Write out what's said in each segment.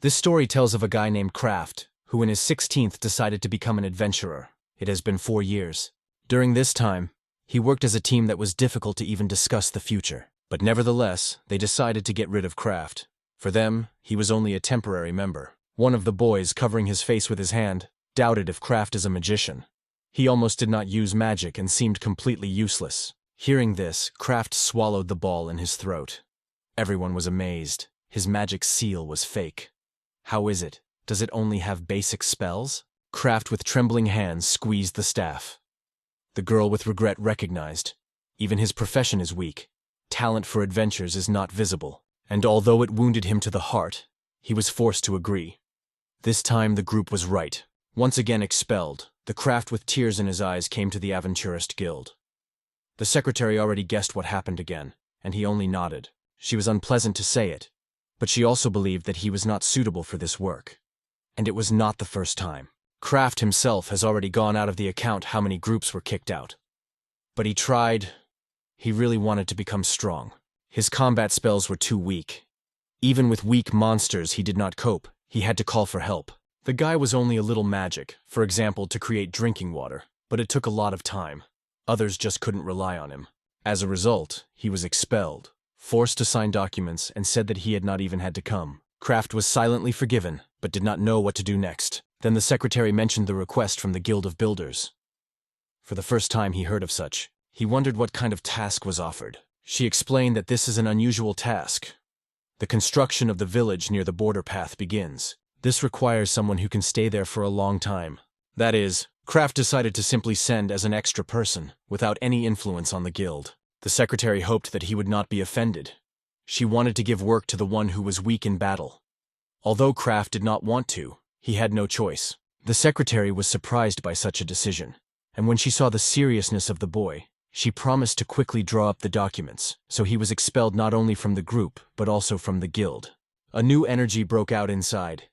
This story tells of a guy named Kraft, who in his 16th decided to become an adventurer. It has been 4 years. During this time, he worked as a team that was difficult to even discuss the future. But nevertheless, they decided to get rid of Kraft. For them, he was only a temporary member. One of the boys, covering his face with his hand, doubted if Kraft is a magician. He almost did not use magic and seemed completely useless. Hearing this, Kraft swallowed the ball in his throat. Everyone was amazed. His magic seal was fake. How is it? Does it only have basic spells? Kraft with trembling hands squeezed the staff. The girl with regret recognized. Even his profession is weak. Talent for adventures is not visible. And although it wounded him to the heart, he was forced to agree. This time the group was right. Once again expelled, the Kraft with tears in his eyes came to the Aventurist Guild. The secretary already guessed what happened again, and he only nodded. She was unpleasant to say it, but she also believed that he was not suitable for this work. And it was not the first time. Kraft himself has already gone out of the account how many groups were kicked out. But he tried. He really wanted to become strong. His combat spells were too weak. Even with weak monsters, he did not cope. He had to call for help. The guy was only a little magic, for example, to create drinking water, but it took a lot of time. Others just couldn't rely on him. As a result, he was expelled, forced to sign documents, and said that he had not even had to come. Kraft was silently forgiven, but did not know what to do next. Then the secretary mentioned the request from the Guild of Builders. For the first time he heard of such. He wondered what kind of task was offered. She explained that this is an unusual task. The construction of the village near the border path begins. This requires someone who can stay there for a long time. That is, Kraft decided to simply send as an extra person, without any influence on the guild. The secretary hoped that he would not be offended. She wanted to give work to the one who was weak in battle. Although Kraft did not want to, he had no choice. The secretary was surprised by such a decision, and when she saw the seriousness of the boy, she promised to quickly draw up the documents, so he was expelled not only from the group, but also from the guild. A new energy broke out inside.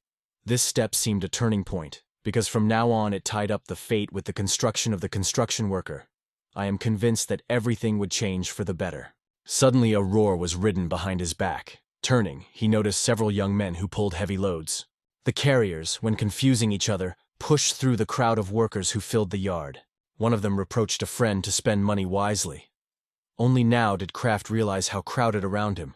This step seemed a turning point, because from now on it tied up the fate with the construction of the construction worker. I am convinced that everything would change for the better. Suddenly a roar was ridden behind his back. Turning, he noticed several young men who pulled heavy loads. The carriers, when confusing each other, pushed through the crowd of workers who filled the yard. One of them reproached a friend to spend money wisely. Only now did Kraft realize how crowded around him,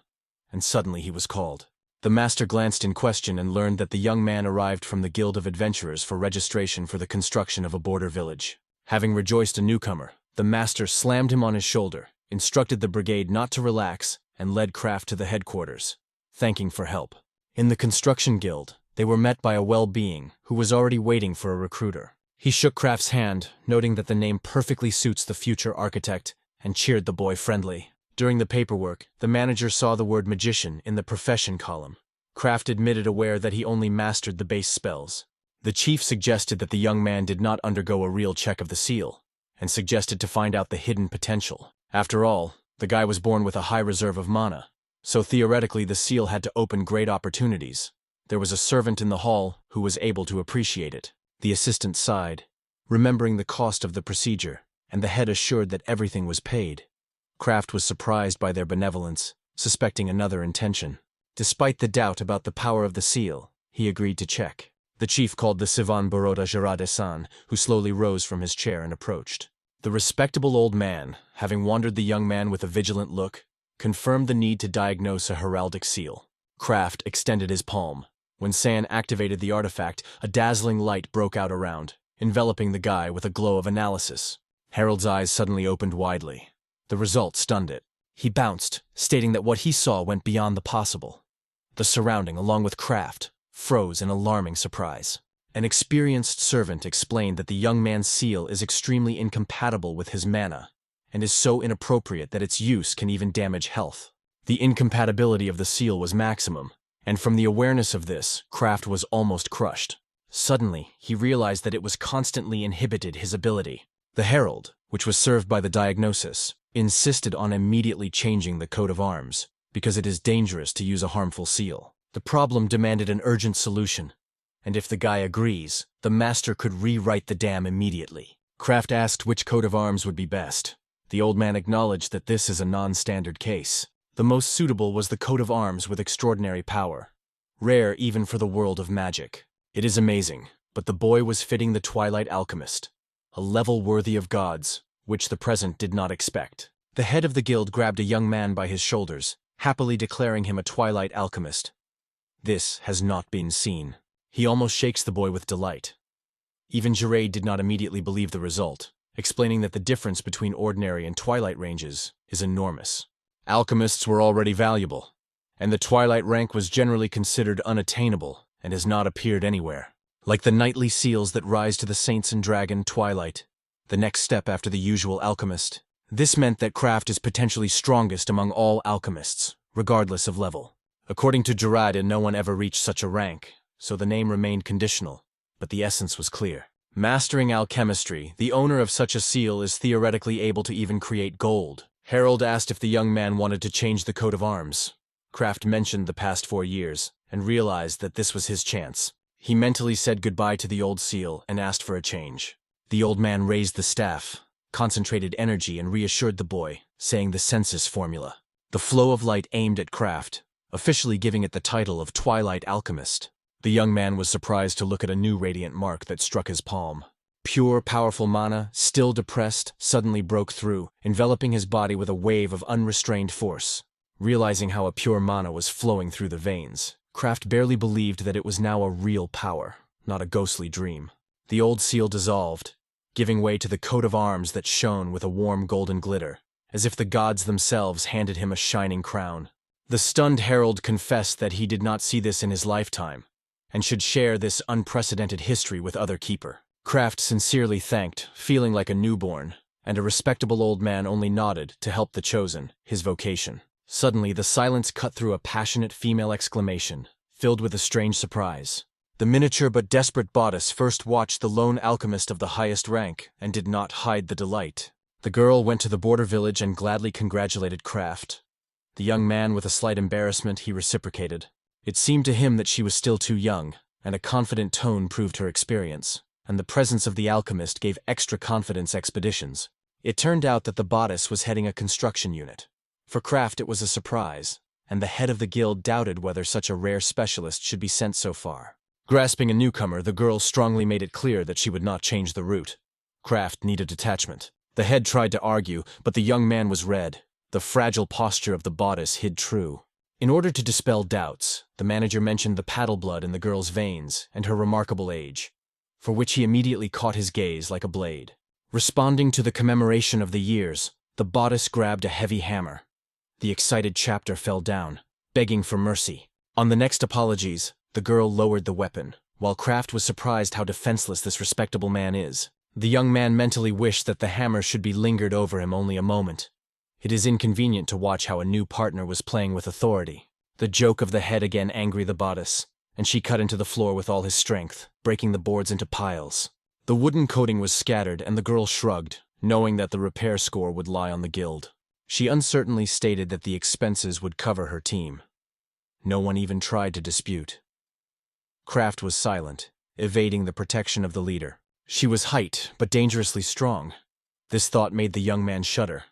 and suddenly he was called. The master glanced in question and learned that the young man arrived from the Guild of Adventurers for registration for the construction of a border village. Having rejoiced a newcomer, the master slammed him on his shoulder, instructed the brigade not to relax, and led Kraft to the headquarters, thanking for help. In the construction guild, they were met by a well-being who was already waiting for a recruiter. He shook Kraft's hand, noting that the name perfectly suits the future architect, and cheered the boy friendly. During the paperwork, the manager saw the word magician in the profession column. Kraft admitted aware that he only mastered the base spells. The chief suggested that the young man did not undergo a real check of the seal, and suggested to find out the hidden potential. After all, the guy was born with a high reserve of mana, so theoretically the seal had to open great opportunities. There was a servant in the hall who was able to appreciate it. The assistant sighed, remembering the cost of the procedure, and the head assured that everything was paid. Kraft was surprised by their benevolence, suspecting another intention. Despite the doubt about the power of the seal, he agreed to check. The chief called the Sivan Baroda Jarade-san, who slowly rose from his chair and approached. The respectable old man, having wandered the young man with a vigilant look, confirmed the need to diagnose a heraldic seal. Kraft extended his palm. When San activated the artifact, a dazzling light broke out around, enveloping the guy with a glow of analysis. Harold's eyes suddenly opened widely. The result stunned it. He bounced, stating that what he saw went beyond the possible. The surrounding, along with Kraft, froze in alarming surprise. An experienced servant explained that the young man's seal is extremely incompatible with his mana, and is so inappropriate that its use can even damage health. The incompatibility of the seal was maximum, and from the awareness of this, Kraft was almost crushed. Suddenly, he realized that it was constantly inhibited his ability. The herald, which was served by the diagnosis, insisted on immediately changing the coat of arms, because it is dangerous to use a harmful seal. The problem demanded an urgent solution, and if the guy agrees, the master could rewrite the dam immediately. Kraft asked which coat of arms would be best. The old man acknowledged that this is a non-standard case. The most suitable was the coat of arms with extraordinary power. rare even for the world of magic. It is amazing, but the boy was fitting the Twilight alchemist, a level worthy of gods, which the present did not expect. The head of the guild grabbed a young man by his shoulders, happily declaring him a Twilight alchemist. This has not been seen. He almost shakes the boy with delight. Even Jurade did not immediately believe the result, explaining that the difference between ordinary and Twilight ranges is enormous. Alchemists were already valuable, and the Twilight rank was generally considered unattainable and has not appeared anywhere. Like the knightly seals that rise to the saints and dragon Twilight, the next step after the usual alchemist. This meant that Craft is potentially strongest among all alchemists, regardless of level. According to Jurade, no one ever reached such a rank, so the name remained conditional, but the essence was clear. Mastering alchemistry, the owner of such a seal is theoretically able to even create gold. Harold asked if the young man wanted to change the coat of arms. Craft mentioned the past 4 years, and realized that this was his chance. He mentally said goodbye to the old seal and asked for a change. The old man raised the staff, concentrated energy, and reassured the boy, saying the census formula. The flow of light aimed at Craft, officially giving it the title of Twilight Alchemist. The young man was surprised to look at a new radiant mark that struck his palm. Pure, powerful mana, still depressed, suddenly broke through, enveloping his body with a wave of unrestrained force. Realizing how a pure mana was flowing through the veins, Craft barely believed that it was now a real power, not a ghostly dream. The old seal dissolved, giving way to the coat of arms that shone with a warm golden glitter, as if the gods themselves handed him a shining crown. The stunned herald confessed that he did not see this in his lifetime, and should share this unprecedented history with other keeper. Craft sincerely thanked, feeling like a newborn, and a respectable old man only nodded to help the chosen, his vocation. Suddenly, the silence cut through a passionate female exclamation, filled with a strange surprise. The miniature but desperate bodice first watched the lone alchemist of the highest rank, and did not hide the delight. The girl went to the border village and gladly congratulated Craft. The young man, with a slight embarrassment, he reciprocated. It seemed to him that she was still too young, and a confident tone proved her experience, and the presence of the alchemist gave extra confidence expeditions. It turned out that the bodice was heading a construction unit. For Craft it was a surprise, and the head of the guild doubted whether such a rare specialist should be sent so far. Grasping a newcomer, the girl strongly made it clear that she would not change the route. Craft needed detachment. The head tried to argue, but the young man was red. The fragile posture of the bodice hid true. In order to dispel doubts, the manager mentioned the paddle blood in the girl's veins and her remarkable age, for which he immediately caught his gaze like a blade. Responding to the commemoration of the years, the bodice grabbed a heavy hammer. The excited chapter fell down, begging for mercy. On the next apologies, the girl lowered the weapon, while Craft was surprised how defenseless this respectable man is. The young man mentally wished that the hammer should be lingered over him only a moment. It is inconvenient to watch how a new partner was playing with authority. The joke of the head again angered the bodice, and she cut into the floor with all his strength, breaking the boards into piles. The wooden coating was scattered, and the girl shrugged, knowing that the repair score would lie on the guild. She uncertainly stated that the expenses would cover her team. No one even tried to dispute. Craft was silent, evading the protection of the leader. She was height, but dangerously strong. This thought made the young man shudder.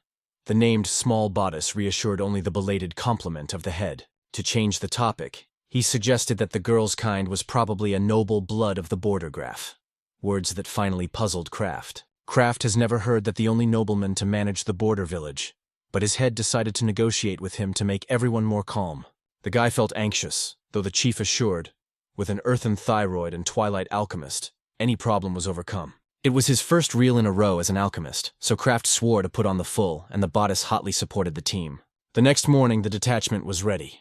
The named small bodice reassured only the belated compliment of the head. To change the topic, he suggested that the girl's kind was probably a noble blood of the border graph. Words that finally puzzled Craft. Craft has never heard that the only nobleman to manage the border village, but his head decided to negotiate with him to make everyone more calm. The guy felt anxious, though the chief assured, with an earthen thyroid and Twilight alchemist, any problem was overcome. It was his first reel in a row as an alchemist, so Craft swore to put on the full, and the bodice hotly supported the team. The next morning, the detachment was ready.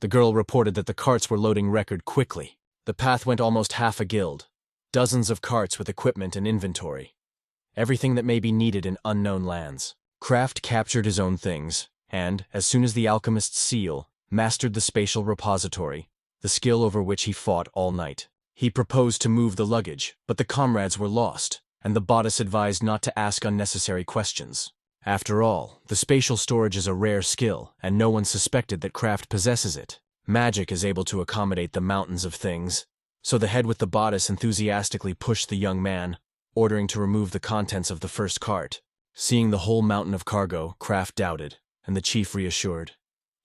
The girl reported that the carts were loading record quickly. The path went almost half a guild. Dozens of carts with equipment and inventory. Everything that may be needed in unknown lands. Craft captured his own things, and, as soon as the alchemist's seal, mastered the spatial repository, the skill over which he fought all night. He proposed to move the luggage, but the comrades were lost, and the bodice advised not to ask unnecessary questions. After all, the spatial storage is a rare skill, and no one suspected that Craft possesses it. Magic is able to accommodate the mountains of things, so the head with the bodice enthusiastically pushed the young man, ordering to remove the contents of the first cart. Seeing the whole mountain of cargo, Craft doubted, and the chief reassured.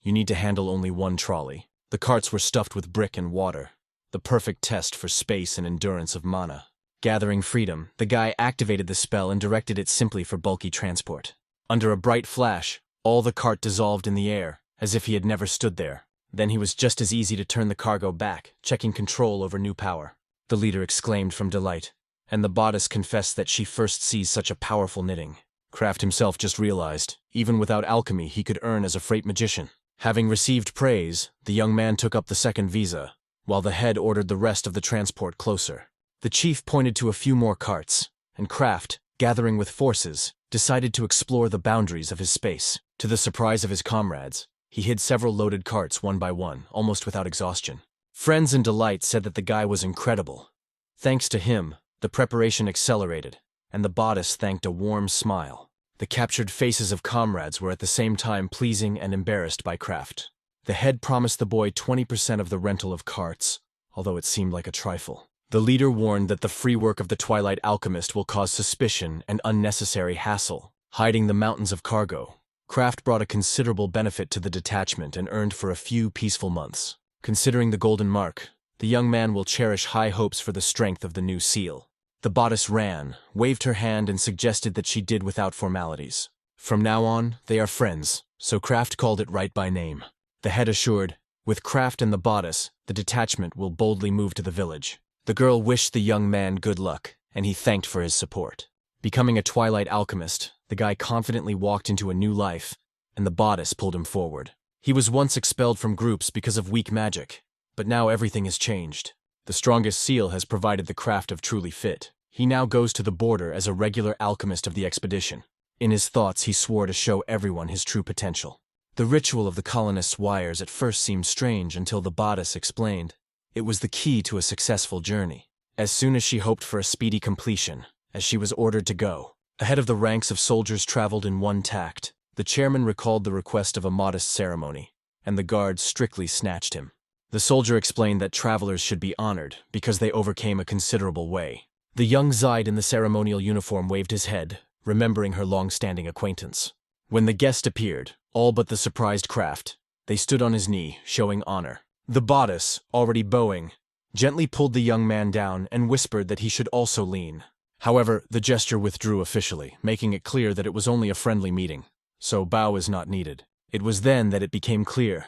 You need to handle only one trolley. The carts were stuffed with brick and water, the perfect test for space and endurance of mana. Gathering freedom, the guy activated the spell and directed it simply for bulky transport. Under a bright flash, all the cart dissolved in the air, as if he had never stood there. Then he was just as easy to turn the cargo back, checking control over new power. The leader exclaimed from delight, and the bodice confessed that she first sees such a powerful knitting. Kraft himself just realized, even without alchemy, he could earn as a freight magician. Having received praise, the young man took up the second visa, while the head ordered the rest of the transport closer. The chief pointed to a few more carts, and Kraft, gathering with forces, decided to explore the boundaries of his space. To the surprise of his comrades, he hid several loaded carts one by one, almost without exhaustion. Friends in delight said that the guy was incredible. Thanks to him, the preparation accelerated, and the bodice thanked a warm smile. The captured faces of comrades were at the same time pleasing and embarrassed by Kraft. The head promised the boy 20% of the rental of carts, although it seemed like a trifle. The leader warned that the free work of the Twilight alchemist will cause suspicion and unnecessary hassle, hiding the mountains of cargo. Kraft brought a considerable benefit to the detachment and earned for a few peaceful months. Considering the golden mark, the young man will cherish high hopes for the strength of the new seal. The bodice ran, waved her hand, and suggested that she did without formalities. From now on, they are friends, so Kraft called it right by name. The head assured, with Kraft and the bodice, the detachment will boldly move to the village. The girl wished the young man good luck, and he thanked for his support. Becoming a Twilight alchemist, the guy confidently walked into a new life, and the bodice pulled him forward. He was once expelled from groups because of weak magic, but now everything has changed. The strongest seal has provided the craft of truly fit. He now goes to the border as a regular alchemist of the expedition. In his thoughts, he swore to show everyone his true potential. The ritual of the colonists' wires at first seemed strange until the bodice explained. It was the key to a successful journey. As soon as she hoped for a speedy completion, as she was ordered to go, ahead of the ranks of soldiers traveled in one tact. The chairman recalled the request of a modest ceremony, and the guards strictly snatched him. The soldier explained that travelers should be honored because they overcame a considerable way. The young Zide in the ceremonial uniform waved his head, remembering her long-standing acquaintance. When the guest appeared, all but the surprised Kraft, they stood on his knee, showing honor. The bodice, already bowing, gently pulled the young man down and whispered that he should also lean. However, the gesture withdrew officially, making it clear that it was only a friendly meeting, so bow is not needed. It was then that it became clear.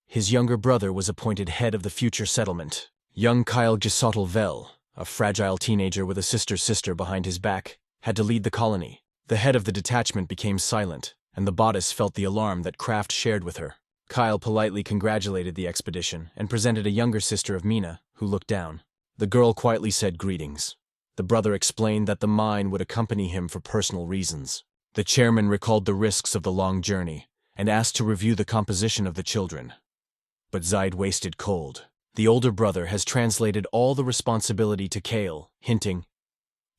His younger brother was appointed head of the future settlement. Young Kyle Gisottel, a fragile teenager with a sister behind his back, had to lead the colony. The head of the detachment became silent, and the bodice felt the alarm that Kraft shared with her. Kyle politely congratulated the expedition and presented a younger sister of Mina, who looked down. The girl quietly said greetings. The brother explained that the mine would accompany him for personal reasons. The chairman recalled the risks of the long journey and asked to review the composition of the children. But Zide wasted cold. The older brother has translated all the responsibility to Kale, hinting,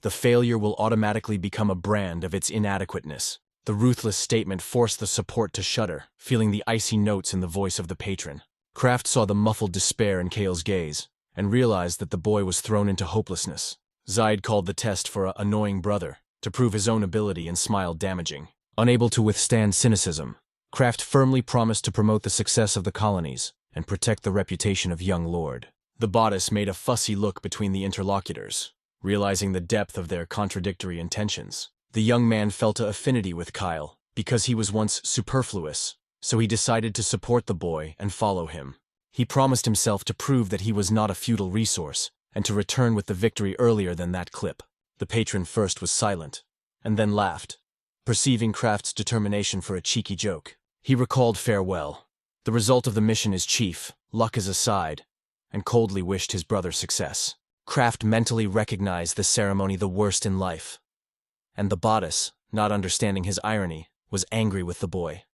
the failure will automatically become a brand of its inadequateness. The ruthless statement forced the support to shudder, feeling the icy notes in the voice of the patron. Kraft saw the muffled despair in Kale's gaze, and realized that the boy was thrown into hopelessness. Zide called the test for an annoying brother, to prove his own ability, and smiled damaging. Unable to withstand cynicism, Kraft firmly promised to promote the success of the colonies and protect the reputation of young Lord. The bodice made a fussy look between the interlocutors, realizing the depth of their contradictory intentions. The young man felt an affinity with Kyle because he was once superfluous, so he decided to support the boy and follow him. He promised himself to prove that he was not a futile resource and to return with the victory earlier than that clip. The patron first was silent, and then laughed, perceiving Kraft's determination for a cheeky joke. He recalled farewell. The result of the mission is chief, luck is aside, and coldly wished his brother success. Kraft mentally recognized the ceremony the worst in life, and the bodice, not understanding his irony, was angry with the boy.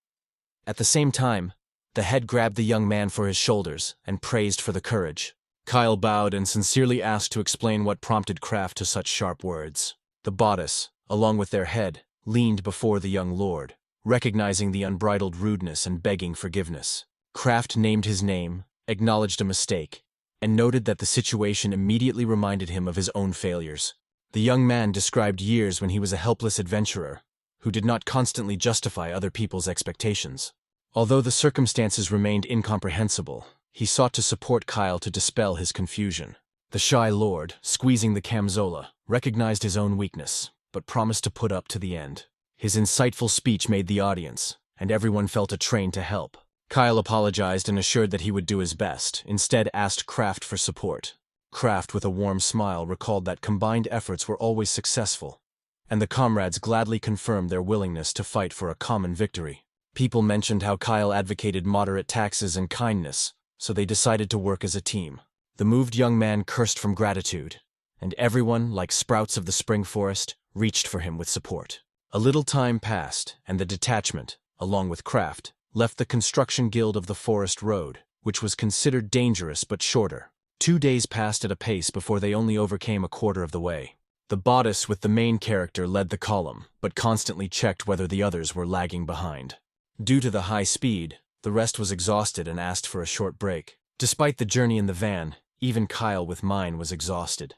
At the same time, the head grabbed the young man for his shoulders and praised for the courage. Kyle bowed and sincerely asked to explain what prompted Kraft to such sharp words. The bodice, along with their head, leaned before the young lord, recognizing the unbridled rudeness and begging forgiveness. Kraft named his name, acknowledged a mistake, and noted that the situation immediately reminded him of his own failures. The young man described years when he was a helpless adventurer, who did not constantly justify other people's expectations. Although the circumstances remained incomprehensible, he sought to support Kyle to dispel his confusion. The shy lord, squeezing the camisola, recognized his own weakness, but promised to put up to the end. His insightful speech made the audience, and everyone felt a train to help. Kyle apologized and assured that he would do his best, instead asked Kraft for support. Kraft, with a warm smile, recalled that combined efforts were always successful, and the comrades gladly confirmed their willingness to fight for a common victory. People mentioned how Kyle advocated moderate taxes and kindness, so they decided to work as a team. The moved young man cursed from gratitude, and everyone, like sprouts of the spring forest, reached for him with support. A little time passed, and the detachment, along with Kraft, left the construction guild of the forest road, which was considered dangerous but shorter. 2 days passed at a pace before they only overcame a quarter of the way. The bodice with the main character led the column, but constantly checked whether the others were lagging behind. Due to the high speed, the rest was exhausted and asked for a short break. Despite the journey in the van, even Kyle with mine was exhausted.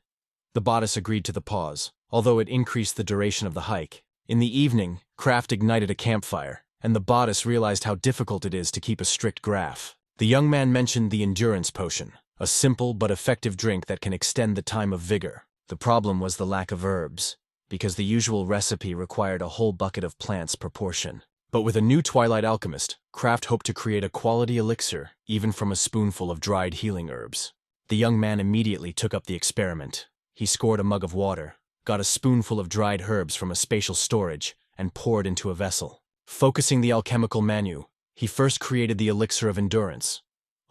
The bodice agreed to the pause, although it increased the duration of the hike. In the evening, Kraft ignited a campfire, and the bodice realized how difficult it is to keep a strict graph. The young man mentioned the endurance potion, a simple but effective drink that can extend the time of vigor. The problem was the lack of herbs, because the usual recipe required a whole bucket of plants per portion. But with a new Twilight alchemist, Kraft hoped to create a quality elixir, even from a spoonful of dried healing herbs. The young man immediately took up the experiment. He scored a mug of water, got a spoonful of dried herbs from a spatial storage, and poured into a vessel. Focusing the alchemical manu, he first created the elixir of endurance,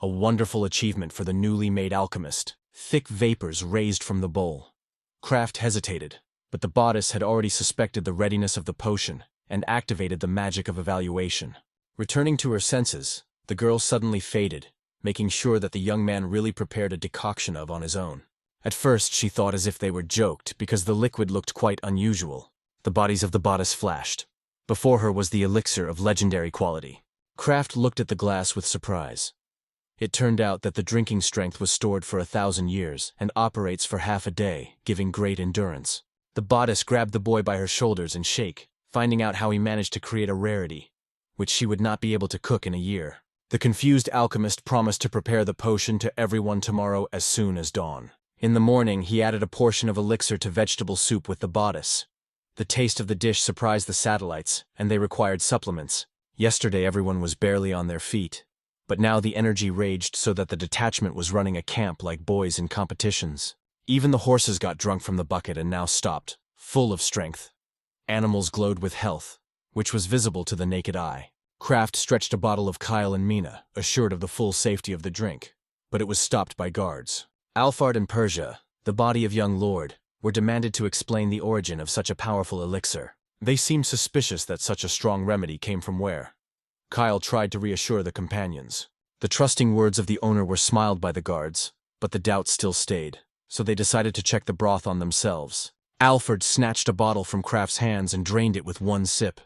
a wonderful achievement for the newly made alchemist. Thick vapors raised from the bowl. Kraft hesitated, but the bodice had already suspected the readiness of the potion and activated the magic of evaluation. Returning to her senses, the girl suddenly faded, making sure that the young man really prepared a decoction on his own. At first she thought as if they were joked because the liquid looked quite unusual. The bodies of the bodice flashed. Before her was the elixir of legendary quality. Kraft looked at the glass with surprise. It turned out that the drinking strength was stored for 1,000 years and operates for half a day, giving great endurance. The bodice grabbed the boy by her shoulders and shook, finding out how he managed to create a rarity, which she would not be able to cook in a year. The confused alchemist promised to prepare the potion to everyone tomorrow as soon as dawn. In the morning, he added a portion of elixir to vegetable soup with the bodice. The taste of the dish surprised the satellites, and they required supplements. Yesterday everyone was barely on their feet, but now the energy raged so that the detachment was running a camp like boys in competitions. Even the horses got drunk from the bucket and now stopped, full of strength. Animals glowed with health, which was visible to the naked eye. Kraft stretched a bottle of Kyle and Mina, assured of the full safety of the drink, but it was stopped by guards. Alphard and Persia, the body of young lord, were demanded to explain the origin of such a powerful elixir. They seemed suspicious that such a strong remedy came from where. Kyle tried to reassure the companions. The trusting words of the owner were smiled by the guards, but the doubt still stayed, so they decided to check the broth on themselves. Alfred snatched a bottle from Kraft's hands and drained it with one sip,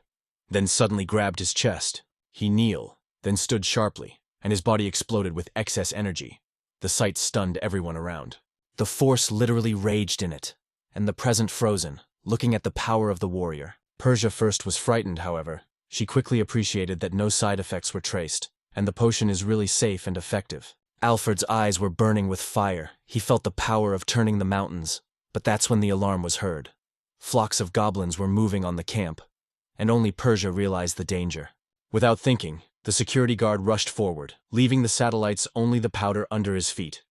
then suddenly grabbed his chest. He kneeled, then stood sharply, and his body exploded with excess energy. The sight stunned everyone around. The force literally raged in it, and the present frozen, looking at the power of the warrior. Persia first was frightened, however. She quickly appreciated that no side effects were traced, and the potion is really safe and effective. Alfred's eyes were burning with fire. He felt the power of turning the mountains, but that's when the alarm was heard. Flocks of goblins were moving on the camp, and only Persia realized the danger. Without thinking, the security guard rushed forward, leaving the satellites only the powder under his feet.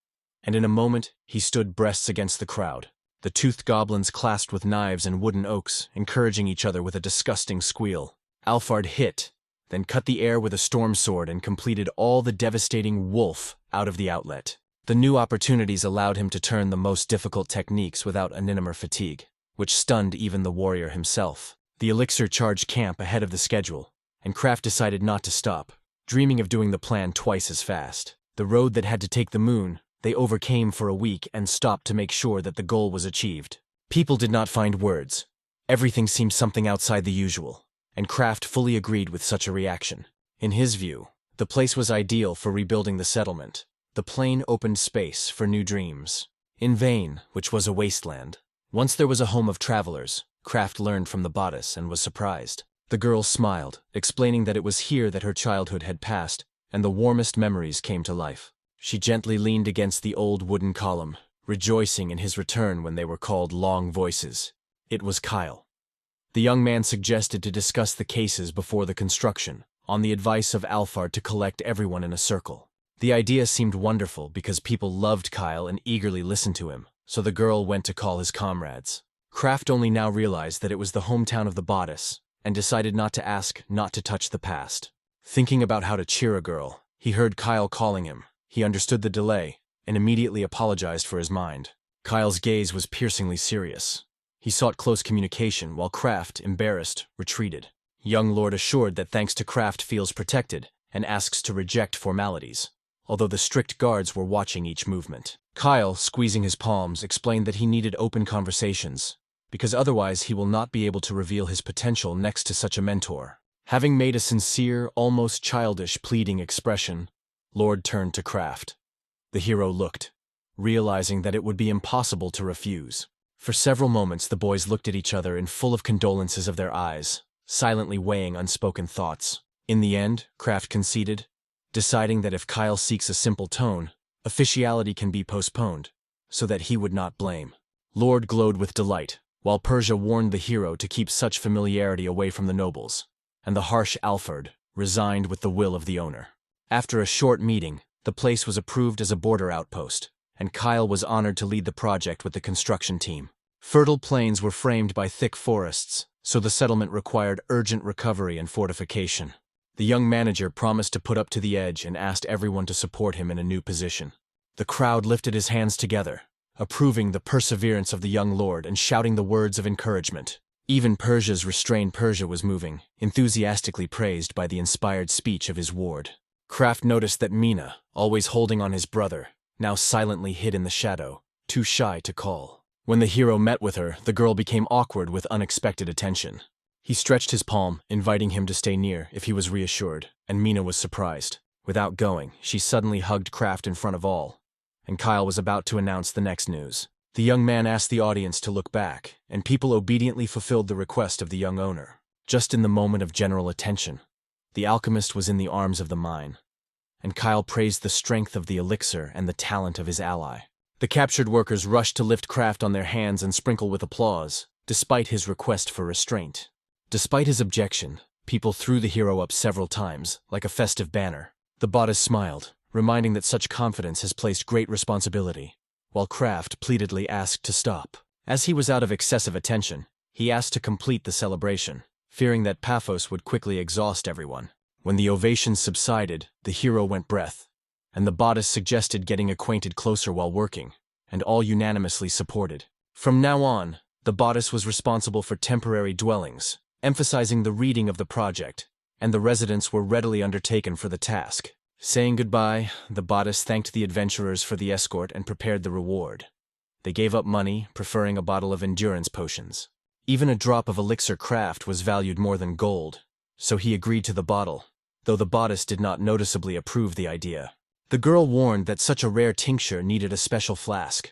And in a moment, he stood breasts against the crowd. The toothed goblins clasped with knives and wooden oaks, encouraging each other with a disgusting squeal. Alphard hit, then cut the air with a storm sword and completed all the devastating wolf out of the outlet. The new opportunities allowed him to turn the most difficult techniques without anim or fatigue, which stunned even the warrior himself. The elixir charged camp ahead of the schedule, and Kraft decided not to stop, dreaming of doing the plan twice as fast. The road that had to take the moon, they overcame for a week and stopped to make sure that the goal was achieved. People did not find words. Everything seemed something outside the usual, and Kraft fully agreed with such a reaction. In his view, the place was ideal for rebuilding the settlement, the plain opened space for new dreams. In vain, which was a wasteland. Once there was a home of travelers, Kraft learned from the bodice and was surprised. The girl smiled, explaining that it was here that her childhood had passed, and the warmest memories came to life. She gently leaned against the old wooden column, rejoicing in his return when they were called long voices. It was Kyle. The young man suggested to discuss the cases before the construction, on the advice of Alphard to collect everyone in a circle. The idea seemed wonderful because people loved Kyle and eagerly listened to him, so the girl went to call his comrades. Kraft only now realized that it was the hometown of the bodice, and decided not to ask, not to touch the past. Thinking about how to cheer a girl, he heard Kyle calling him. He understood the delay, and immediately apologized for his mind. Kyle's gaze was piercingly serious. He sought close communication, while Kraft, embarrassed, retreated. Young Lord assured that thanks to Kraft feels protected, and asks to reject formalities, although the strict guards were watching each movement. Kyle, squeezing his palms, explained that he needed open conversations, because otherwise he will not be able to reveal his potential next to such a mentor. Having made a sincere, almost childish, pleading expression, Lord turned to Kraft. The hero looked, realizing that it would be impossible to refuse. For several moments the boys looked at each other in full of condolences of their eyes, silently weighing unspoken thoughts. In the end, Kraft conceded, deciding that if Kyle seeks a simple tone, officiality can be postponed, so that he would not blame. Lord glowed with delight, while Persia warned the hero to keep such familiarity away from the nobles, and the harsh Alphard resigned with the will of the owner. After a short meeting, the place was approved as a border outpost, and Kyle was honored to lead the project with the construction team. Fertile plains were framed by thick forests, so the settlement required urgent recovery and fortification. The young manager promised to put up to the edge and asked everyone to support him in a new position. The crowd lifted his hands together, approving the perseverance of the young lord and shouting the words of encouragement. Even Persia's restrained Persia was moving, enthusiastically praised by the inspired speech of his ward. Kraft noticed that Mina, always holding on his brother, now silently hid in the shadow, too shy to call. When the hero met with her, the girl became awkward with unexpected attention. He stretched his palm, inviting him to stay near if he was reassured, and Mina was surprised. Without going, she suddenly hugged Kraft in front of all, and Kyle was about to announce the next news. The young man asked the audience to look back, and people obediently fulfilled the request of the young owner. Just in the moment of general attention, the alchemist was in the arms of the mine, and Kyle praised the strength of the elixir and the talent of his ally. The captured workers rushed to lift Kraft on their hands and sprinkle with applause, despite his request for restraint. Despite his objection, people threw the hero up several times, like a festive banner. The bodice smiled, reminding that such confidence has placed great responsibility, while Kraft pleadedly asked to stop. As he was out of excessive attention, he asked to complete the celebration, fearing that Paphos would quickly exhaust everyone. When the ovations subsided, the hero went breath, and the bodice suggested getting acquainted closer while working, and all unanimously supported. From now on, the bodice was responsible for temporary dwellings, emphasizing the reading of the project, and the residents were readily undertaken for the task. Saying goodbye, the bodice thanked the adventurers for the escort and prepared the reward. They gave up money, preferring a bottle of endurance potions. Even a drop of elixir craft was valued more than gold, so he agreed to the bottle, though the bodice did not noticeably approve the idea. The girl warned that such a rare tincture needed a special flask.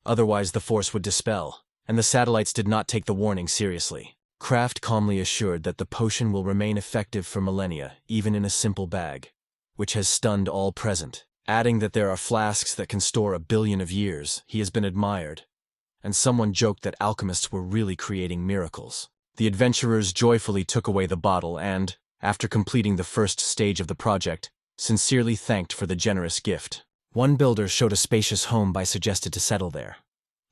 Otherwise the force would dispel, and the satellites did not take the warning seriously. Kraft calmly assured that the potion will remain effective for millennia, even in a simple bag, which has stunned all present. Adding that there are flasks that can store 1 billion of years, he has been admired, and someone joked that alchemists were really creating miracles. The adventurers joyfully took away the bottle and, after completing the first stage of the project, sincerely thanked for the generous gift. One builder showed a spacious home by suggested to settle there.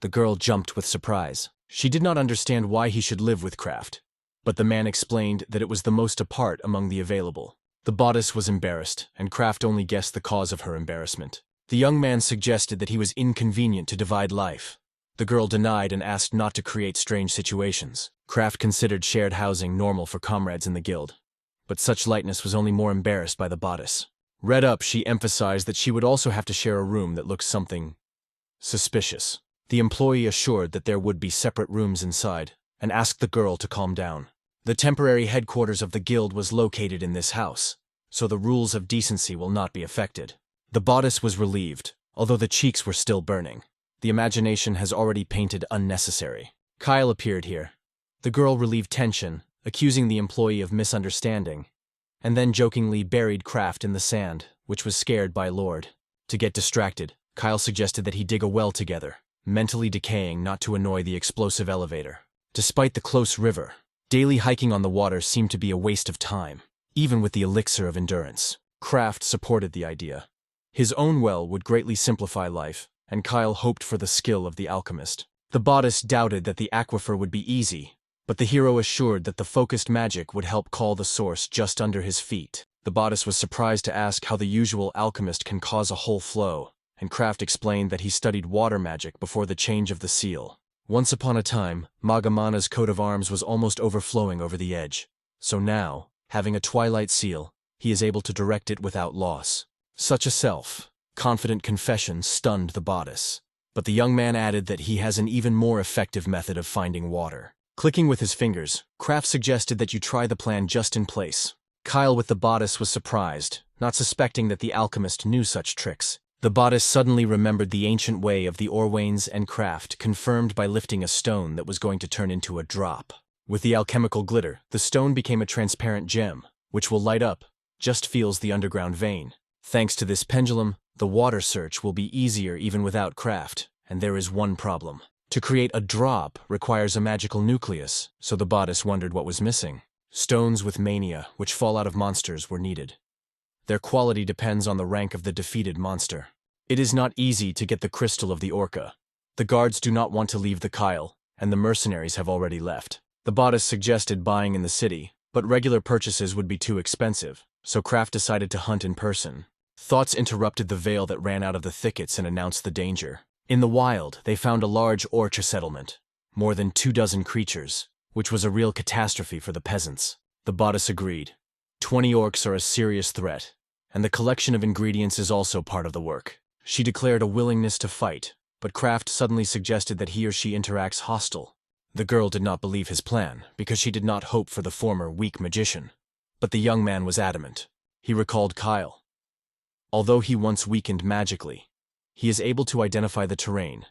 The girl jumped with surprise. She did not understand why he should live with Kraft, but the man explained that it was the most apart among the available. The bodice was embarrassed, and Kraft only guessed the cause of her embarrassment. The young man suggested that he was inconvenient to divide life. The girl denied and asked not to create strange situations. Kraft considered shared housing normal for comrades in the guild, but such lightness was only more embarrassed by the bodice. Read up, she emphasized that she would also have to share a room that looked something suspicious. The employee assured that there would be separate rooms inside, and asked the girl to calm down. The temporary headquarters of the guild was located in this house, so the rules of decency will not be affected. The bodice was relieved, although the cheeks were still burning. The imagination has already painted unnecessary. Kyle appeared here. The girl relieved tension, accusing the employee of misunderstanding, and then jokingly buried Kraft in the sand, which was scared by Lord. To get distracted, Kyle suggested that he dig a well together, mentally decaying not to annoy the explosive elevator. Despite the close river, daily hiking on the water seemed to be a waste of time, even with the elixir of endurance. Kraft supported the idea. His own well would greatly simplify life, and Kyle hoped for the skill of the alchemist. The bodice doubted that the aquifer would be easy, but the hero assured that the focused magic would help call the source just under his feet. The bodice was surprised to ask how the usual alchemist can cause a whole flow, and Kraft explained that he studied water magic before the change of the seal. Once upon a time, Magamana's coat of arms was almost overflowing over the edge, so now, having a twilight seal, he is able to direct it without loss. Such a self-confident confession stunned the bodice. But the young man added that he has an even more effective method of finding water. Clicking with his fingers, Kraft suggested that you try the plan just in place. Kyle with the bodice was surprised, not suspecting that the alchemist knew such tricks. The bodice suddenly remembered the ancient way of the Orwains and Kraft, confirmed by lifting a stone that was going to turn into a drop. With the alchemical glitter, the stone became a transparent gem, which will light up, just feels the underground vein. Thanks to this pendulum, the water search will be easier even without Kraft, and there is one problem. To create a drop requires a magical nucleus, so the bodice wondered what was missing. Stones with mania, which fall out of monsters, were needed. Their quality depends on the rank of the defeated monster. It is not easy to get the crystal of the orca. The guards do not want to leave the Kyle, and the mercenaries have already left. The bodice suggested buying in the city, but regular purchases would be too expensive, so Kraft decided to hunt in person. Thoughts interrupted the veil that ran out of the thickets and announced the danger. In the wild, they found a large orca settlement, more than 24 creatures, which was a real catastrophe for the peasants. The bodice agreed. 20 orcs are a serious threat, and the collection of ingredients is also part of the work. She declared a willingness to fight, but Kraft suddenly suggested that he or she interacts hostile. The girl did not believe his plan, because she did not hope for the former weak magician. But the young man was adamant. He recalled Kyle. Although he once weakened magically, he is able to identify the terrain,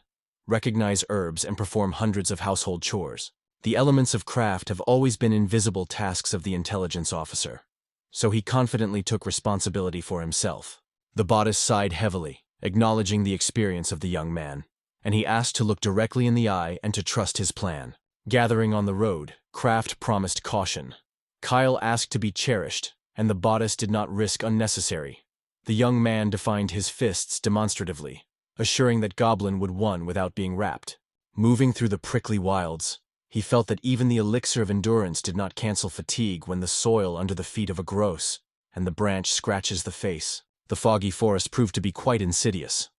recognize herbs, and perform hundreds of household chores. The elements of craft have always been invisible tasks of the intelligence officer, so he confidently took responsibility for himself. The bodice sighed heavily, acknowledging the experience of the young man, and he asked to look directly in the eye and to trust his plan. Gathering on the road, Kraft promised caution. Kyle asked to be cherished, and the bodice did not risk unnecessary. The young man defined his fists demonstratively, assuring that Goblin would win without being wrapped. Moving through the prickly wilds, he felt that even the elixir of endurance did not cancel fatigue when the soil under the feet of a gross, and the branch scratches the face. The foggy forest proved to be quite insidious.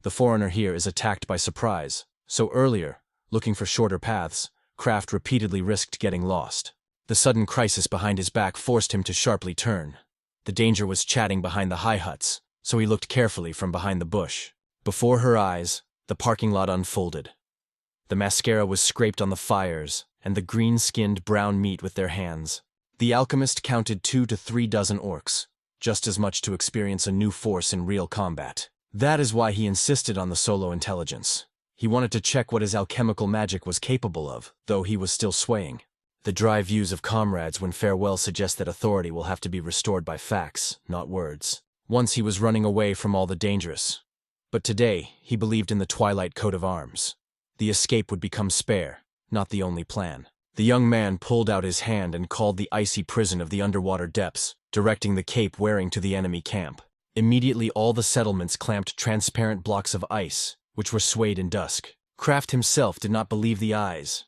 The foreigner here is attacked by surprise, so earlier, looking for shorter paths, Kraft repeatedly risked getting lost. The sudden crisis behind his back forced him to sharply turn. The danger was chatting behind the high huts, so he looked carefully from behind the bush. Before her eyes, the parking lot unfolded. The mascara was scraped on the fires, and the green-skinned brown meat with their hands. The alchemist counted 2 to 3 dozen orcs, just as much to experience a new force in real combat. That is why he insisted on the solo intelligence. He wanted to check what his alchemical magic was capable of, though he was still swaying. The dry views of comrades when farewell suggest that authority will have to be restored by facts, not words. Once he was running away from all the dangerous. But today, he believed in the twilight coat of arms. The escape would become spare, not the only plan. The young man pulled out his hand and called the icy prison of the underwater depths, directing the cape wearing to the enemy camp. Immediately all the settlements clamped transparent blocks of ice, which were swayed in dusk. Kraft himself did not believe the eyes.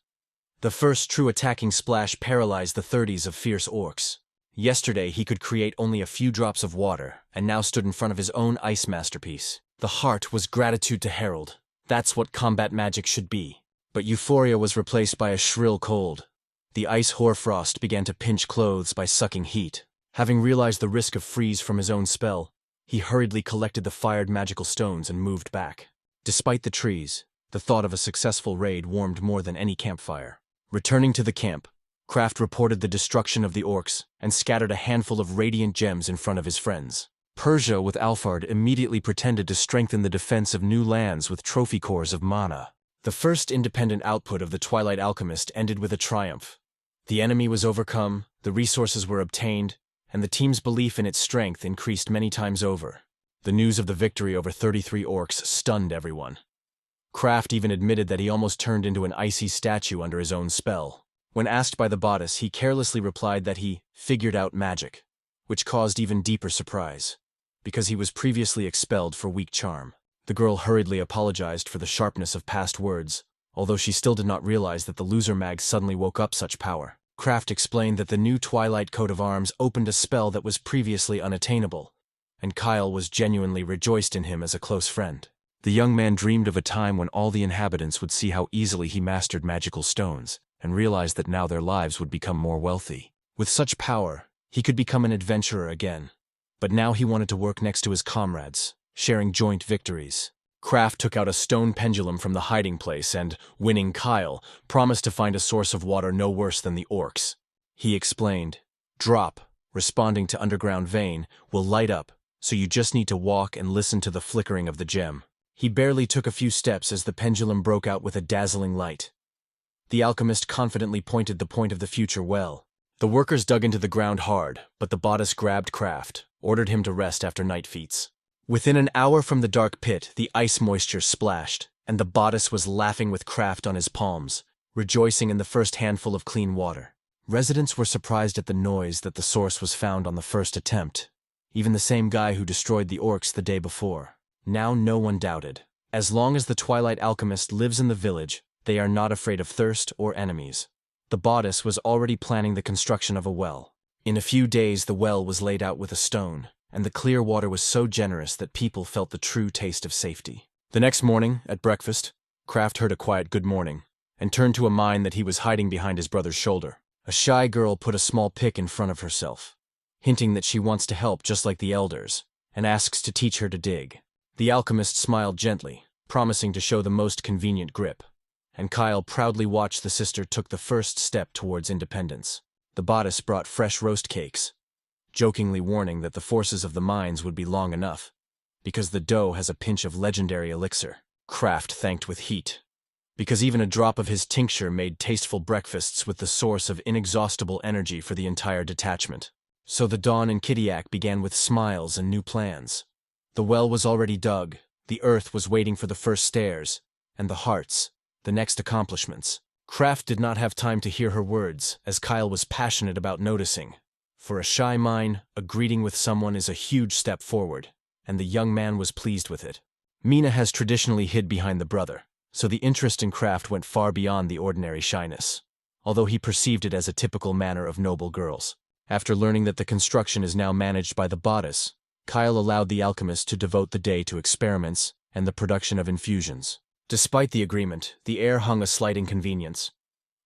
The first true attacking splash paralyzed the 30s of fierce orcs. Yesterday he could create only a few drops of water, and now stood in front of his own ice masterpiece. The heart was gratitude to Herald. That's what combat magic should be. But euphoria was replaced by a shrill cold. The ice hoarfrost began to pinch clothes by sucking heat. Having realized the risk of freeze from his own spell, he hurriedly collected the fired magical stones and moved back. Despite the trees, the thought of a successful raid warmed more than any campfire. Returning to the camp, Kraft reported the destruction of the orcs and scattered a handful of radiant gems in front of his friends. Persia with Alfard immediately pretended to strengthen the defense of new lands with trophy cores of mana. The first independent output of the Twilight Alchemist ended with a triumph. The enemy was overcome, the resources were obtained, and the team's belief in its strength increased many times over. The news of the victory over 33 orcs stunned everyone. Kraft even admitted that he almost turned into an icy statue under his own spell. When asked by the bodice, he carelessly replied that he figured out magic, which caused even deeper surprise, because he was previously expelled for weak charm. The girl hurriedly apologized for the sharpness of past words, although she still did not realize that the loser mag suddenly woke up such power. Kraft explained that the new Twilight coat of arms opened a spell that was previously unattainable, and Kyle was genuinely rejoiced in him as a close friend. The young man dreamed of a time when all the inhabitants would see how easily he mastered magical stones, and realized that now their lives would become more wealthy. With such power, he could become an adventurer again. But now he wanted to work next to his comrades, sharing joint victories. Kraft took out a stone pendulum from the hiding place and, winning Kyle, promised to find a source of water no worse than the orcs. He explained, "Drop, responding to underground vein, will light up, so you just need to walk and listen to the flickering of the gem." He barely took a few steps as the pendulum broke out with a dazzling light. The alchemist confidently pointed the point of the future well. The workers dug into the ground hard, but the bodice grabbed Kraft, ordered him to rest after night feats. Within an hour from the dark pit, the ice moisture splashed, and the bodice was laughing with Kraft on his palms, rejoicing in the first handful of clean water. Residents were surprised at the noise that the source was found on the first attempt, even the same guy who destroyed the orcs the day before. Now no one doubted. As long as the Twilight alchemist lives in the village, they are not afraid of thirst or enemies. The bodice was already planning the construction of a well. In a few days the well was laid out with a stone, and the clear water was so generous that people felt the true taste of safety. The next morning, at breakfast, Kraft heard a quiet good morning, and turned to a mine that he was hiding behind his brother's shoulder. A shy girl put a small pick in front of herself, hinting that she wants to help just like the elders, and asks to teach her to dig. The alchemist smiled gently, promising to show the most convenient grip, and Kyle proudly watched the sister took the first step towards independence. The bodice brought fresh roast cakes, jokingly warning that the forces of the mines would be long enough, because the dough has a pinch of legendary elixir. Kraft thanked with heat, because even a drop of his tincture made tasteful breakfasts with the source of inexhaustible energy for the entire detachment. So the dawn in Kitiak began with smiles and new plans. The well was already dug, the earth was waiting for the first stairs, and the hearts, the next accomplishments. Kraft did not have time to hear her words, as Kyle was passionate about noticing. For a shy mine, a greeting with someone is a huge step forward, and the young man was pleased with it. Mina has traditionally hid behind the brother, so the interest in Kraft went far beyond the ordinary shyness, although he perceived it as a typical manner of noble girls. After learning that the construction is now managed by the bodice, Kyle allowed the alchemist to devote the day to experiments and the production of infusions. Despite the agreement, the air hung a slight inconvenience,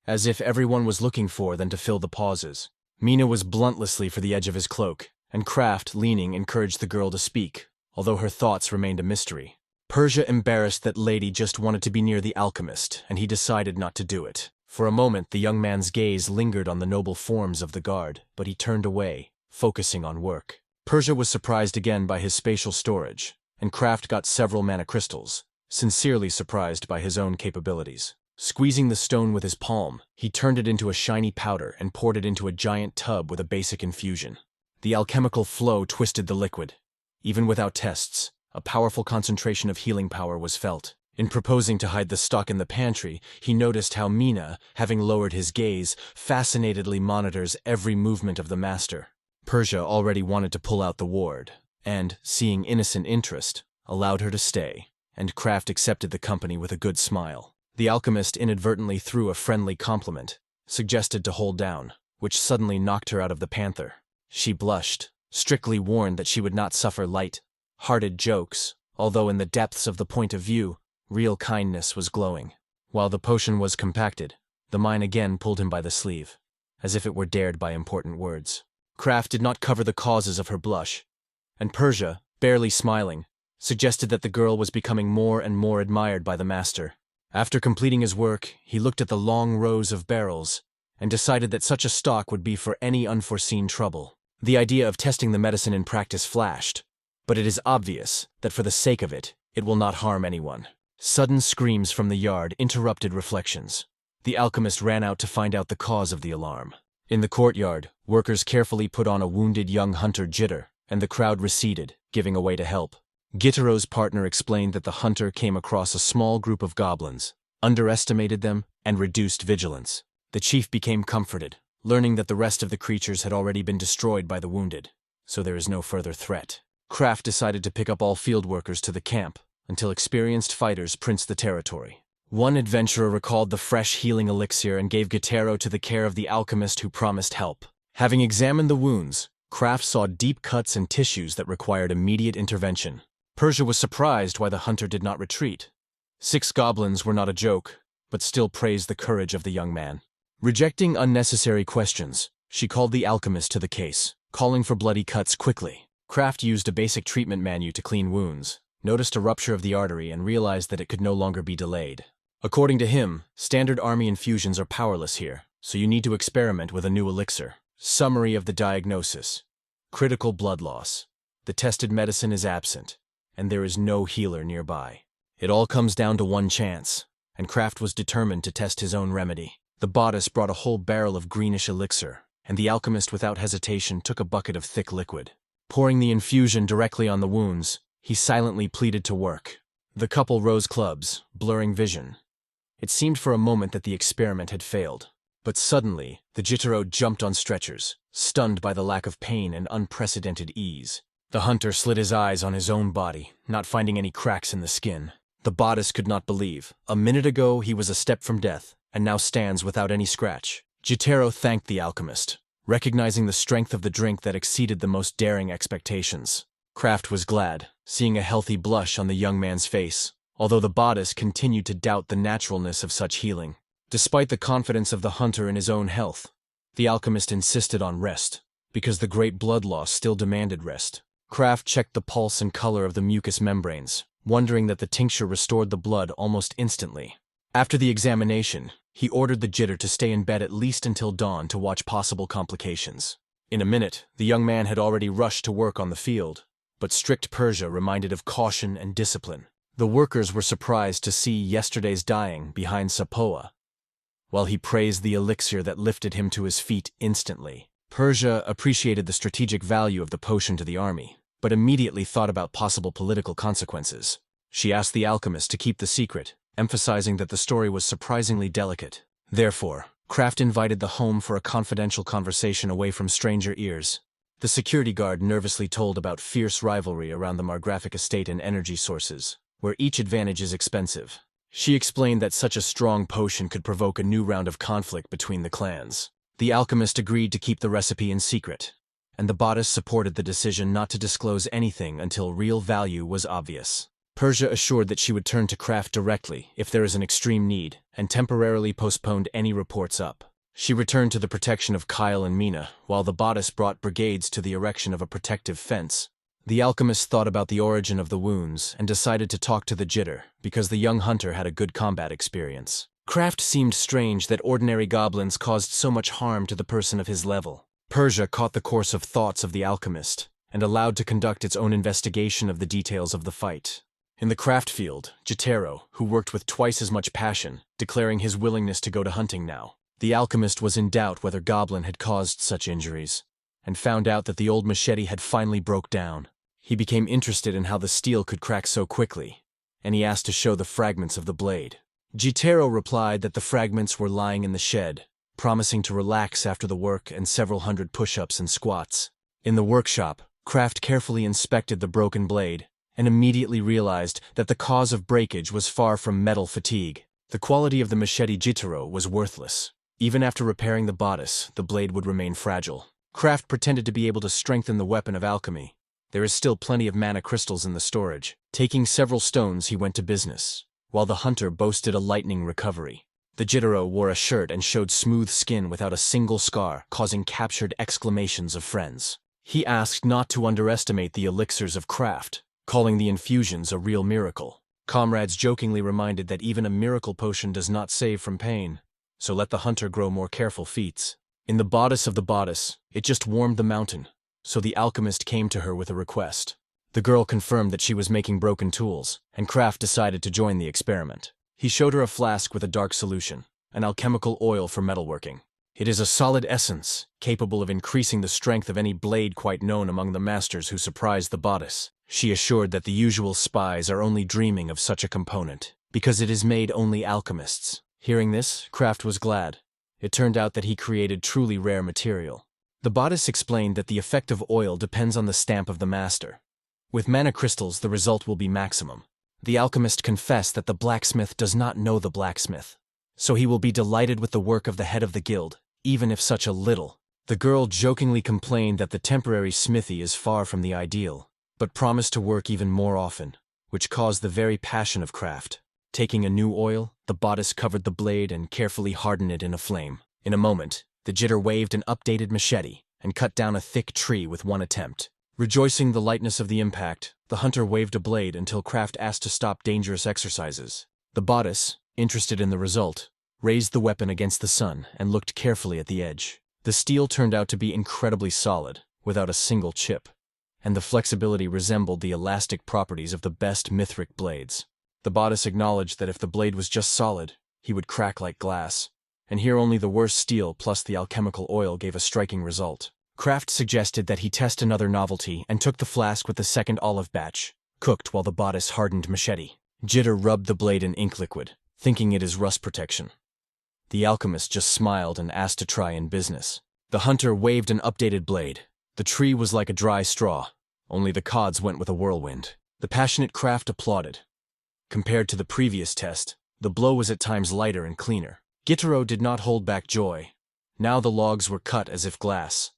as if everyone was looking for than to fill the pauses. Mina was bluntlessly for the edge of his cloak, and Kraft, leaning, encouraged the girl to speak, although her thoughts remained a mystery. Persia embarrassed that lady just wanted to be near the alchemist, and he decided not to do it. For a moment, the young man's gaze lingered on the noble forms of the guard, but he turned away, focusing on work. Persia was surprised again by his spatial storage, and Kraft got several mana crystals, sincerely surprised by his own capabilities. Squeezing the stone with his palm, he turned it into a shiny powder and poured it into a giant tub with a basic infusion. The alchemical flow twisted the liquid. Even without tests, a powerful concentration of healing power was felt. In proposing to hide the stock in the pantry, he noticed how Mina, having lowered his gaze, fascinatedly monitors every movement of the master. Persia already wanted to pull out the ward, and, seeing innocent interest, allowed her to stay, and Kraft accepted the company with a good smile. The alchemist inadvertently threw a friendly compliment, suggested to hold down, which suddenly knocked her out of the panther. She blushed, strictly warned that she would not suffer light-hearted jokes, although in the depths of the point of view, real kindness was glowing. While the potion was compacted, the mine again pulled him by the sleeve, as if it were dared by important words. Kraft did not cover the causes of her blush, and Persia, barely smiling, suggested that the girl was becoming more and more admired by the master. After completing his work, he looked at the long rows of barrels and decided that such a stock would be for any unforeseen trouble. The idea of testing the medicine in practice flashed, but it is obvious that for the sake of it, it will not harm anyone. Sudden screams from the yard interrupted reflections. The alchemist ran out to find out the cause of the alarm. In the courtyard, workers carefully put on a wounded young hunter Jitter, and the crowd receded, giving away to help. Gitaro's partner explained that the hunter came across a small group of goblins, underestimated them, and reduced vigilance. The chief became comforted, learning that the rest of the creatures had already been destroyed by the wounded, so there is no further threat. Kraft decided to pick up all field workers to the camp until experienced fighters princed the territory. One adventurer recalled the fresh healing elixir and gave Gitaro to the care of the alchemist who promised help. Having examined the wounds, Kraft saw deep cuts and tissues that required immediate intervention. Persia was surprised why the hunter did not retreat. 6 goblins were not a joke, but still praised the courage of the young man. Rejecting unnecessary questions, she called the alchemist to the case, calling for bloody cuts quickly. Kraft used a basic treatment menu to clean wounds, noticed a rupture of the artery, and realized that it could no longer be delayed. According to him, standard army infusions are powerless here, so you need to experiment with a new elixir. Summary of the diagnosis: critical blood loss. The tested medicine is absent, and there is no healer nearby. It all comes down to one chance, and Kraft was determined to test his own remedy. The bodice brought a whole barrel of greenish elixir, and the alchemist without hesitation took a bucket of thick liquid. Pouring the infusion directly on the wounds, he silently pleaded to work. The couple rose clubs, blurring vision. It seemed for a moment that the experiment had failed. But suddenly, the Jitaro jumped on stretchers, stunned by the lack of pain and unprecedented ease. The hunter slid his eyes on his own body, not finding any cracks in the skin. The bodice could not believe. A minute ago, he was a step from death, and now stands without any scratch. Jitaro thanked the alchemist, recognizing the strength of the drink that exceeded the most daring expectations. Kraft was glad, seeing a healthy blush on the young man's face, although the bodice continued to doubt the naturalness of such healing. Despite the confidence of the hunter in his own health, the alchemist insisted on rest, because the great blood loss still demanded rest. Kraft checked the pulse and color of the mucous membranes, wondering that the tincture restored the blood almost instantly. After the examination, he ordered the jitter to stay in bed at least until dawn to watch possible complications. In a minute, the young man had already rushed to work on the field, but strict Persia reminded of caution and discipline. The workers were surprised to see yesterday's dying behind Sapoa, while he praised the elixir that lifted him to his feet instantly. Persia appreciated the strategic value of the potion to the army, but immediately thought about possible political consequences. She asked the alchemist to keep the secret, emphasizing that the story was surprisingly delicate. Therefore, Kraft invited the home for a confidential conversation away from stranger ears. The security guard nervously told about fierce rivalry around the Margraphic estate and energy sources, where each advantage is expensive. She explained that such a strong potion could provoke a new round of conflict between the clans. The alchemist agreed to keep the recipe in secret, and the bodice supported the decision not to disclose anything until real value was obvious. Persia assured that she would turn to Kraft directly if there is an extreme need, and temporarily postponed any reports up. She returned to the protection of Kyle and Mina, while the bodice brought brigades to the erection of a protective fence. The alchemist thought about the origin of the wounds and decided to talk to the jitter, because the young hunter had a good combat experience. Kraft seemed strange that ordinary goblins caused so much harm to the person of his level. Persia caught the course of thoughts of the alchemist, and allowed to conduct its own investigation of the details of the fight. In the craft field, Jitaro, who worked with twice as much passion, declaring his willingness to go to hunting now. The alchemist was in doubt whether Goblin had caused such injuries, and found out that the old machete had finally broke down. He became interested in how the steel could crack so quickly, and he asked to show the fragments of the blade. Jitaro replied that the fragments were lying in the shed, promising to relax after the work and several hundred push-ups and squats. In the workshop, Kraft carefully inspected the broken blade, and immediately realized that the cause of breakage was far from metal fatigue. The quality of the machete Jitaro was worthless. Even after repairing the bodice, the blade would remain fragile. Kraft pretended to be able to strengthen the weapon of alchemy. There is still plenty of mana crystals in the storage. Taking several stones, he went to business, while the hunter boasted a lightning recovery. The Jitaro wore a shirt and showed smooth skin without a single scar, causing captured exclamations of friends. He asked not to underestimate the elixirs of Kraft, calling the infusions a real miracle. Comrades jokingly reminded that even a miracle potion does not save from pain, so let the hunter grow more careful feats. In the bodice of the bodice, it just warmed the mountain, so the alchemist came to her with a request. The girl confirmed that she was making broken tools, and Kraft decided to join the experiment. He showed her a flask with a dark solution, an alchemical oil for metalworking. It is a solid essence, capable of increasing the strength of any blade quite known among the masters who surprised the bodice. She assured that the usual spies are only dreaming of such a component, because it is made only alchemists. Hearing this, Kraft was glad. It turned out that he created truly rare material. The bodice explained that the effect of oil depends on the stamp of the master. With mana crystals, the result will be maximum. The alchemist confessed that the blacksmith does not know the blacksmith, so he will be delighted with the work of the head of the guild, even if such a little. The girl jokingly complained that the temporary smithy is far from the ideal, but promised to work even more often, which caused the very passion of craft. Taking a new oil, the bodice covered the blade and carefully hardened it in a flame. In a moment, the jitter waved an updated machete and cut down a thick tree with one attempt. Rejoicing the lightness of the impact, the hunter waved a blade until Kraft asked to stop dangerous exercises. The bodice, interested in the result, raised the weapon against the sun and looked carefully at the edge. The steel turned out to be incredibly solid, without a single chip, and the flexibility resembled the elastic properties of the best mithril blades. The bodice acknowledged that if the blade was just solid, he would crack like glass, and here only the worst steel plus the alchemical oil gave a striking result. Kraft suggested that he test another novelty and took the flask with the second olive batch, cooked while the bodice hardened machete. Jitter rubbed the blade in ink liquid, thinking it is rust protection. The alchemist just smiled and asked to try in business. The hunter waved an updated blade. The tree was like a dry straw, only the cods went with a whirlwind. The passionate Kraft applauded. Compared to the previous test, the blow was at times lighter and cleaner. Gitaro did not hold back joy. Now the logs were cut as if glass.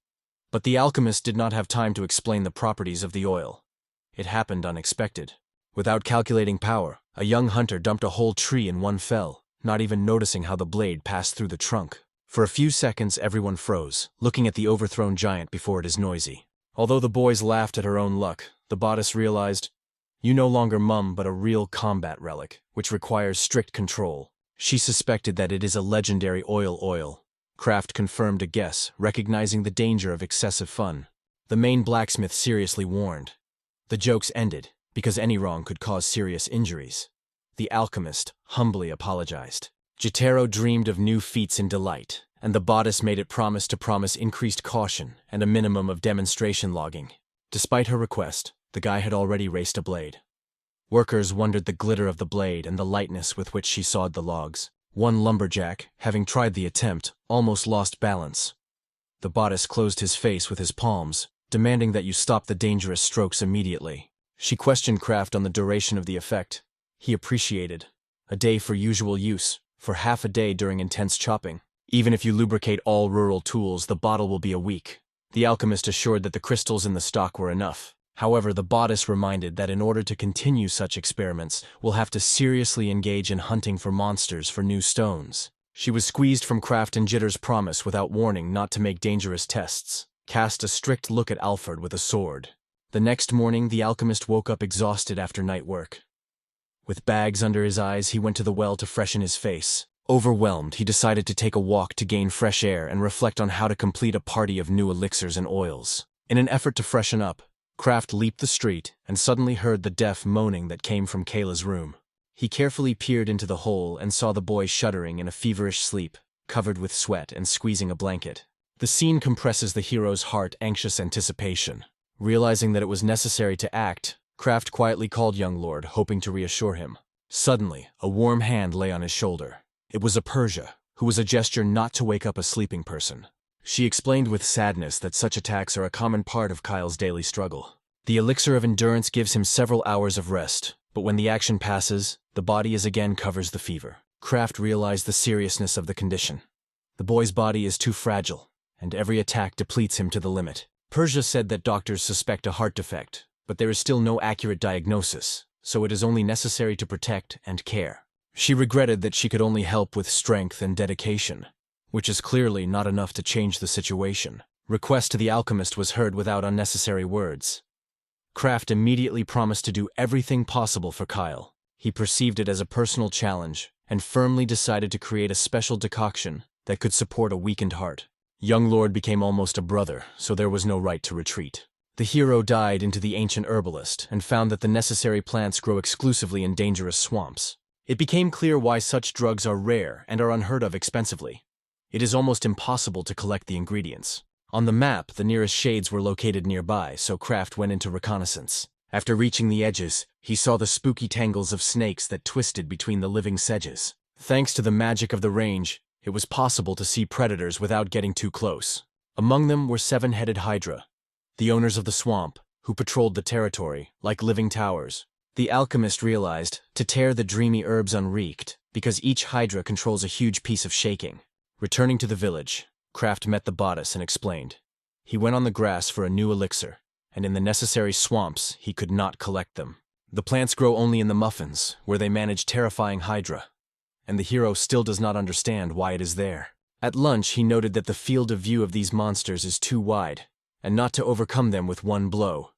But the alchemist did not have time to explain the properties of the oil. It happened unexpected. Without calculating power, a young hunter dumped a whole tree in one fell, not even noticing how the blade passed through the trunk. For a few seconds everyone froze, looking at the overthrown giant before it is noisy. Although the boys laughed at her own luck, the bodice realized, "You no longer mum but a real combat relic, which requires strict control." She suspected that it is a legendary oil. Kraft confirmed a guess, recognizing the danger of excessive fun. The main blacksmith seriously warned. The jokes ended, because any wrong could cause serious injuries. The alchemist humbly apologized. Gitaro dreamed of new feats in delight, and the bodice made it promise increased caution and a minimum of demonstration logging. Despite her request, the guy had already raced a blade. Workers wondered the glitter of the blade and the lightness with which she sawed the logs. One lumberjack, having tried the attempt, almost lost balance. The bodice closed his face with his palms, demanding that you stop the dangerous strokes immediately. She questioned Kraft on the duration of the effect. He appreciated. A day for usual use, for half a day during intense chopping. Even if you lubricate all rural tools, the bottle will be a week. The alchemist assured that the crystals in the stock were enough. However, the bodice reminded that in order to continue such experiments, we'll have to seriously engage in hunting for monsters for new stones. She was squeezed from Kraft and Jitter's promise without warning not to make dangerous tests. Cast a strict look at Alfred with a sword. The next morning, the alchemist woke up exhausted after night work. With bags under his eyes, he went to the well to freshen his face. Overwhelmed, he decided to take a walk to gain fresh air and reflect on how to complete a party of new elixirs and oils. In an effort to freshen up, Kraft leaped the street and suddenly heard the deaf moaning that came from Kayla's room. He carefully peered into the hole and saw the boy shuddering in a feverish sleep, covered with sweat and squeezing a blanket. The scene compresses the hero's heart, anxious anticipation. Realizing that it was necessary to act, Kraft quietly called young Lord, hoping to reassure him. Suddenly, a warm hand lay on his shoulder. It was a Persia, who was a gesture not to wake up a sleeping person. She explained with sadness that such attacks are a common part of Kyle's daily struggle. The elixir of endurance gives him several hours of rest, but when the action passes, the body again covers the fever. Kraft realized the seriousness of the condition. The boy's body is too fragile, and every attack depletes him to the limit. Persia said that doctors suspect a heart defect, but there is still no accurate diagnosis, so it is only necessary to protect and care. She regretted that she could only help with strength and dedication, which is clearly not enough to change the situation. Request to the alchemist was heard without unnecessary words. Kraft immediately promised to do everything possible for Kyle. He perceived it as a personal challenge and firmly decided to create a special decoction that could support a weakened heart. Young Lord became almost a brother, so there was no right to retreat. The hero dived into the ancient herbalist and found that the necessary plants grow exclusively in dangerous swamps. It became clear why such drugs are rare and are unheard of expensively. It is almost impossible to collect the ingredients. On the map, the nearest shades were located nearby, so Kraft went into reconnaissance. After reaching the edges, he saw the spooky tangles of snakes that twisted between the living sedges. Thanks to the magic of the range, it was possible to see predators without getting too close. Among them were 7-headed hydra, the owners of the swamp, who patrolled the territory like living towers. The alchemist realized to tear the dreamy herbs unreeked, because each hydra controls a huge piece of shaking. Returning to the village, Kraft met the bodice and explained. He went on the grass for a new elixir, and in the necessary swamps he could not collect them. The plants grow only in the muffins, where they manage terrifying hydra, and the hero still does not understand why it is there. At lunch he noted that the field of view of these monsters is too wide, and not to overcome them with one blow.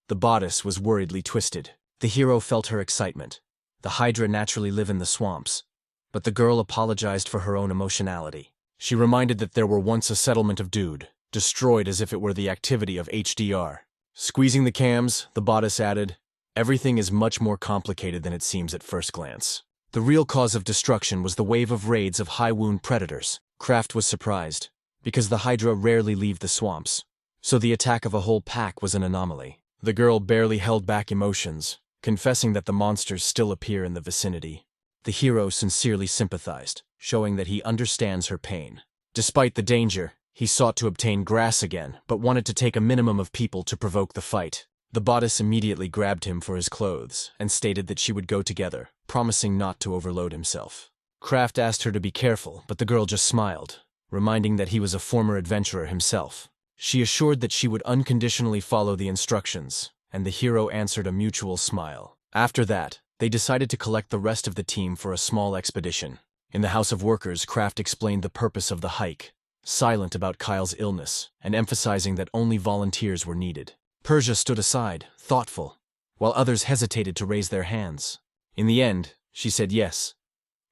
The bodice was worriedly twisted. The hero felt her excitement. The hydra naturally live in the swamps, but the girl apologized for her own emotionality. She reminded that there were once a settlement of dude, destroyed as if it were the activity of HDR. Squeezing the cams, the bodice added, "Everything is much more complicated than it seems at first glance." The real cause of destruction was the wave of raids of high-wound predators. Kraft was surprised, because the hydra rarely leave the swamps, so the attack of a whole pack was an anomaly. The girl barely held back emotions, confessing that the monsters still appear in the vicinity. The hero sincerely sympathized, showing that he understands her pain. Despite the danger, he sought to obtain grass again, but wanted to take a minimum of people to provoke the fight. The bodice immediately grabbed him for his clothes and stated that she would go together, promising not to overload himself. Kraft asked her to be careful, but the girl just smiled, reminding that he was a former adventurer himself. She assured that she would unconditionally follow the instructions, and the hero answered a mutual smile. After that, they decided to collect the rest of the team for a small expedition. In the House of Workers, Kraft explained the purpose of the hike, silent about Kyle's illness, and emphasizing that only volunteers were needed. Persia stood aside, thoughtful, while others hesitated to raise their hands. In the end, she said yes,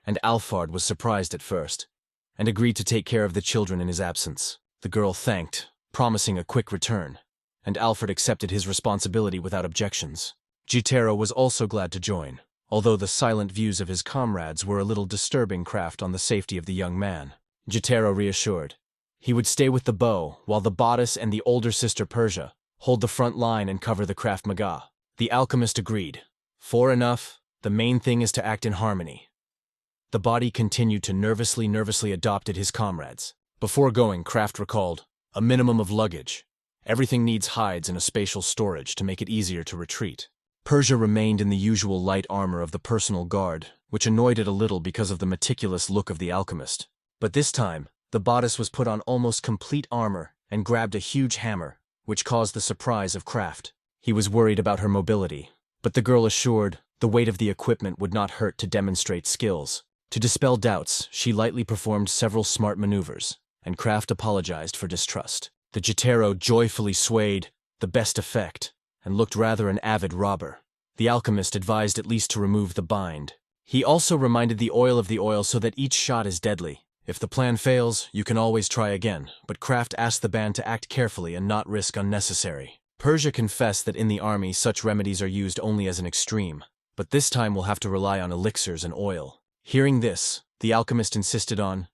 and Alfard was surprised at first, and agreed to take care of the children in his absence. The girl thanked, promising a quick return, and Alfred accepted his responsibility without objections. Jitaro was also glad to join, although the silent views of his comrades were a little disturbing Kraft on the safety of the young man. Jitaro reassured. He would stay with the bow, while the bodice and the older sister Persia hold the front line and cover the Kraft Maga. The alchemist agreed. "For enough, the main thing is to act in harmony." The body continued to nervously adopted his comrades. Before going, Kraft recalled, "A minimum of luggage. Everything needs hides and a spatial storage to make it easier to retreat." Persia remained in the usual light armor of the personal guard, which annoyed it a little because of the meticulous look of the alchemist. But this time, the bodice was put on almost complete armor and grabbed a huge hammer, which caused the surprise of Kraft. He was worried about her mobility, but the girl assured the weight of the equipment would not hurt to demonstrate skills. To dispel doubts, she lightly performed several smart maneuvers, and Kraft apologized for distrust. The Jitaro joyfully swayed, the best effect, and looked rather an avid robber. The alchemist advised at least to remove the bind. He also reminded the oil so that each shot is deadly. If the plan fails, you can always try again, but Kraft asked the band to act carefully and not risk unnecessary. Persia confessed that in the army such remedies are used only as an extreme, but this time we'll have to rely on elixirs and oil. Hearing this, the alchemist insisted on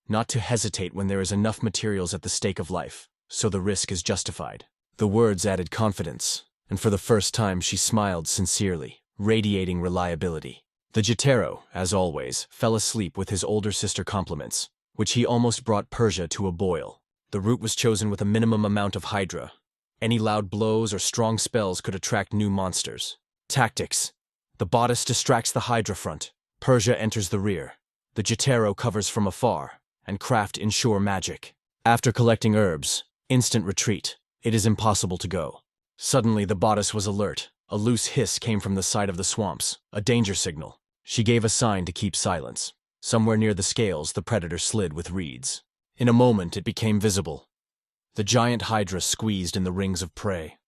not to hesitate when there is enough materials at the stake of life, so the risk is justified. The words added confidence, and for the first time she smiled sincerely, radiating reliability. The Jitaro, as always, fell asleep with his older sister compliments, which he almost brought Persia to a boil. The route was chosen with a minimum amount of hydra. Any loud blows or strong spells could attract new monsters. Tactics. The bodice distracts the hydra front. Persia enters the rear. The Jitaro covers from afar, and Kraft ensure magic. After collecting herbs, instant retreat. It is impossible to go. Suddenly the bodice was alert. A loose hiss came from the side of the swamps, a danger signal. She gave a sign to keep silence. Somewhere near the scales, the predator slid with reeds. In a moment, it became visible. The giant hydra squeezed in the rings of prey.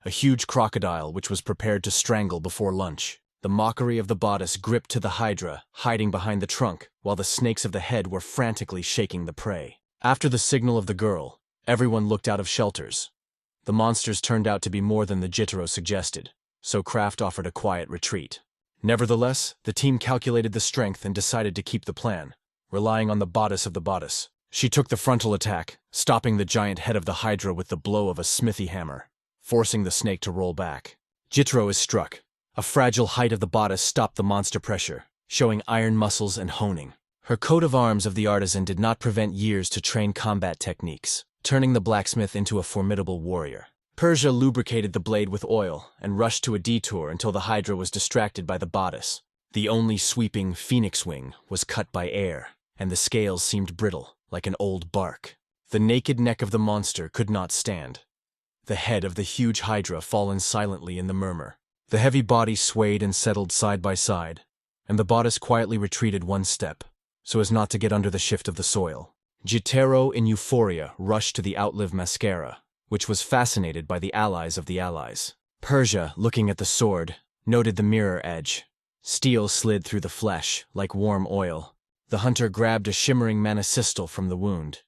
A huge crocodile which was prepared to strangle before lunch. The mockery of the bodice gripped to the hydra, hiding behind the trunk, while the snakes of the head were frantically shaking the prey. After the signal of the girl, everyone looked out of shelters. The monsters turned out to be more than the Jitaro suggested, so Kraft offered a quiet retreat. Nevertheless, the team calculated the strength and decided to keep the plan, relying on the bodice of the bodice. She took the frontal attack, stopping the giant head of the hydra with the blow of a smithy hammer, forcing the snake to roll back. Jitro is struck. A fragile height of the bodice stopped the monster pressure, showing iron muscles and honing. Her coat of arms of the artisan did not prevent years to train combat techniques, turning the blacksmith into a formidable warrior. Persia lubricated the blade with oil and rushed to a detour until the hydra was distracted by the bodice. The only sweeping phoenix wing was cut by air, and the scales seemed brittle, like an old bark. The naked neck of the monster could not stand. The head of the huge hydra fallen silently in the murmur. The heavy body swayed and settled side by side, and the bodice quietly retreated one step, so as not to get under the shift of the soil. Jitero in euphoria rushed to the outlive mascara, which was fascinated by the allies of the allies. Persia, looking at the sword, noted the mirror edge. Steel slid through the flesh, like warm oil. The hunter grabbed a shimmering manacystal from the wound.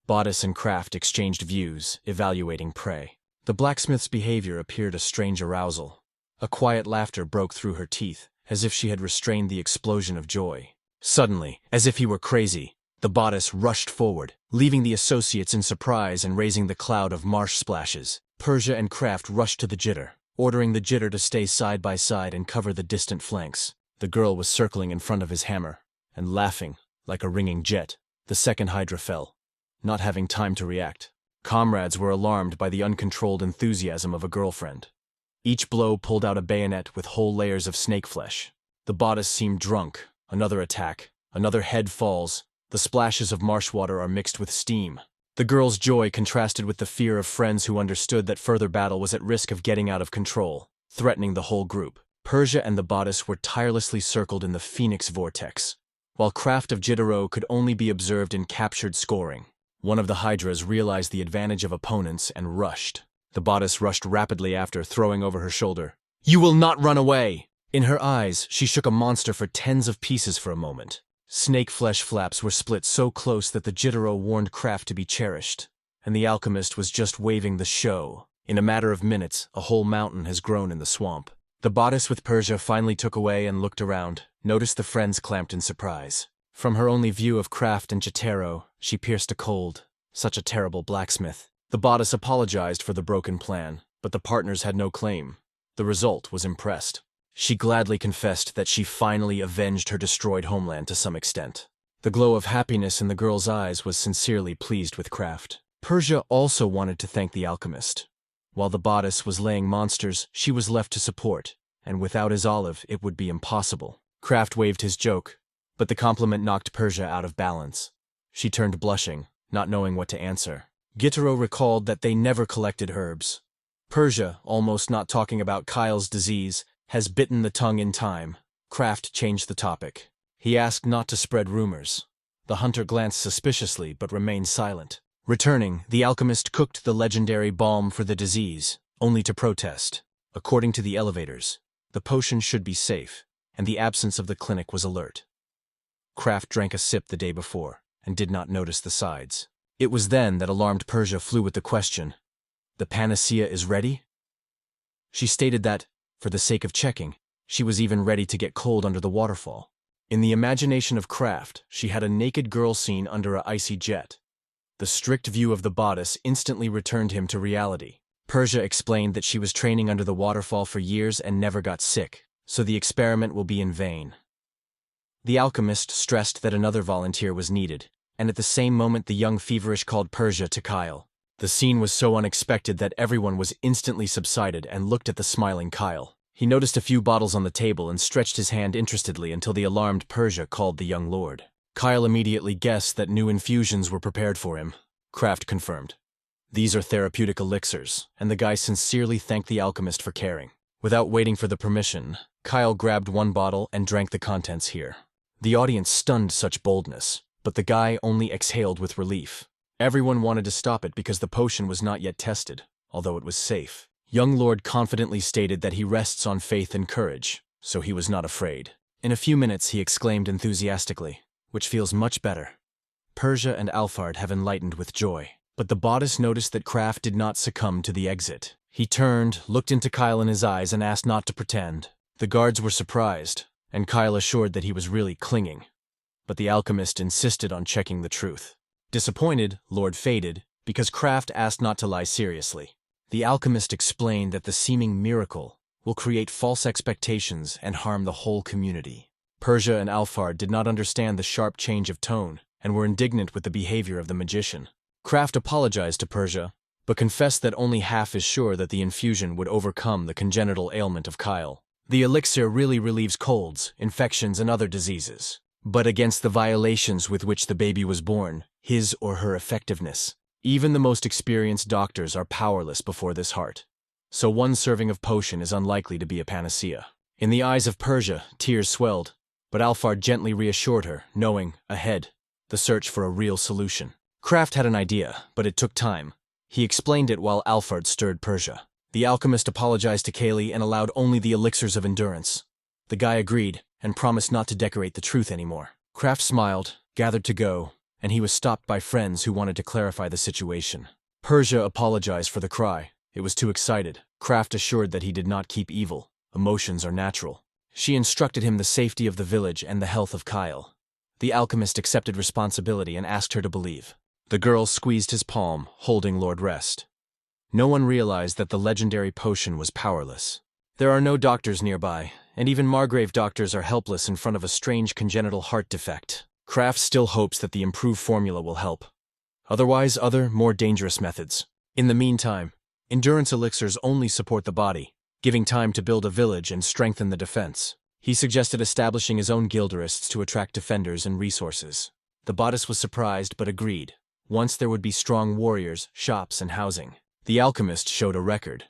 Bodice and Craft exchanged views, evaluating prey. The blacksmith's behavior appeared a strange arousal. A quiet laughter broke through her teeth, as if she had restrained the explosion of joy. Suddenly, as if he were crazy, the bodice rushed forward, leaving the associates in surprise and raising the cloud of marsh splashes. Persia and Craft rushed to the jitter, ordering the jitter to stay side by side and cover the distant flanks. The girl was circling in front of his hammer, and laughing, like a ringing jet. The second hydra fell, not having time to react. Comrades were alarmed by the uncontrolled enthusiasm of a girlfriend. Each blow pulled out a bayonet with whole layers of snake flesh. The bodice seemed drunk. Another attack. Another head falls. The splashes of marsh water are mixed with steam. The girl's joy contrasted with the fear of friends who understood that further battle was at risk of getting out of control, threatening the whole group. Persia and the bodice were tirelessly circled in the phoenix vortex, while Craft of Jitaro could only be observed in captured scoring. One of the hydras realized the advantage of opponents and rushed. The bodice rushed rapidly after, throwing over her shoulder. "You will not run away!" In her eyes, she shook a monster for tens of pieces for a moment. Snake flesh flaps were split so close that the Jitaro warned Craft to be cherished, and the alchemist was just waving the show. In a matter of minutes, a whole mountain has grown in the swamp. The bodice with Persia finally took away and looked around, noticed the friends clamped in surprise. From her only view of Craft and Jitaro, she pierced a cold. Such a terrible blacksmith. The bodice apologized for the broken plan, but the partners had no claim. The result was impressed. She gladly confessed that she finally avenged her destroyed homeland to some extent. The glow of happiness in the girl's eyes was sincerely pleased with Craft. Persia also wanted to thank the alchemist. While the bodice was laying monsters, she was left to support, and without his olive it would be impossible. Craft waved his joke, but the compliment knocked Persia out of balance. She turned blushing, not knowing what to answer. Jitaro recalled that they never collected herbs. Persia, almost not talking about Kyle's disease, has bitten the tongue in time. Craft changed the topic. He asked not to spread rumors. The hunter glanced suspiciously but remained silent. Returning, the alchemist cooked the legendary balm for the disease, only to protest. According to the elevators, the potion should be safe, and the absence of the clinic was alert. Craft drank a sip the day before, and did not notice the sides. It was then that alarmed Persia flew with the question, "The panacea is ready?" She stated that, for the sake of checking, she was even ready to get cold under the waterfall. In the imagination of Craft, she had a naked girl scene under a icy jet. The strict view of the bodice instantly returned him to reality. Persia explained that she was training under the waterfall for years and never got sick, so the experiment will be in vain. The alchemist stressed that another volunteer was needed, and at the same moment the young feverish called Persia to Kyle. The scene was so unexpected that everyone was instantly subsided and looked at the smiling Kyle. He noticed a few bottles on the table and stretched his hand interestedly until the alarmed Persia called the young lord. Kyle immediately guessed that new infusions were prepared for him. Craft confirmed. These are therapeutic elixirs, and the guy sincerely thanked the alchemist for caring. Without waiting for the permission, Kyle grabbed one bottle and drank the contents here. The audience stunned such boldness, but the guy only exhaled with relief. Everyone wanted to stop it because the potion was not yet tested, although it was safe. Young Lord confidently stated that he rests on faith and courage, so he was not afraid. In a few minutes he exclaimed enthusiastically, "Which feels much better." Persia and Alphard have enlightened with joy, but the bodice noticed that Craft did not succumb to the exit. He turned, looked into Kyle in his eyes and asked not to pretend. The guards were surprised, and Kyle assured that he was really clinging. But the alchemist insisted on checking the truth. Disappointed, Lord faded, because Craft asked not to lie seriously. The alchemist explained that the seeming miracle will create false expectations and harm the whole community. Persia and Alphard did not understand the sharp change of tone and were indignant with the behavior of the magician. Kraft apologized to Persia, but confessed that only half is sure that the infusion would overcome the congenital ailment of Kyle. The elixir really relieves colds, infections, and other diseases. But against the violations with which the baby was born, his or her effectiveness, even the most experienced doctors are powerless before this heart. So one serving of potion is unlikely to be a panacea. In the eyes of Persia, tears swelled, but Alphard gently reassured her, knowing, ahead, the search for a real solution. Kraft had an idea, but it took time. He explained it while Alphard stirred Persia. The alchemist apologized to Kaylee and allowed only the elixirs of endurance. The guy agreed and promised not to decorate the truth anymore. Kraft smiled, gathered to go, and he was stopped by friends who wanted to clarify the situation. Persia apologized for the cry. It was too excited. Kraft assured that he did not keep evil. Emotions are natural. She instructed him the safety of the village and the health of Kyle. The alchemist accepted responsibility and asked her to believe. The girl squeezed his palm, holding Lord Rest. No one realized that the legendary potion was powerless. There are no doctors nearby, and even Margrave doctors are helpless in front of a strange congenital heart defect. Kraft still hopes that the improved formula will help. Otherwise, other, more dangerous methods. In the meantime, endurance elixirs only support the body, giving time to build a village and strengthen the defense. He suggested establishing his own guilderists to attract defenders and resources. The bodice was surprised but agreed. Once there would be strong warriors, shops, and housing. The alchemist showed a record.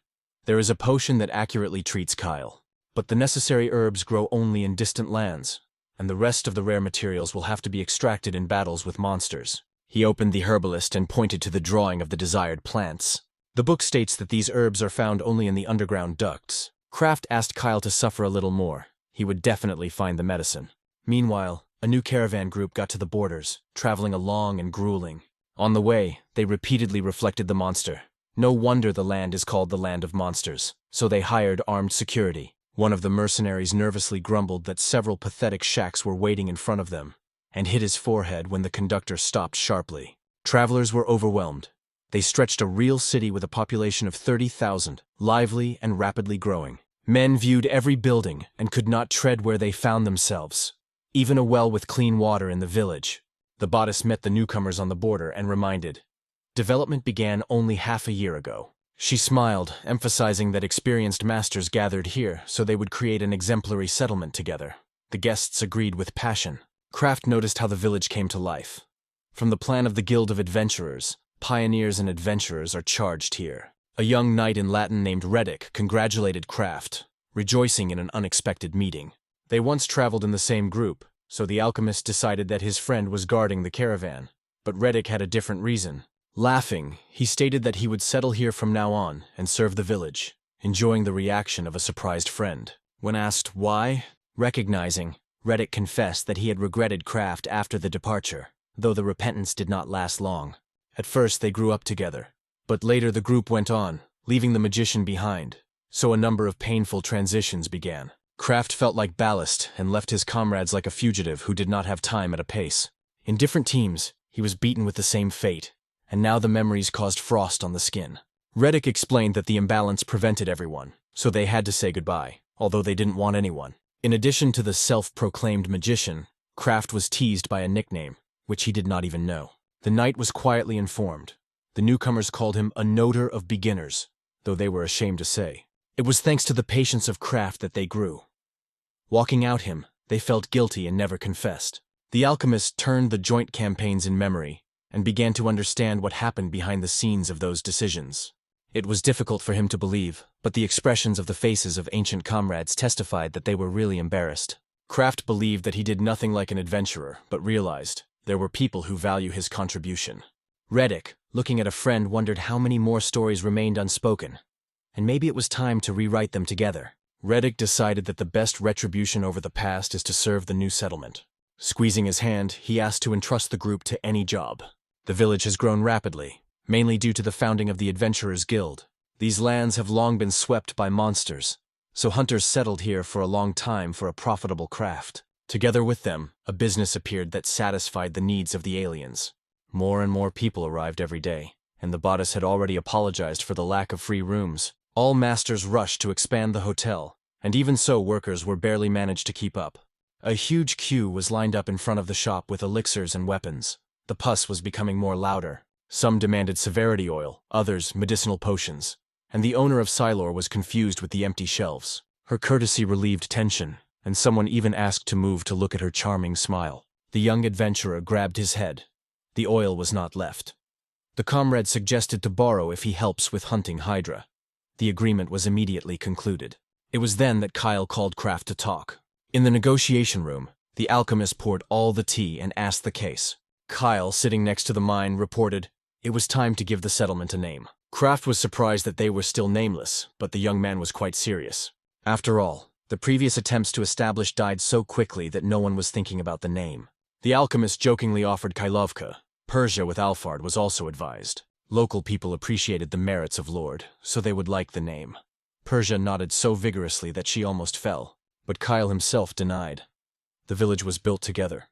There is a potion that accurately treats Kyle, but the necessary herbs grow only in distant lands, and the rest of the rare materials will have to be extracted in battles with monsters. He opened the herbalist and pointed to the drawing of the desired plants. The book states that these herbs are found only in the underground ducts. Kraft asked Kyle to suffer a little more. He would definitely find the medicine. Meanwhile, a new caravan group got to the borders, traveling along and grueling. On the way, they repeatedly reflected the monster. No wonder the land is called the Land of Monsters. So they hired armed security. One of the mercenaries nervously grumbled that several pathetic shacks were waiting in front of them, and hit his forehead when the conductor stopped sharply. Travelers were overwhelmed. They stretched a real city with a population of 30,000, lively and rapidly growing. Men viewed every building and could not tread where they found themselves. Even a well with clean water in the village. The bodice met the newcomers on the border and reminded, development began only half a year ago. She smiled, emphasizing that experienced masters gathered here so they would create an exemplary settlement together. The guests agreed with passion. Kraft noticed how the village came to life. From the plan of the Guild of Adventurers, pioneers and adventurers are charged here. A young knight in Latin named Reddick congratulated Kraft, rejoicing in an unexpected meeting. They once traveled in the same group, so the alchemist decided that his friend was guarding the caravan. But Reddick had a different reason. Laughing, he stated that he would settle here from now on and serve the village, enjoying the reaction of a surprised friend. When asked why, recognizing, Reddick confessed that he had regretted Kraft after the departure, though the repentance did not last long. At first they grew up together, but later the group went on, leaving the magician behind, so a number of painful transitions began. Kraft felt like ballast and left his comrades like a fugitive who did not have time at a pace. In different teams, he was beaten with the same fate, and now the memories caused frost on the skin. Reddick explained that the imbalance prevented everyone, so they had to say goodbye, although they didn't want anyone. In addition to the self-proclaimed magician, Kraft was teased by a nickname, which he did not even know. The knight was quietly informed. The newcomers called him a noter of beginners, though they were ashamed to say. It was thanks to the patience of Kraft that they grew. Walking out him, they felt guilty and never confessed. The alchemist turned the joint campaigns in memory, and began to understand what happened behind the scenes of those decisions. It was difficult for him to believe, but the expressions of the faces of ancient comrades testified that they were really embarrassed. Kraft believed that he did nothing like an adventurer, but realized there were people who value his contribution. Reddick, looking at a friend, wondered how many more stories remained unspoken, and maybe it was time to rewrite them together. Reddick decided that the best retribution over the past is to serve the new settlement. Squeezing his hand, he asked to entrust the group to any job. The village has grown rapidly, mainly due to the founding of the Adventurers Guild. These lands have long been swept by monsters, so hunters settled here for a long time for a profitable craft. Together with them, a business appeared that satisfied the needs of the aliens. More and more people arrived every day, and the bodice had already apologized for the lack of free rooms. All masters rushed to expand the hotel, and even so workers were barely managed to keep up. A huge queue was lined up in front of the shop with elixirs and weapons. The pus was becoming more louder. Some demanded severity oil, others medicinal potions, and the owner of Silor was confused with the empty shelves. Her courtesy relieved tension, and someone even asked to move to look at her charming smile. The young adventurer grabbed his head. The oil was not left. The comrade suggested to borrow if he helps with hunting hydra. The agreement was immediately concluded. It was then that Kyle called Kraft to talk. In the negotiation room, the alchemist poured all the tea and asked the case. Kyle, sitting next to the mine, reported, "It was time to give the settlement a name." Kraft was surprised that they were still nameless, but the young man was quite serious. After all, the previous attempts to establish died so quickly that no one was thinking about the name. The alchemist jokingly offered Kylovka. Persia with Alfard was also advised. Local people appreciated the merits of Lord, so they would like the name. Persia nodded so vigorously that she almost fell, but Kyle himself denied. The village was built together,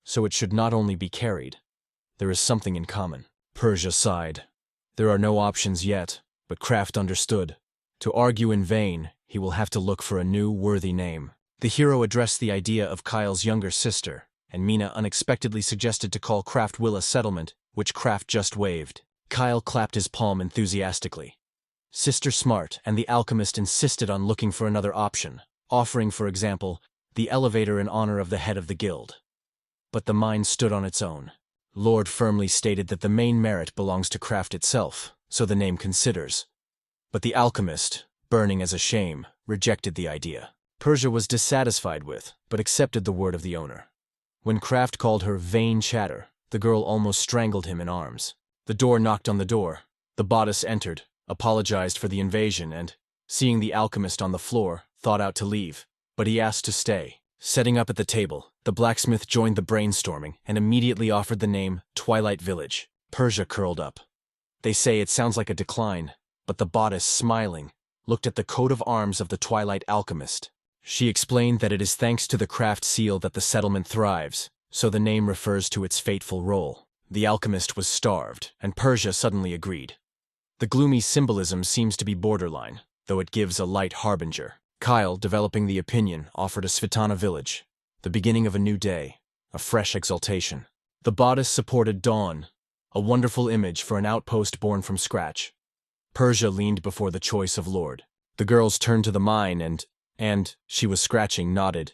so it should not only be carried. There is something in common. Persia sighed. There are no options yet, but Kraft understood. To argue in vain, he will have to look for a new, worthy name. The hero addressed the idea of Kyle's younger sister, and Mina unexpectedly suggested to call Kraft Willa Settlement, which Kraft just waived. Kyle clapped his palm enthusiastically. Sister Smart and the alchemist insisted on looking for another option, offering, for example, the elevator in honor of the head of the guild. But the mine stood on its own. Lord firmly stated that the main merit belongs to Kraft itself, so the name considers. But the alchemist, burning as a shame, rejected the idea. Persia was dissatisfied with, but accepted the word of the owner. When Kraft called her vain chatter, the girl almost strangled him in arms. The door knocked on the door. The bodice entered, apologized for the invasion, and, seeing the alchemist on the floor, thought out to leave. But he asked to stay. Setting up at the table, the blacksmith joined the brainstorming and immediately offered the name Twilight Village. Persia curled up. They say it sounds like a decline, but the bodice, smiling, looked at the coat of arms of the Twilight Alchemist. She explained that it is thanks to the Kraft seal that the settlement thrives, so the name refers to its fateful role. The alchemist was starved, and Persia suddenly agreed. The gloomy symbolism seems to be borderline, though it gives a light harbinger. Kyle, developing the opinion, offered a Svitana village, the beginning of a new day, a fresh exaltation. The bodice supported dawn, a wonderful image for an outpost born from scratch. Persia leaned before the choice of Lord. The girls turned to the mine and, she was scratching, nodded.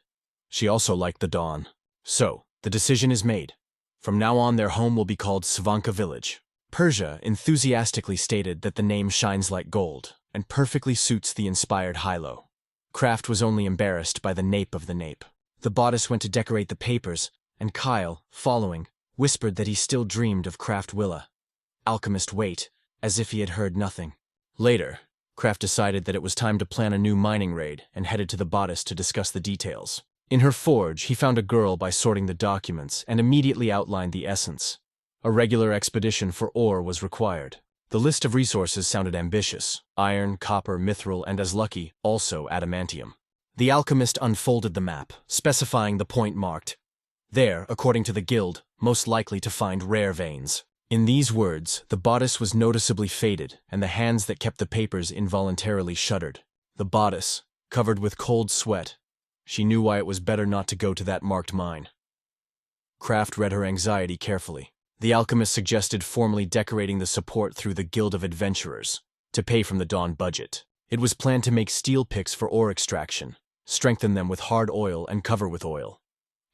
She also liked the dawn. So, the decision is made. From now on their home will be called Svanka Village. Persia enthusiastically stated that the name shines like gold, and perfectly suits the inspired Hilo. Kraft was only embarrassed by the nape of the nape. The bodice went to decorate the papers, and Kyle, following, whispered that he still dreamed of Kraft Willa. Alchemist wait, as if he had heard nothing. Later, Kraft decided that it was time to plan a new mining raid and headed to the bodice to discuss the details. In her forge, he found a girl by sorting the documents and immediately outlined the essence. A regular expedition for ore was required. The list of resources sounded ambitious: iron, copper, mithril, and as lucky, also adamantium. The alchemist unfolded the map, specifying the point marked. There, according to the guild, most likely to find rare veins. In these words, the bodice was noticeably faded, and the hands that kept the papers involuntarily shuddered. The bodice, covered with cold sweat. She knew why it was better not to go to that marked mine. Kraft read her anxiety carefully. The alchemist suggested formally decorating the support through the Guild of Adventurers, to pay from the Dawn budget. It was planned to make steel picks for ore extraction, strengthen them with hard oil and cover with oil.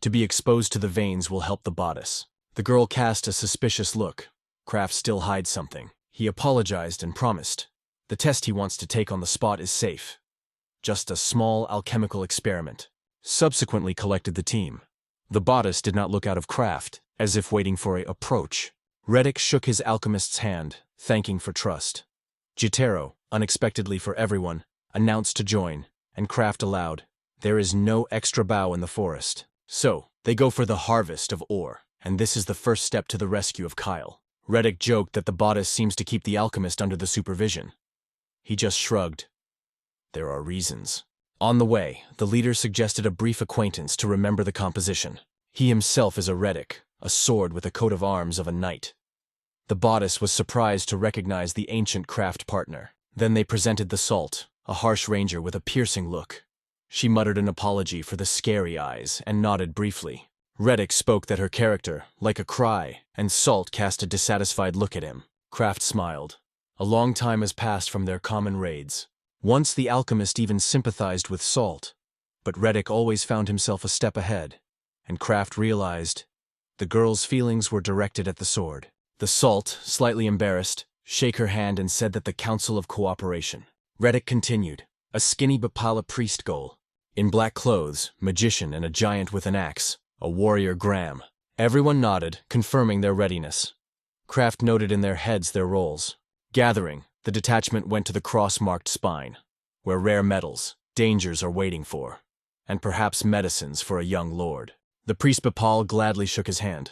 To be exposed to the veins will help the bodice. The girl cast a suspicious look. Kraft still hides something. He apologized and promised. The test he wants to take on the spot is safe. Just a small alchemical experiment. Subsequently collected the team. The bodice did not look out of Kraft, as if waiting for a approach. Reddick shook his alchemist's hand, thanking for trust. Jitaro, unexpectedly for everyone, announced to join, and Kraft allowed. There is no extra bough in the forest. So, they go for the harvest of ore, and this is the first step to the rescue of Kyle. Reddick joked that the bodice seems to keep the alchemist under the supervision. He just shrugged. There are reasons. On the way, the leader suggested a brief acquaintance to remember the composition. He himself is a Reddick, a sword with a coat of arms of a knight. The bodice was surprised to recognize the ancient Kraft partner. Then they presented the Salt, a harsh ranger with a piercing look. She muttered an apology for the scary eyes and nodded briefly. Reddick spoke that her character, like a cry, and Salt cast a dissatisfied look at him. Kraft smiled. A long time has passed from their common raids. Once the alchemist even sympathized with Salt, but Reddick always found himself a step ahead, and Kraft realized the girl's feelings were directed at the sword. The Salt, slightly embarrassed, shook her hand and said that the Council of Cooperation. Reddick continued. A skinny Bapala priest goal. In black clothes, magician and a giant with an axe. A warrior Graham. Everyone nodded, confirming their readiness. Kraft noted in their heads their roles. Gathering, the detachment went to the cross-marked spine, where rare metals, dangers are waiting for, and perhaps medicines for a young lord. The priest Bapal gladly shook his hand.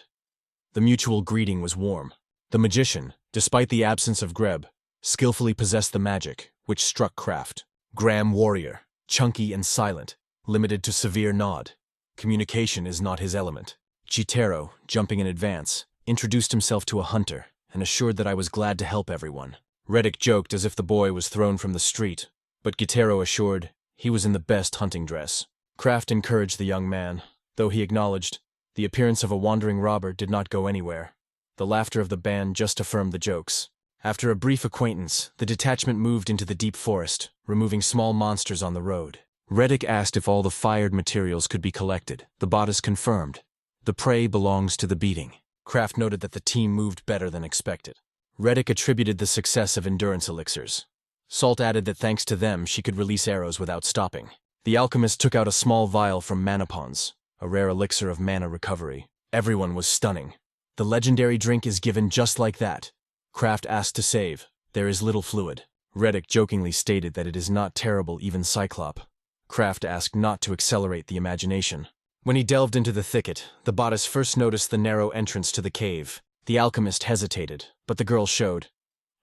The mutual greeting was warm. The magician, despite the absence of Greb, skillfully possessed the magic, which struck Kraft. Graham warrior, chunky and silent, limited to severe nod. Communication is not his element. Chitero, jumping in advance, introduced himself to a hunter and assured that I was glad to help everyone. Reddick joked as if the boy was thrown from the street, but Gitero assured he was in the best hunting dress. Kraft encouraged the young man, though he acknowledged the appearance of a wandering robber did not go anywhere. The laughter of the band just affirmed the jokes. After a brief acquaintance, the detachment moved into the deep forest, removing small monsters on the road. Reddick asked if all the fired materials could be collected. The bodice confirmed. The prey belongs to the beating. Kraft noted that the team moved better than expected. Reddick attributed the success of endurance elixirs. Salt added that thanks to them she could release arrows without stopping. The alchemist took out a small vial from manapons, a rare elixir of mana recovery. Everyone was stunning. The legendary drink is given just like that. Kraft asked to save. There is little fluid. Reddick jokingly stated that it is not terrible even cyclop. Kraft asked not to accelerate the imagination. When he delved into the thicket, the bodice first noticed the narrow entrance to the cave. The alchemist hesitated, but the girl showed.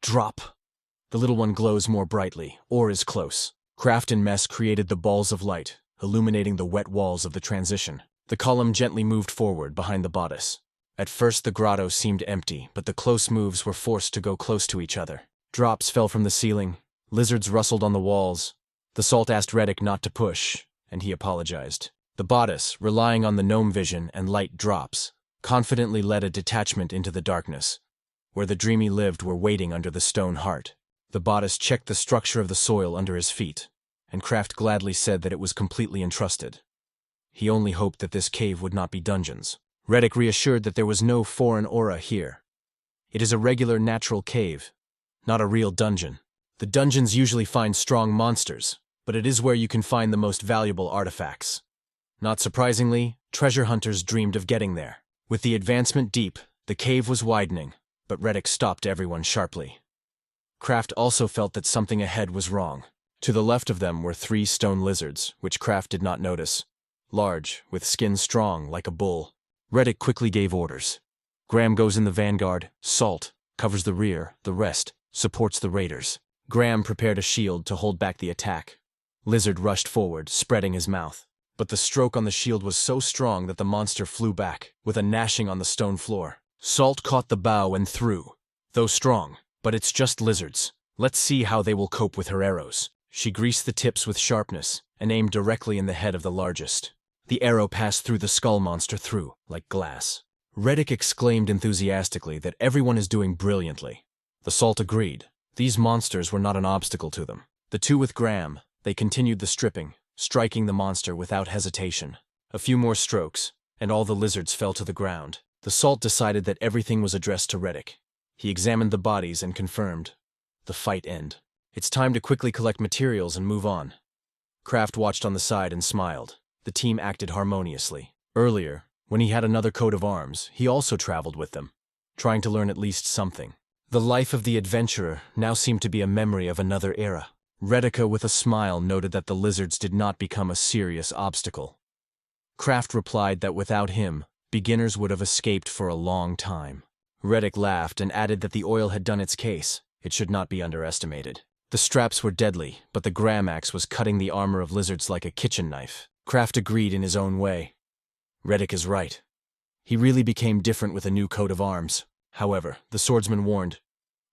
Drop. The little one glows more brightly, or is close. Kraft and Mess created the balls of light, illuminating the wet walls of the transition. The column gently moved forward behind the bodice. At first the grotto seemed empty, but the close moves were forced to go close to each other. Drops fell from the ceiling. Lizards rustled on the walls. The Salt asked Reddick not to push, and he apologized. The bodice, relying on the gnome vision and light drops, confidently led a detachment into the darkness, where the dreamy lived were waiting under the stone heart. The bodice checked the structure of the soil under his feet, and Kraft gladly said that it was completely entrusted. He only hoped that this cave would not be dungeons. Reddick reassured that there was no foreign aura here. It is a regular natural cave, not a real dungeon. The dungeons usually find strong monsters, but it is where you can find the most valuable artifacts. Not surprisingly, treasure hunters dreamed of getting there. With the advancement deep, the cave was widening, but Reddick stopped everyone sharply. Kraft also felt that something ahead was wrong. To the left of them were 3 stone lizards, which Kraft did not notice. Large, with skin strong like a bull. Reddick quickly gave orders. Graham goes in the vanguard, Salt covers the rear, the rest supports the raiders. Graham prepared a shield to hold back the attack. Lizard rushed forward, spreading his mouth. But the stroke on the shield was so strong that the monster flew back, with a gnashing on the stone floor. Salt caught the bow and threw. Though strong, but it's just lizards. Let's see how they will cope with her arrows. She greased the tips with sharpness and aimed directly in the head of the largest. The arrow passed through the skull monster like glass. Reddick exclaimed enthusiastically that everyone is doing brilliantly. The Salt agreed. These monsters were not an obstacle to them. The two with Graham, they continued the stripping, striking the monster without hesitation. A few more strokes, and all the lizards fell to the ground. The Salt decided that everything was addressed to Reddick. He examined the bodies and confirmed. The fight end. It's time to quickly collect materials and move on. Kraft watched on the side and smiled. The team acted harmoniously. Earlier, when he had another coat of arms, he also traveled with them, trying to learn at least something. The life of the adventurer now seemed to be a memory of another era. Reddick with a smile noted that the lizards did not become a serious obstacle. Kraft replied that without him, beginners would have escaped for a long time. Reddick laughed and added that the oil had done its case. It should not be underestimated. The straps were deadly, but the Graham axe was cutting the armor of lizards like a kitchen knife. Kraft agreed in his own way. Reddick is right. He really became different with a new coat of arms. However, the swordsman warned,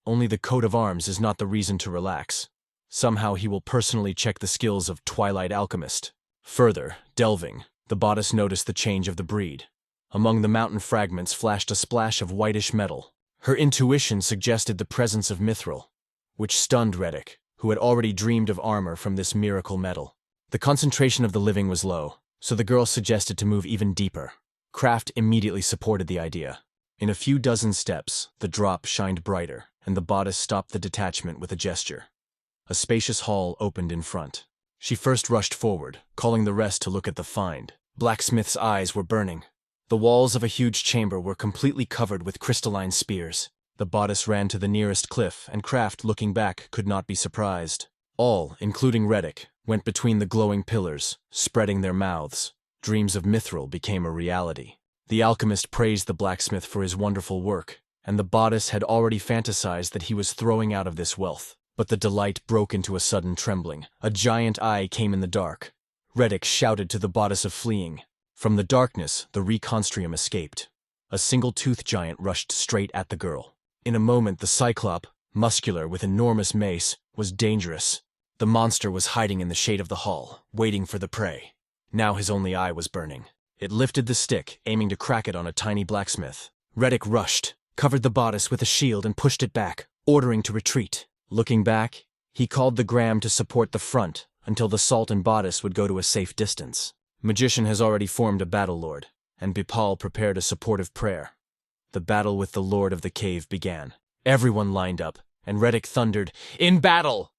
only the coat of arms is not the reason to relax. Somehow he will personally check the skills of Twilight Alchemist. Further, delving, the bodice noticed the change of the breed. Among the mountain fragments flashed a splash of whitish metal. Her intuition suggested the presence of mithril, which stunned Reddick, who had already dreamed of armor from this miracle metal. The concentration of the living was low, so the girl suggested to move even deeper. Kraft immediately supported the idea. In a few dozen steps, the drop shined brighter, and the bodice stopped the detachment with a gesture. A spacious hall opened in front. She first rushed forward, calling the rest to look at the find. Blacksmith's eyes were burning. The walls of a huge chamber were completely covered with crystalline spears. The bodice ran to the nearest cliff, and Kraft, looking back, could not be surprised. All, including Reddick, went between the glowing pillars, spreading their mouths. Dreams of mithril became a reality. The alchemist praised the blacksmith for his wonderful work, and the bodice had already fantasized that he was throwing out of this wealth. But the delight broke into a sudden trembling. A giant eye came in the dark. Reddick shouted to the bodice of fleeing. From the darkness, the reconstrium escaped. A single-toothed giant rushed straight at the girl. In a moment, the cyclop, muscular with enormous mace, was dangerous. The monster was hiding in the shade of the hall, waiting for the prey. Now his only eye was burning. It lifted the stick, aiming to crack it on a tiny blacksmith. Reddick rushed, covered the bodice with a shield and pushed it back, ordering to retreat. Looking back, he called the Graham to support the front until the salt and bodice would go to a safe distance. Magician has already formed a battle lord, and Bipal prepared a supportive prayer. The battle with the Lord of the Cave began. Everyone lined up, and Reddick thundered, "In battle!"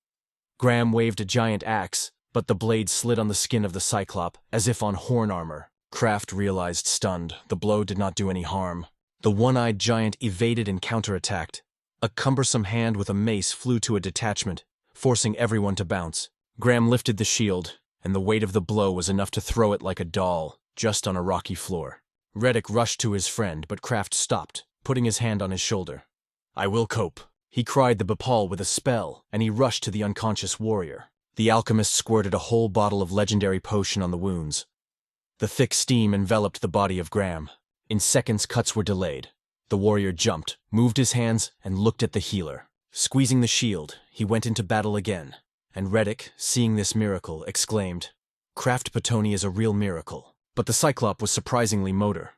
Graham waved a giant axe, but the blade slid on the skin of the cyclop, as if on horn armor. Kraft realized, stunned, the blow did not do any harm. The one-eyed giant evaded and counterattacked. A cumbersome hand with a mace flew to a detachment, forcing everyone to bounce. Graham lifted the shield, and the weight of the blow was enough to throw it like a doll, just on a rocky floor. Reddick rushed to his friend, but Kraft stopped, putting his hand on his shoulder. "I will cope." He cried the Bipal with a spell, and he rushed to the unconscious warrior. The alchemist squirted a whole bottle of legendary potion on the wounds. The thick steam enveloped the body of Graham. In seconds, cuts were delayed. The warrior jumped, moved his hands, and looked at the healer. Squeezing the shield, he went into battle again. And Reddick, seeing this miracle, exclaimed, "Kraft Petoni is a real miracle." But the cyclop was surprisingly motor.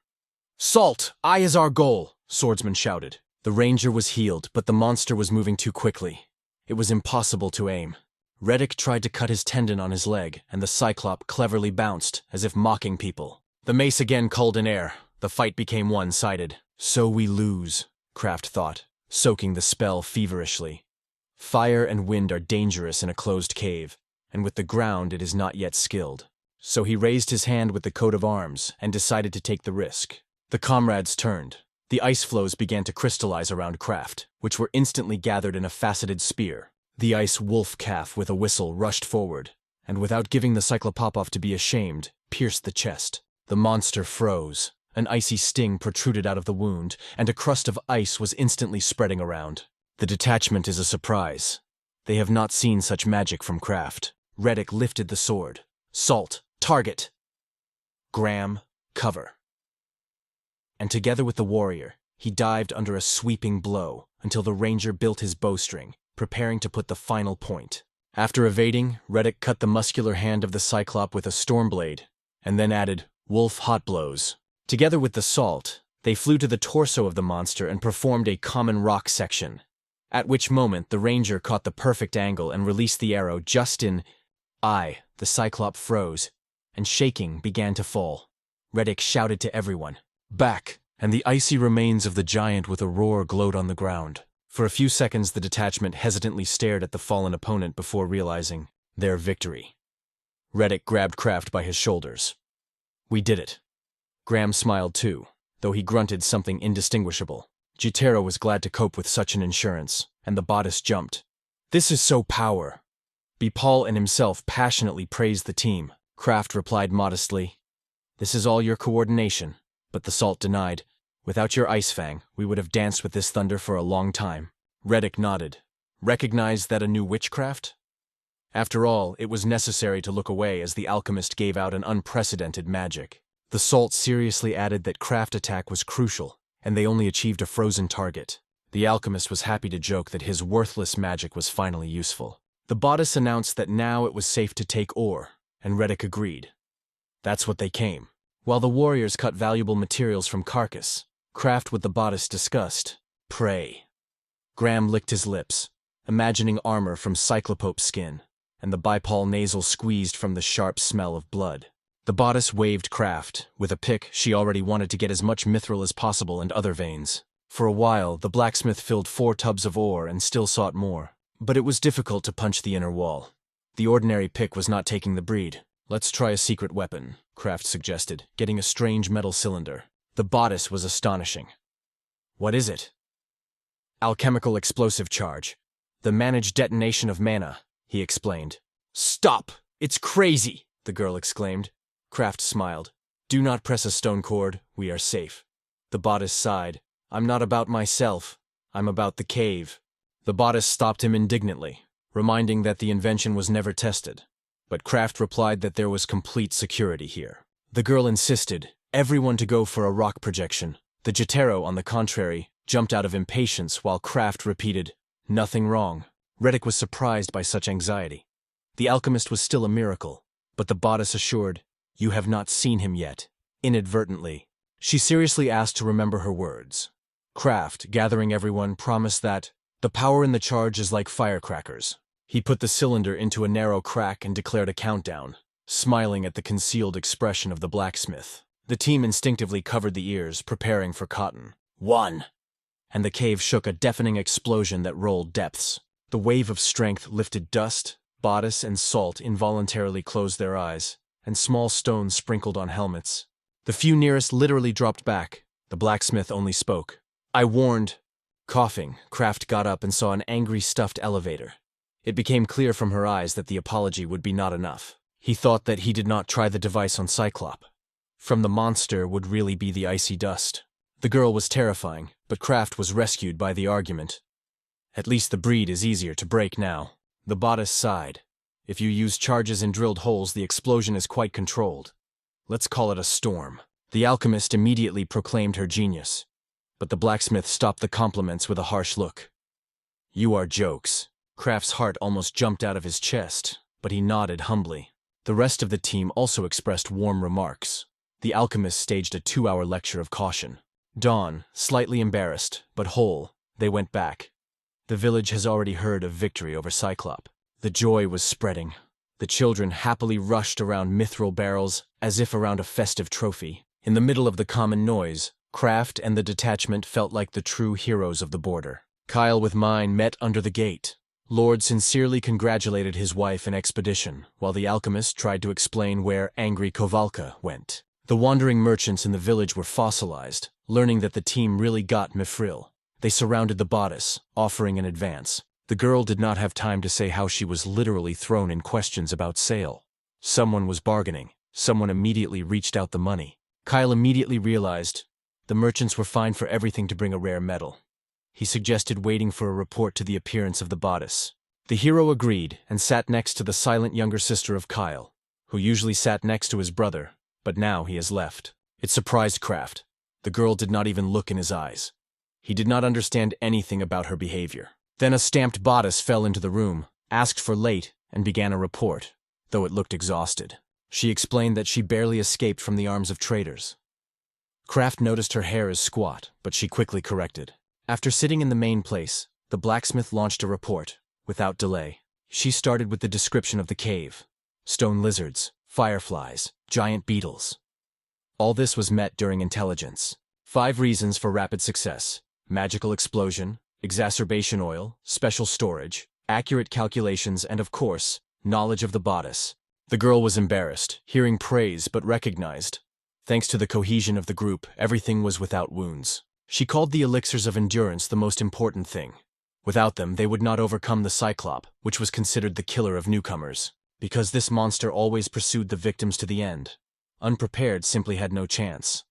"Salt! Eye is our goal!" Swordsman shouted. The ranger was healed, but the monster was moving too quickly. It was impossible to aim. Reddick tried to cut his tendon on his leg, and the cyclop cleverly bounced, as if mocking people. The mace again called in air. The fight became one-sided. "So we lose," Kraft thought, soaking the spell feverishly. Fire and wind are dangerous in a closed cave, and with the ground it is not yet skilled. So he raised his hand with the coat of arms and decided to take the risk. The comrades turned. The ice flows began to crystallize around Kraft, which were instantly gathered in a faceted spear. The ice wolf calf with a whistle rushed forward, and without giving the Cyclopopov to be ashamed, pierced the chest. The monster froze. An icy sting protruded out of the wound, and a crust of ice was instantly spreading around. The detachment is a surprise. They have not seen such magic from Kraft. Reddick lifted the sword. "Salt, target!" Graham, cover. And together with the warrior, he dived under a sweeping blow until the ranger built his bowstring, preparing to put the final point. After evading, Reddick cut the muscular hand of the cyclop with a storm blade, and then added wolf hot blows. Together with the salt, they flew to the torso of the monster and performed a common rock section, at which moment the ranger caught the perfect angle and released the arrow just in eye. The cyclop froze, and shaking began to fall. Reddick shouted to everyone, "Back!" and the icy remains of the giant with a roar glowed on the ground. For a few seconds the detachment hesitantly stared at the fallen opponent before realizing their victory. Reddick grabbed Kraft by his shoulders. "We did it." Graham smiled too, though he grunted something indistinguishable. Jitero was glad to cope with such an insurance, and the bodice jumped. "This is so power." Bipal and himself passionately praised the team. Kraft replied modestly, "This is all your coordination," but the salt denied. "Without your ice fang, we would have danced with this thunder for a long time." Reddick nodded. Recognized that a new witchcraft? After all, it was necessary to look away as the alchemist gave out an unprecedented magic. The salt seriously added that craft attack was crucial, and they only achieved a frozen target. The alchemist was happy to joke that his worthless magic was finally useful. The bodice announced that now it was safe to take ore, and Reddick agreed. That's what they came. While the warriors cut valuable materials from carcass, Craft with the bodice discussed prey. Graham licked his lips, imagining armor from cyclopope skin, and the bipal nasal squeezed from the sharp smell of blood. The bodice waved Craft. With a pick, she already wanted to get as much mithril as possible and other veins. For a while, the blacksmith filled 4 tubs of ore and still sought more. But it was difficult to punch the inner wall. The ordinary pick was not taking the breed. Let's try a secret weapon, Craft suggested, getting a strange metal cylinder. The bodice was astonishing. What is it? Alchemical explosive charge. The managed detonation of mana, he explained. Stop! It's crazy, the girl exclaimed. Craft smiled. Do not press a stone cord, we are safe. The bodice sighed. I'm not about myself. I'm about the cave. The bodice stopped him indignantly, reminding that the invention was never tested. But Craft replied that there was complete security here. The girl insisted, everyone to go for a rock projection. The Jotaro, on the contrary, jumped out of impatience while Craft repeated, nothing wrong. Reddick was surprised by such anxiety. The alchemist was still a miracle, but the bodice assured, you have not seen him yet. Inadvertently, she seriously asked to remember her words. Craft, gathering everyone, promised that the power in the charge is like firecrackers. He put the cylinder into a narrow crack and declared a countdown, smiling at the concealed expression of the blacksmith. The team instinctively covered the ears, preparing for cotton. 1. And the cave shook a deafening explosion that rolled depths. The wave of strength lifted dust, bodice, and salt involuntarily closed their eyes, and small stones sprinkled on helmets. The few nearest literally dropped back. The blacksmith only spoke. I warned. Coughing, Craft got up and saw an angry stuffed elevator. It became clear from her eyes that the apology would be not enough. He thought that he did not try the device on Cyclop. From the monster would really be the icy dust. The girl was terrifying, but Craft was rescued by the argument. At least the breed is easier to break now. The bodice sighed. If you use charges in drilled holes, the explosion is quite controlled. Let's call it a storm. The alchemist immediately proclaimed her genius. But the blacksmith stopped the compliments with a harsh look. You are jokes. Craft's heart almost jumped out of his chest, but he nodded humbly. The rest of the team also expressed warm remarks. The alchemist staged a 2-hour lecture of caution. Dawn, slightly embarrassed, but whole, they went back. The village has already heard of victory over Cyclop. The joy was spreading. The children happily rushed around mithril barrels as if around a festive trophy. In the middle of the common noise, Craft and the detachment felt like the true heroes of the border. Kyle with Mine met under the gate. Lord sincerely congratulated his wife and expedition, while the alchemist tried to explain where angry Kovalka went. The wandering merchants in the village were fossilized, learning that the team really got mithril. They surrounded the bodice, offering an advance. The girl did not have time to say how she was literally thrown in questions about sale. Someone was bargaining. Someone immediately reached out the money. Kyle immediately realized the merchants were fine for everything to bring a rare metal. He suggested waiting for a report to the appearance of the bodice. The hero agreed and sat next to the silent younger sister of Kyle, who usually sat next to his brother, but now he has left. It surprised Craft. The girl did not even look in his eyes. He did not understand anything about her behavior. Then a stamped bodice fell into the room, asked for late, and began a report, though it looked exhausted. She explained that she barely escaped from the arms of traitors. Craft noticed her hair is squat, but she quickly corrected. After sitting in the main place, the blacksmith launched a report, without delay. She started with the description of the cave. Stone lizards, fireflies, giant beetles. All this was met during intelligence. 5 reasons for rapid success: magical explosion, exacerbation oil, special storage, accurate calculations, and of course, knowledge of the bodice. The girl was embarrassed, hearing praise, but recognized. Thanks to the cohesion of the group, everything was without wounds. She called the elixirs of endurance the most important thing. Without them, they would not overcome the cyclop, which was considered the killer of newcomers, because this monster always pursued the victims to the end. Unprepared simply had no chance.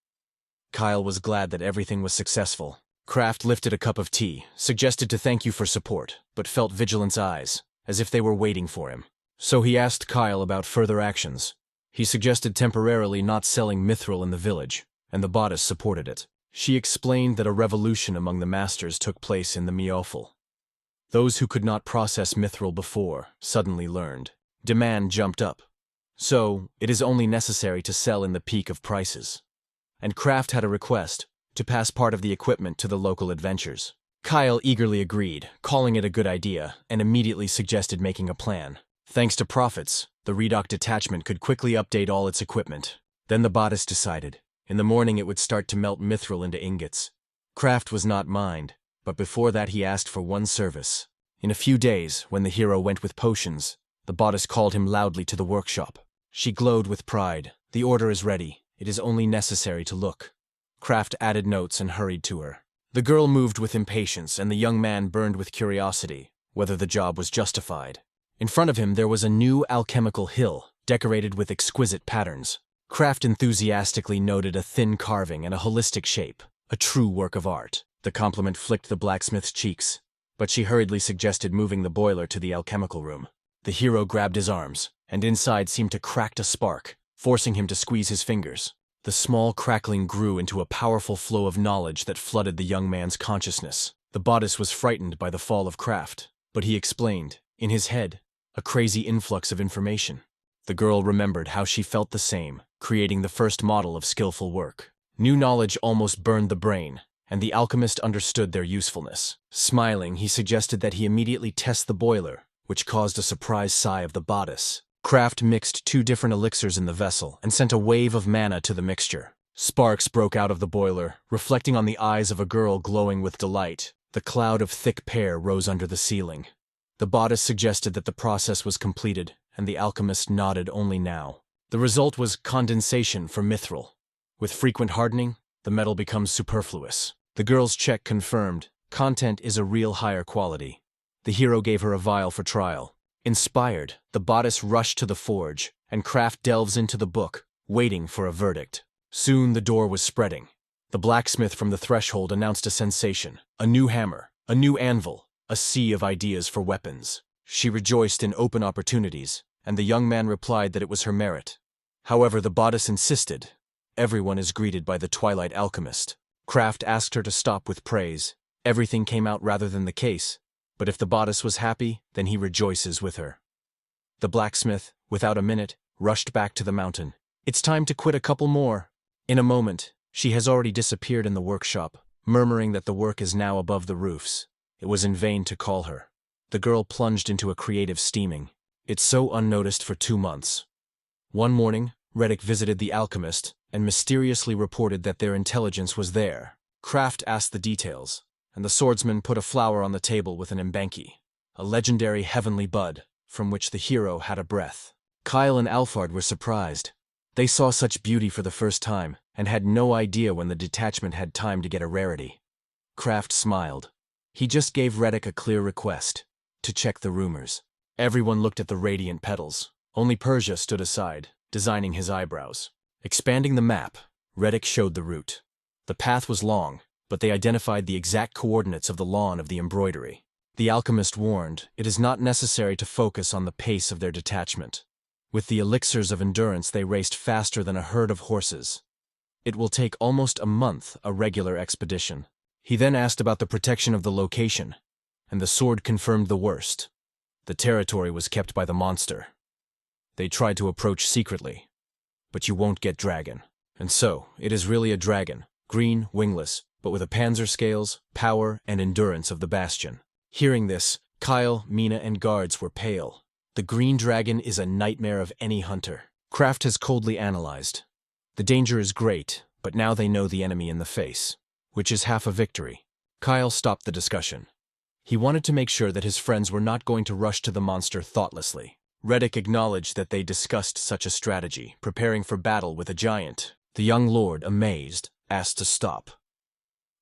Kyle was glad that everything was successful. Craft lifted a cup of tea, suggested to thank you for support, but felt Vigilant's eyes, as if they were waiting for him. So he asked Kyle about further actions. He suggested temporarily not selling mithril in the village, and the bodice supported it. She explained that a revolution among the masters took place in the Miofel. Those who could not process mithril before suddenly learned. Demand jumped up. So, it is only necessary to sell in the peak of prices. And Kraft had a request to pass part of the equipment to the local adventurers. Kyle eagerly agreed, calling it a good idea, and immediately suggested making a plan. Thanks to profits, the Redoc detachment could quickly update all its equipment. Then the bodice decided. In the morning it would start to melt mithril into ingots. Kraft was not mined, but before that he asked for one service. In a few days, when the hero went with potions, the bodice called him loudly to the workshop. She glowed with pride. The order is ready. It is only necessary to look. Kraft added notes and hurried to her. The girl moved with impatience, and the young man burned with curiosity, whether the job was justified. In front of him there was a new alchemical hill, decorated with exquisite patterns. Kraft enthusiastically noted a thin carving and a holistic shape, a true work of art. The compliment flicked the blacksmith's cheeks, but she hurriedly suggested moving the boiler to the alchemical room. The hero grabbed his arms, and inside seemed to crack a spark, forcing him to squeeze his fingers. The small crackling grew into a powerful flow of knowledge that flooded the young man's consciousness. The bodice was frightened by the fall of Kraft, but he explained, in his head, a crazy influx of information. The girl remembered how she felt the same, creating the first model of skillful work. New knowledge almost burned the brain, and the alchemist understood their usefulness. Smiling, he suggested that he immediately test the boiler, which caused a surprised sigh of the bodice. Kraft mixed 2 different elixirs in the vessel and sent a wave of mana to the mixture. Sparks broke out of the boiler, reflecting on the eyes of a girl glowing with delight. The cloud of thick pear rose under the ceiling. The bodice suggested that the process was completed, and the alchemist nodded only now. The result was condensation for mithril. With frequent hardening, the metal becomes superfluous. The girl's check confirmed, content is a real higher quality. The hero gave her a vial for trial. Inspired, the bodice rushed to the forge, and Kraft delves into the book, waiting for a verdict. Soon the door was spreading. The blacksmith from the threshold announced a sensation. A new hammer, a new anvil, a sea of ideas for weapons. She rejoiced in open opportunities, and the young man replied that it was her merit. However, the bodice insisted. Everyone is greeted by the twilight alchemist. Kraft asked her to stop with praise. Everything came out rather than the case. But if the bodice was happy, then he rejoices with her. The blacksmith, without a minute, rushed back to the mountain. It's time to quit a couple more. In a moment, she has already disappeared in the workshop, murmuring that the work is now above the roofs. It was in vain to call her. The girl plunged into a creative steaming. It's so unnoticed for 2 months. One morning, Reddick visited the alchemist and mysteriously reported that their intelligence was there. Kraft asked the details, and the swordsman put a flower on the table with an embanki, a legendary heavenly bud, from which the hero had a breath. Kyle and Alfard were surprised. They saw such beauty for the first time, and had no idea when the detachment had time to get a rarity. Kraft smiled. He just gave Reddick a clear request, to check the rumors. Everyone looked at the radiant petals. Only Persia stood aside, designing his eyebrows. Expanding the map, Reddick showed the route. The path was long, but they identified the exact coordinates of the lawn of the embroidery. The alchemist warned, it is not necessary to focus on the pace of their detachment. With the elixirs of endurance they raced faster than a herd of horses. It will take almost a month, a regular expedition. He then asked about the protection of the location, and the sword confirmed the worst. The territory was kept by the monster. They tried to approach secretly, but you won't get dragon. And so, it is really a dragon, green, wingless, but with a panzer scales, power, and endurance of the bastion. Hearing this, Kyle, Mina, and guards were pale. The green dragon is a nightmare of any hunter. Kraft has coldly analyzed. The danger is great, but now they know the enemy in the face, which is half a victory. Kyle stopped the discussion. He wanted to make sure that his friends were not going to rush to the monster thoughtlessly. Reddick acknowledged that they discussed such a strategy, preparing for battle with a giant. The young lord, amazed, asked to stop.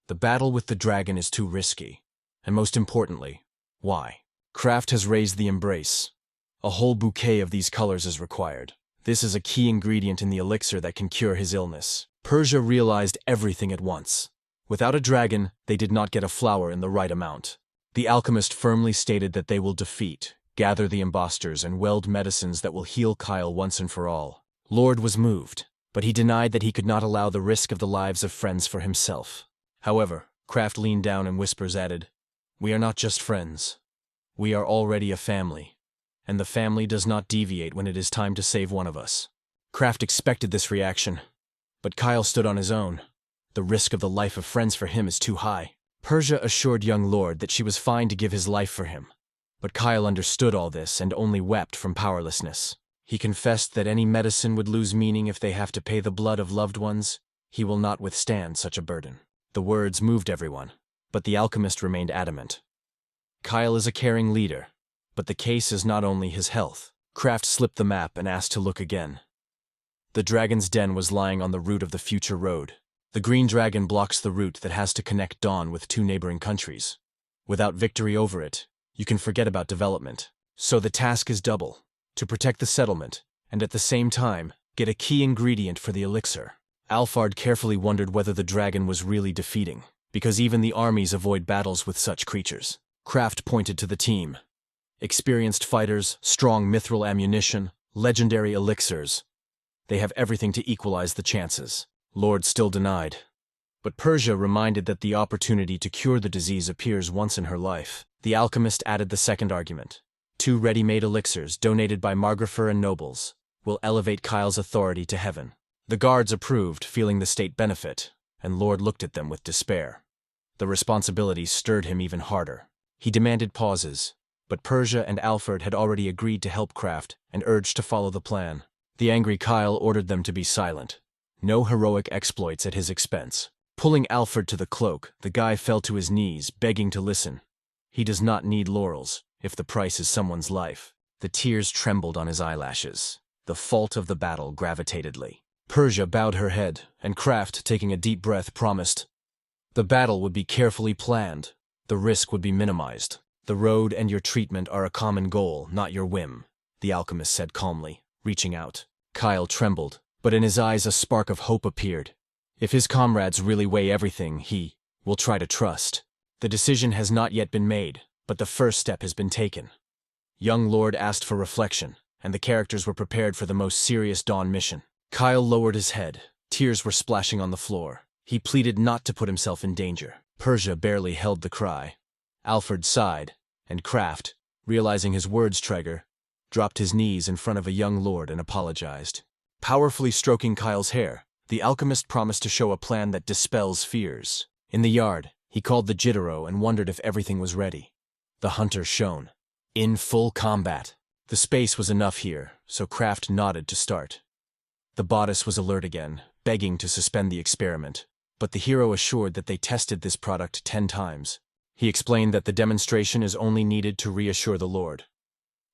The battle with the dragon is too risky. And most importantly, why? Kraft has raised the embrace. A whole bouquet of these colors is required. This is a key ingredient in the elixir that can cure his illness. Persia realized everything at once. Without a dragon, they did not get a flower in the right amount. The alchemist firmly stated that they will defeat, gather the impostors, and weld medicines that will heal Kyle once and for all. Lord was moved, but he denied that he could not allow the risk of the lives of friends for himself. However, Kraft leaned down and whispers added, "We are not just friends. We are already a family, and the family does not deviate when it is time to save one of us. Kraft expected this reaction, but Kyle stood on his own. The risk of the life of friends for him is too high. Persia assured young Lord that she was fine to give his life for him, but Kyle understood all this and only wept from powerlessness. He confessed that any medicine would lose meaning if they have to pay the blood of loved ones. He will not withstand such a burden. The words moved everyone, but the alchemist remained adamant. Kyle is a caring leader, but the case is not only his health. Kraft slipped the map and asked to look again. The dragon's den was lying on the route of the future road. The green dragon blocks the route that has to connect Dawn with 2 neighboring countries. Without victory over it, you can forget about development. So the task is double: to protect the settlement, and at the same time, get a key ingredient for the elixir. Alphard carefully wondered whether the dragon was really defeating, because even the armies avoid battles with such creatures. Kraft pointed to the team. Experienced fighters, strong mithril ammunition, legendary elixirs. They have everything to equalize the chances. Lord still denied. But Persia reminded that the opportunity to cure the disease appears once in her life. The alchemist added the second argument. 2 ready-made elixirs, donated by Margrapher and nobles, will elevate Kyle's authority to heaven. The guards approved, feeling the state benefit, and Lord looked at them with despair. The responsibility stirred him even harder. He demanded pauses, but Persia and Alfred had already agreed to help Kraft and urged to follow the plan. The angry Kyle ordered them to be silent. No heroic exploits at his expense. Pulling Alfred to the cloak, the guy fell to his knees, begging to listen. He does not need laurels, if the price is someone's life. The tears trembled on his eyelashes. The fault of the battle gravitatedly. Persia bowed her head, and Kraft, taking a deep breath, promised. The battle would be carefully planned. The risk would be minimized. The road and your treatment are a common goal, not your whim, the alchemist said calmly, reaching out. Kyle trembled, but in his eyes a spark of hope appeared. If his comrades really weigh everything, he will try to trust. The decision has not yet been made, but the first step has been taken. Young Lord asked for reflection, and the characters were prepared for the most serious Dawn mission. Kyle lowered his head. Tears were splashing on the floor. He pleaded not to put himself in danger. Persia barely held the cry. Alfred sighed, and Kraft, realizing his words trigger, dropped his knees in front of a young lord and apologized. Powerfully stroking Kyle's hair, the alchemist promised to show a plan that dispels fears. In the yard, he called the Jitaro and wondered if everything was ready. The hunter shone. In full combat. The space was enough here, so Kraft nodded to start. The bodice was alert again, begging to suspend the experiment, but the hero assured that they tested this product 10 times. He explained that the demonstration is only needed to reassure the Lord.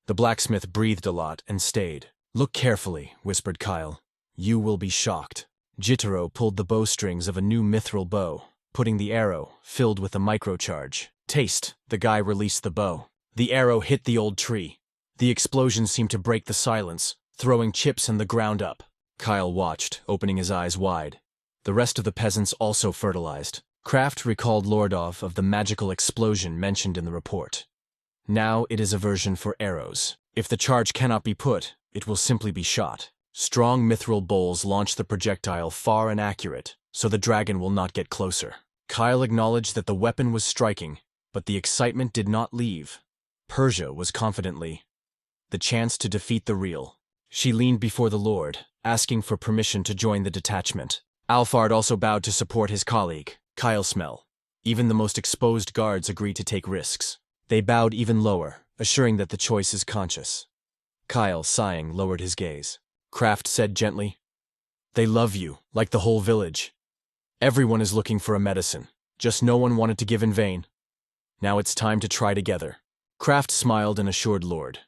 The blacksmith breathed a lot and stayed. Look carefully, whispered Kyle. You will be shocked. Jitaro pulled the bowstrings of a new mithril bow, putting the arrow, filled with a microcharge. Taste, the guy released the bow. The arrow hit the old tree. The explosion seemed to break the silence, throwing chips in the ground up. Kyle watched, opening his eyes wide. The rest of the peasants also fertilized. Kraft recalled Lordov of the magical explosion mentioned in the report. Now it is a version for arrows. If the charge cannot be put, it will simply be shot. Strong mithril bowls launch the projectile far and accurate, so the dragon will not get closer. Kyle acknowledged that the weapon was striking, but the excitement did not leave. Persia was confidently. The chance to defeat the real. She leaned before the Lord, asking for permission to join the detachment. Alphard also bowed to support his colleague, Kyle Smell. Even the most exposed guards agreed to take risks. They bowed even lower, assuring that the choice is conscious. Kyle, sighing, lowered his gaze. Kraft said gently, They love you, like the whole village. Everyone is looking for a medicine, just no one wanted to give in vain. Now it's time to try together. Kraft smiled and assured Lord.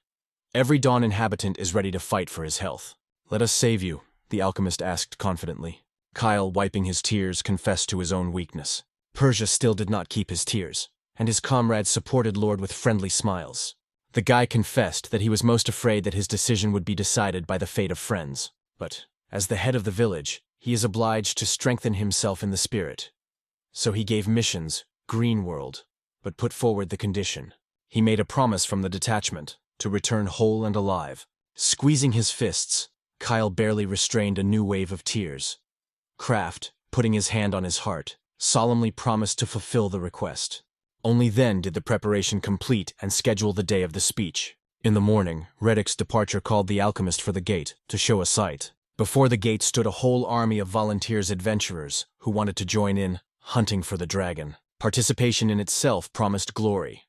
Every Dawn inhabitant is ready to fight for his health. Let us save you, the alchemist asked confidently. Kyle, wiping his tears, confessed to his own weakness. Persia still did not keep his tears, and his comrades supported Lord with friendly smiles. The guy confessed that he was most afraid that his decision would be decided by the fate of friends. But, as the head of the village, he is obliged to strengthen himself in the spirit. So he gave missions, Green World, but put forward the condition. He made a promise from the detachment to return whole and alive. Squeezing his fists, Kyle barely restrained a new wave of tears. Kraft, putting his hand on his heart, solemnly promised to fulfill the request. Only then did the preparation complete and schedule the day of the speech. In the morning, Reddick's departure called the alchemist for the gate to show a sight. Before the gate stood a whole army of volunteers adventurers who wanted to join in hunting for the dragon. Participation in itself promised glory,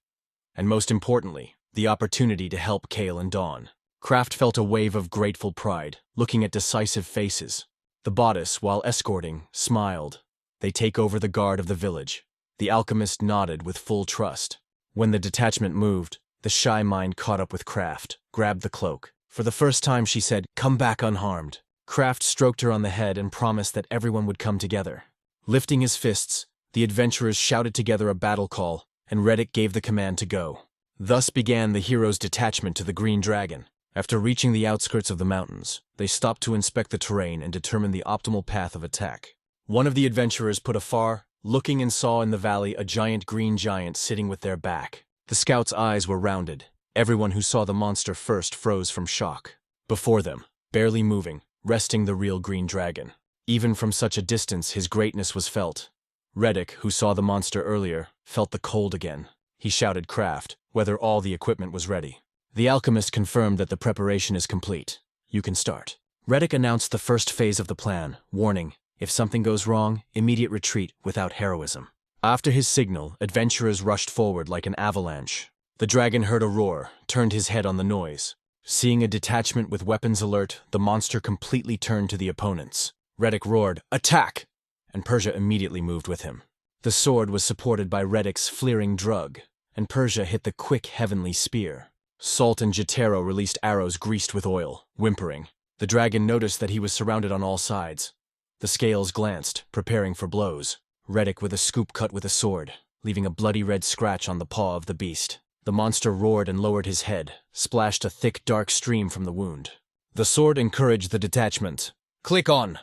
and most importantly, the opportunity to help Kale and Dawn. Kraft felt a wave of grateful pride, looking at decisive faces. The bodice, while escorting, smiled. They take over the guard of the village. The alchemist nodded with full trust. When the detachment moved, the shy mind caught up with Kraft, grabbed the cloak. For the first time she said, "Come back unharmed." Kraft stroked her on the head and promised that everyone would come together. Lifting his fists, the adventurers shouted together a battle call, and Reddick gave the command to go. Thus began the hero's detachment to the Green Dragon. After reaching the outskirts of the mountains, they stopped to inspect the terrain and determine the optimal path of attack. One of the adventurers put afar, looking and saw in the valley a giant green giant sitting with their back. The scouts' eyes were rounded. Everyone who saw the monster first froze from shock. Before them, barely moving, resting the real green dragon. Even from such a distance, his greatness was felt. Reddick, who saw the monster earlier, felt the cold again. He shouted Kraft, whether all the equipment was ready. The alchemist confirmed that the preparation is complete. You can start. Reddick announced the first phase of the plan, warning, if something goes wrong, immediate retreat without heroism. After his signal, adventurers rushed forward like an avalanche. The dragon heard a roar, turned his head on the noise. Seeing a detachment with weapons alert, the monster completely turned to the opponents. Reddick roared, "Attack!" and Persia immediately moved with him. The sword was supported by Reddick's fleering drug, and Persia hit the quick heavenly spear. Salt and Jotaro released arrows greased with oil, whimpering. The dragon noticed that he was surrounded on all sides. The scales glanced, preparing for blows. Reddick with a scoop cut with a sword, leaving a bloody red scratch on the paw of the beast. The monster roared and lowered his head, splashed a thick dark stream from the wound. The sword encouraged the detachment. "Click on!"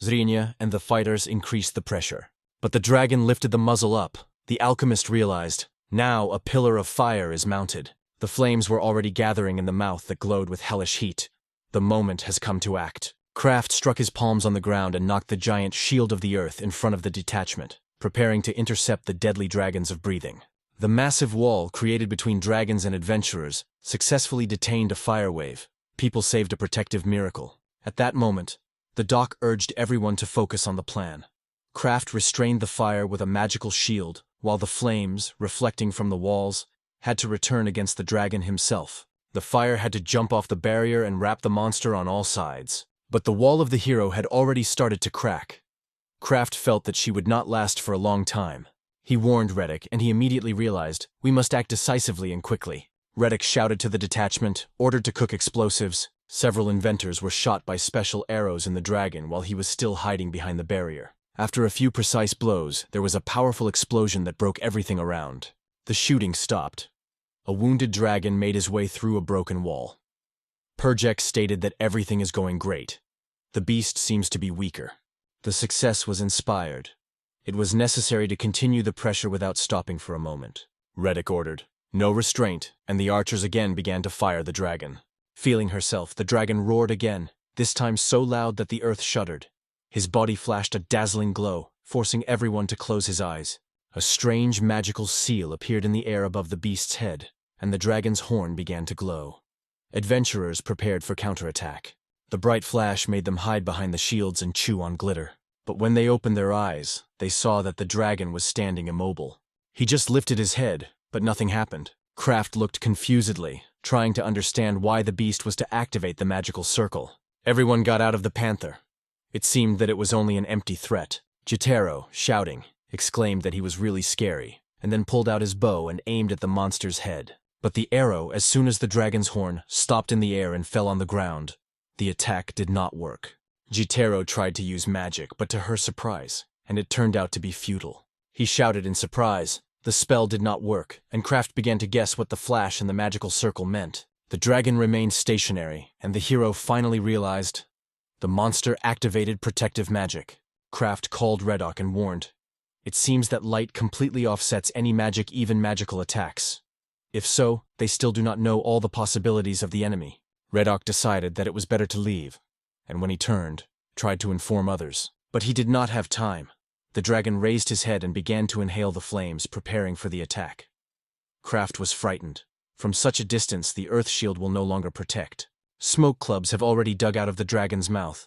Zrinya and the fighters increased the pressure. But the dragon lifted the muzzle up. The alchemist realized, now a pillar of fire is mounted. The flames were already gathering in the mouth that glowed with hellish heat. The moment has come to act. Kraft struck his palms on the ground and knocked the giant shield of the earth in front of the detachment, preparing to intercept the deadly dragons of breathing. The massive wall created between dragons and adventurers successfully detained a fire wave. People saved a protective miracle. At that moment, the doc urged everyone to focus on the plan. Kraft restrained the fire with a magical shield, while the flames, reflecting from the walls, had to return against the dragon himself. The fire had to jump off the barrier and wrap the monster on all sides. But the wall of the hero had already started to crack. Kraft felt that she would not last for a long time. He warned Reddick, and he immediately realized, we must act decisively and quickly. Reddick shouted to the detachment, ordered to cook explosives. Several inventors were shot by special arrows in the dragon while he was still hiding behind the barrier. After a few precise blows, there was a powerful explosion that broke everything around. The shooting stopped. A wounded dragon made his way through a broken wall. Perjek stated that everything is going great. The beast seems to be weaker. The success was inspired. It was necessary to continue the pressure without stopping for a moment. Reddick ordered. No restraint, and the archers again began to fire the dragon. Feeling herself, the dragon roared again, this time so loud that the earth shuddered. His body flashed a dazzling glow, forcing everyone to close his eyes. A strange magical seal appeared in the air above the beast's head, and the dragon's horn began to glow. Adventurers prepared for counterattack. The bright flash made them hide behind the shields and chew on glitter. But when they opened their eyes, they saw that the dragon was standing immobile. He just lifted his head, but nothing happened. Kraft looked confusedly, trying to understand why the beast was to activate the magical circle. Everyone got out of the panther. It seemed that it was only an empty threat. Jotaro, shouting, exclaimed that he was really scary, and then pulled out his bow and aimed at the monster's head. But the arrow, as soon as the dragon's horn, stopped in the air and fell on the ground. The attack did not work. Jotaro tried to use magic, but to her surprise, and it turned out to be futile. He shouted in surprise. The spell did not work, and Kraft began to guess what the flash in the magical circle meant. The dragon remained stationary, and the hero finally realized the monster activated protective magic. Kraft called Reddock and warned, "It seems that light completely offsets any magic, even magical attacks. If so, they still do not know all the possibilities of the enemy." Reddock decided that it was better to leave, and when he turned, tried to inform others. But he did not have time. The dragon raised his head and began to inhale the flames, preparing for the attack. Kraft was frightened. From such a distance, the earth shield will no longer protect. Smoke clubs have already dug out of the dragon's mouth.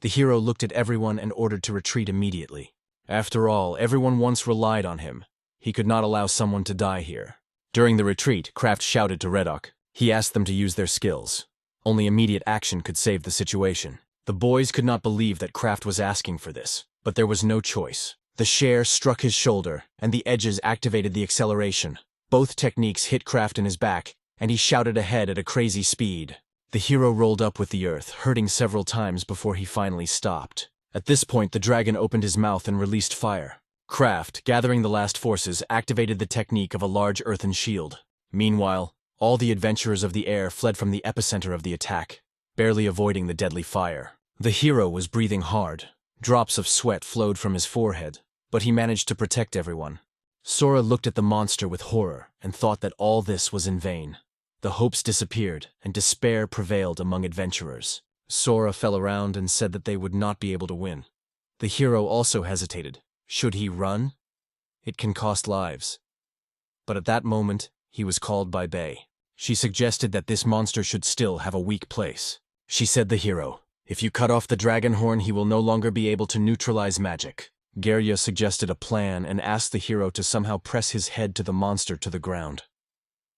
The hero looked at everyone and ordered to retreat immediately. After all, everyone once relied on him. He could not allow someone to die here. During the retreat, Kraft shouted to Redok. He asked them to use their skills. Only immediate action could save the situation. The boys could not believe that Kraft was asking for this, but there was no choice. The share struck his shoulder, and the edges activated the acceleration. Both techniques hit Kraft in his back, and he shouted ahead at a crazy speed. The hero rolled up with the earth, hurting several times before he finally stopped. At this point, the dragon opened his mouth and released fire. Kraft, gathering the last forces, activated the technique of a large earthen shield. Meanwhile, all the adventurers of the air fled from the epicenter of the attack, barely avoiding the deadly fire. The hero was breathing hard. Drops of sweat flowed from his forehead, but he managed to protect everyone. Sora looked at the monster with horror and thought that all this was in vain. The hopes disappeared, and despair prevailed among adventurers. Sora fell around and said that they would not be able to win. The hero also hesitated. Should he run? It can cost lives. But at that moment, he was called by Bay. She suggested that this monster should still have a weak place. She said the hero, if you cut off the dragon horn, he will no longer be able to neutralize magic. Gerya suggested a plan and asked the hero to somehow press his head to the monster to the ground.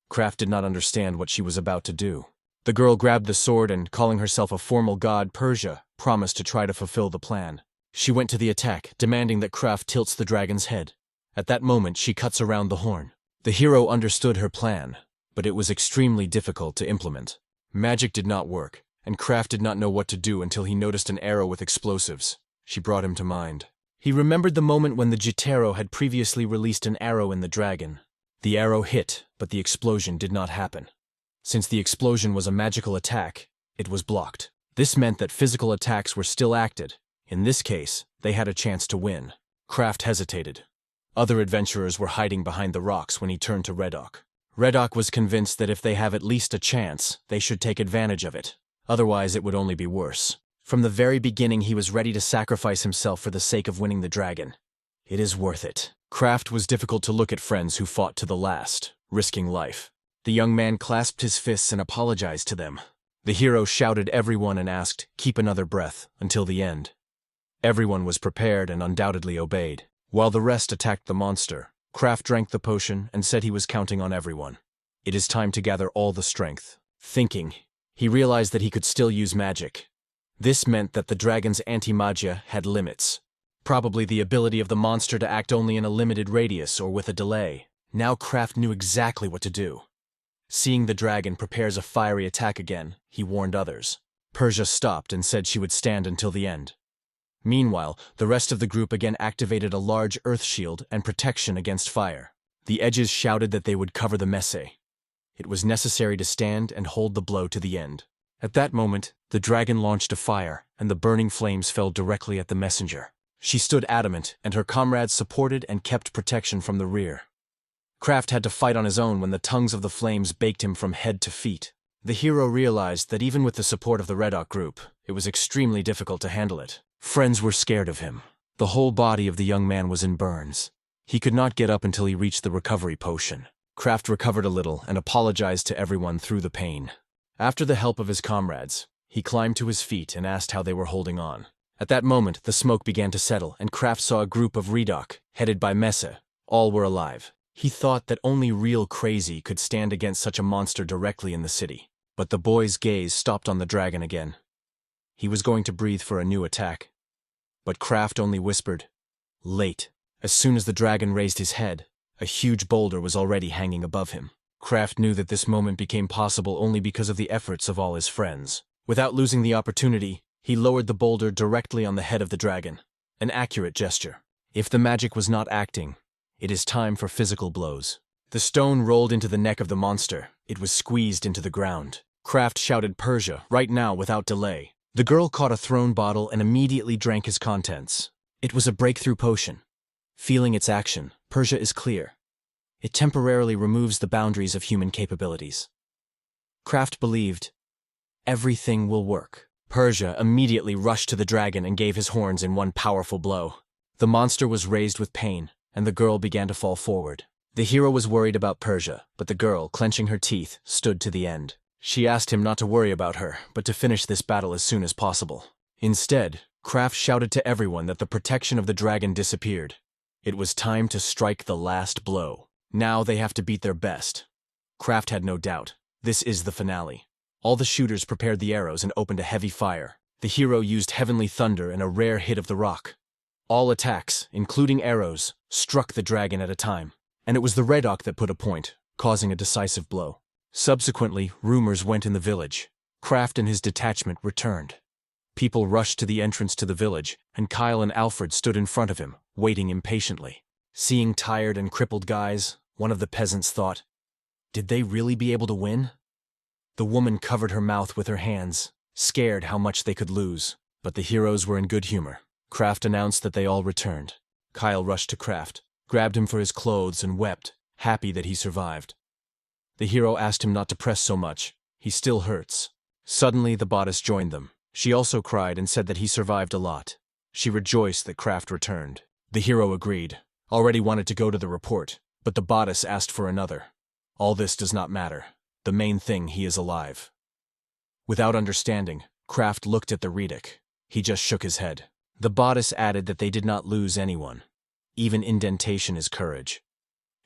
Kraft did not understand what she was about to do. The girl grabbed the sword and, calling herself a formal god, Persia, promised to try to fulfill the plan. She went to the attack, demanding that Kraft tilts the dragon's head. At that moment, she cuts around the horn. The hero understood her plan, but it was extremely difficult to implement. Magic did not work, and Kraft did not know what to do until he noticed an arrow with explosives. She brought him to mind. He remembered the moment when the Jitaro had previously released an arrow in the dragon. The arrow hit, but the explosion did not happen. Since the explosion was a magical attack, it was blocked. This meant that physical attacks were still acted. In this case, they had a chance to win. Kraft hesitated. Other adventurers were hiding behind the rocks when he turned to Redok. Redok was convinced that if they have at least a chance, they should take advantage of it. Otherwise, it would only be worse. From the very beginning, he was ready to sacrifice himself for the sake of winning the dragon. It is worth it. Kraft was difficult to look at friends who fought to the last, risking life. The young man clasped his fists and apologized to them. The hero shouted everyone and asked, "Keep another breath, until the end." Everyone was prepared and undoubtedly obeyed. While the rest attacked the monster, Kraft drank the potion and said he was counting on everyone. It is time to gather all the strength. Thinking, he realized that he could still use magic. This meant that the dragon's anti-magia had limits. Probably the ability of the monster to act only in a limited radius or with a delay. Now Kraft knew exactly what to do. Seeing the dragon prepares a fiery attack again, he warned others. Persia stopped and said she would stand until the end. Meanwhile, the rest of the group again activated a large earth shield and protection against fire. The edges shouted that they would cover the messe. It was necessary to stand and hold the blow to the end. At that moment, the dragon launched a fire, and the burning flames fell directly at the messenger. She stood adamant, and her comrades supported and kept protection from the rear. Kraft had to fight on his own when the tongues of the flames baked him from head to feet. The hero realized that even with the support of the Redok group, it was extremely difficult to handle it. Friends were scared of him. The whole body of the young man was in burns. He could not get up until he reached the recovery potion. Kraft recovered a little and apologized to everyone through the pain. After the help of his comrades, he climbed to his feet and asked how they were holding on. At that moment, the smoke began to settle, and Kraft saw a group of Redok, headed by Messe. All were alive. He thought that only real crazy could stand against such a monster directly in the city. But the boy's gaze stopped on the dragon again. He was going to breathe for a new attack. But Kraft only whispered, "Late." As soon as the dragon raised his head, a huge boulder was already hanging above him. Kraft knew that this moment became possible only because of the efforts of all his friends. Without losing the opportunity, he lowered the boulder directly on the head of the dragon. An accurate gesture. If the magic was not acting, it is time for physical blows. The stone rolled into the neck of the monster. It was squeezed into the ground. Kraft shouted Persia, right now, without delay. The girl caught a thrown bottle and immediately drank his contents. It was a breakthrough potion. Feeling its action, Persia is clear. It temporarily removes the boundaries of human capabilities. Kraft believed, everything will work. Persia immediately rushed to the dragon and gave his horns in one powerful blow. The monster was raised with pain, and the girl began to fall forward. The hero was worried about Persia, but the girl, clenching her teeth, stood to the end. She asked him not to worry about her, but to finish this battle as soon as possible. Instead, Kraft shouted to everyone that the protection of the dragon disappeared. It was time to strike the last blow. Now they have to beat their best. Kraft had no doubt. This is the finale. All the shooters prepared the arrows and opened a heavy fire. The hero used heavenly thunder and a rare hit of the rock. All attacks, including arrows, struck the dragon at a time, and it was the red oak that put a point, causing a decisive blow. Subsequently, rumors went in the village. Kraft and his detachment returned. People rushed to the entrance to the village, and Kyle and Alfred stood in front of him, waiting impatiently. Seeing tired and crippled guys, one of the peasants thought, "Did they really be able to win?" The woman covered her mouth with her hands, scared how much they could lose, but the heroes were in good humor. Kraft announced that they all returned. Kyle rushed to Kraft, grabbed him for his clothes and wept, happy that he survived. The hero asked him not to press so much. He still hurts. Suddenly, the bodice joined them. She also cried and said that he survived a lot. She rejoiced that Kraft returned. The hero agreed, already wanted to go to the report, but the bodice asked for another. All this does not matter. The main thing, he is alive. Without understanding, Kraft looked at the Redick. He just shook his head. The bodice added that they did not lose anyone. Even indentation is courage.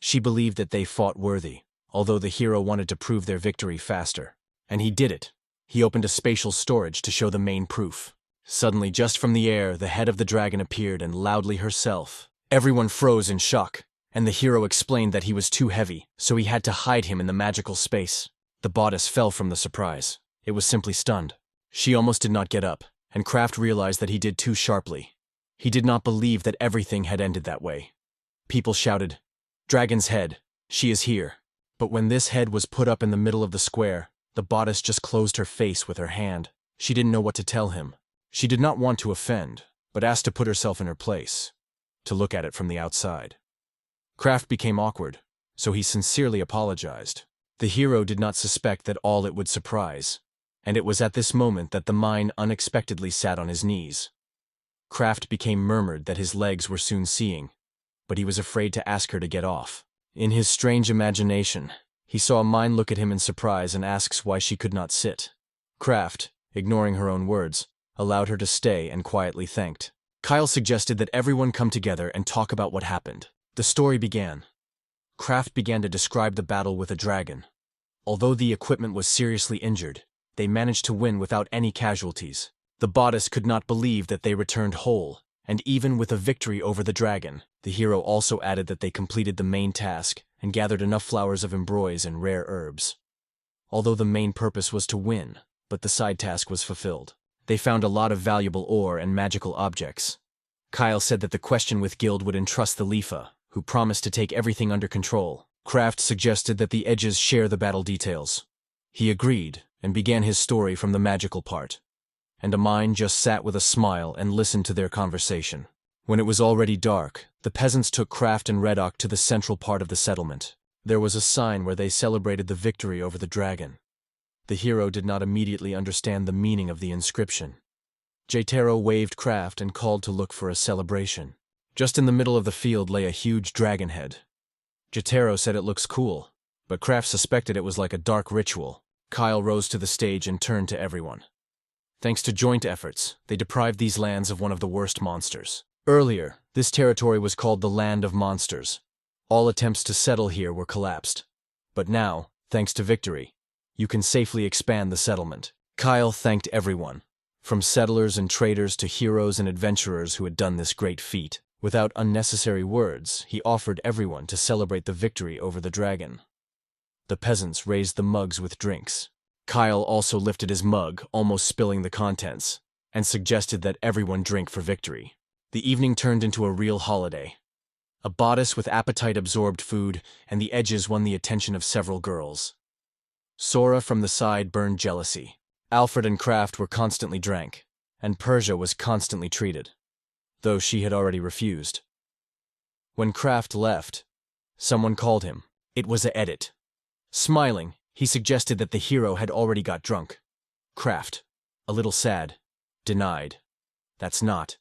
She believed that they fought worthy, although the hero wanted to prove their victory faster. And he did it. He opened a spatial storage to show the main proof. Suddenly, just from the air, the head of the dragon appeared and loudly herself. Everyone froze in shock, and the hero explained that he was too heavy, so he had to hide him in the magical space. The bodice fell from the surprise. It was simply stunned. She almost did not get up, and Kraft realized that he did too sharply. He did not believe that everything had ended that way. People shouted, "Dragon's head, she is here." But when this head was put up in the middle of the square, the bodice just closed her face with her hand. She didn't know what to tell him. She did not want to offend, but asked to put herself in her place, to look at it from the outside. Kraft became awkward, so he sincerely apologized. The hero did not suspect that all it would surprise, and it was at this moment that the mine unexpectedly sat on his knees. Kraft became murmured that his legs were soon seeing, but he was afraid to ask her to get off. In his strange imagination, he saw a mine look at him in surprise and asks why she could not sit. Kraft, ignoring her own words, allowed her to stay and quietly thanked. Kyle suggested that everyone come together and talk about what happened. The story began. Kraft began to describe the battle with a dragon. Although the equipment was seriously injured, they managed to win without any casualties. The bodice could not believe that they returned whole, and even with a victory over the dragon, the hero also added that they completed the main task and gathered enough flowers of ambroise and rare herbs. Although the main purpose was to win, but the side task was fulfilled. They found a lot of valuable ore and magical objects. Kyle said that the question with Guild would entrust the Lifa, who promised to take everything under control. Kraft suggested that the Edges share the battle details. He agreed and began his story from the magical part. And Amine just sat with a smile and listened to their conversation. When it was already dark, the peasants took Kraft and Red Oak to the central part of the settlement. There was a sign where they celebrated the victory over the dragon. The hero did not immediately understand the meaning of the inscription. Jatero waved Kraft and called to look for a celebration. Just in the middle of the field lay a huge dragon head. Jatero said it looks cool, but Kraft suspected it was like a dark ritual. Kyle rose to the stage and turned to everyone. Thanks to joint efforts, they deprived these lands of one of the worst monsters. Earlier, this territory was called the Land of Monsters. All attempts to settle here were collapsed. But now, thanks to victory, you can safely expand the settlement. Kyle thanked everyone, from settlers and traders to heroes and adventurers who had done this great feat. Without unnecessary words, he offered everyone to celebrate the victory over the dragon. The peasants raised the mugs with drinks. Kyle also lifted his mug, almost spilling the contents, and suggested that everyone drink for victory. The evening turned into a real holiday. A bodice with appetite absorbed food, and the Edges won the attention of several girls. Sora from the side burned jealousy. Alfred and Kraft were constantly drank, and Persia was constantly treated, though she had already refused. When Kraft left, someone called him. It was a Edit. Smiling, he suggested that the hero had already got drunk. Kraft, a little sad, denied. That's not.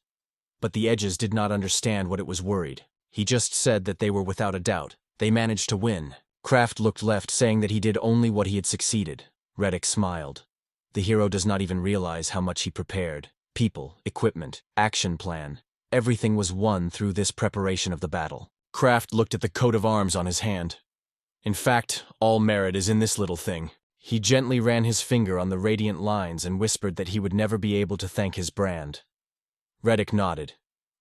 but the edges did not understand what it was worried. He just said that they were without a doubt. They managed to win. Kraft looked left, saying that he did only what he had succeeded. Reddick smiled. The hero does not even realize how much he prepared. People, equipment, action plan. Everything was won through this preparation of the battle. Kraft looked at the coat of arms on his hand. In fact, all merit is in this little thing. He gently ran his finger on the radiant lines and whispered that he would never be able to thank his brand. Reddick nodded.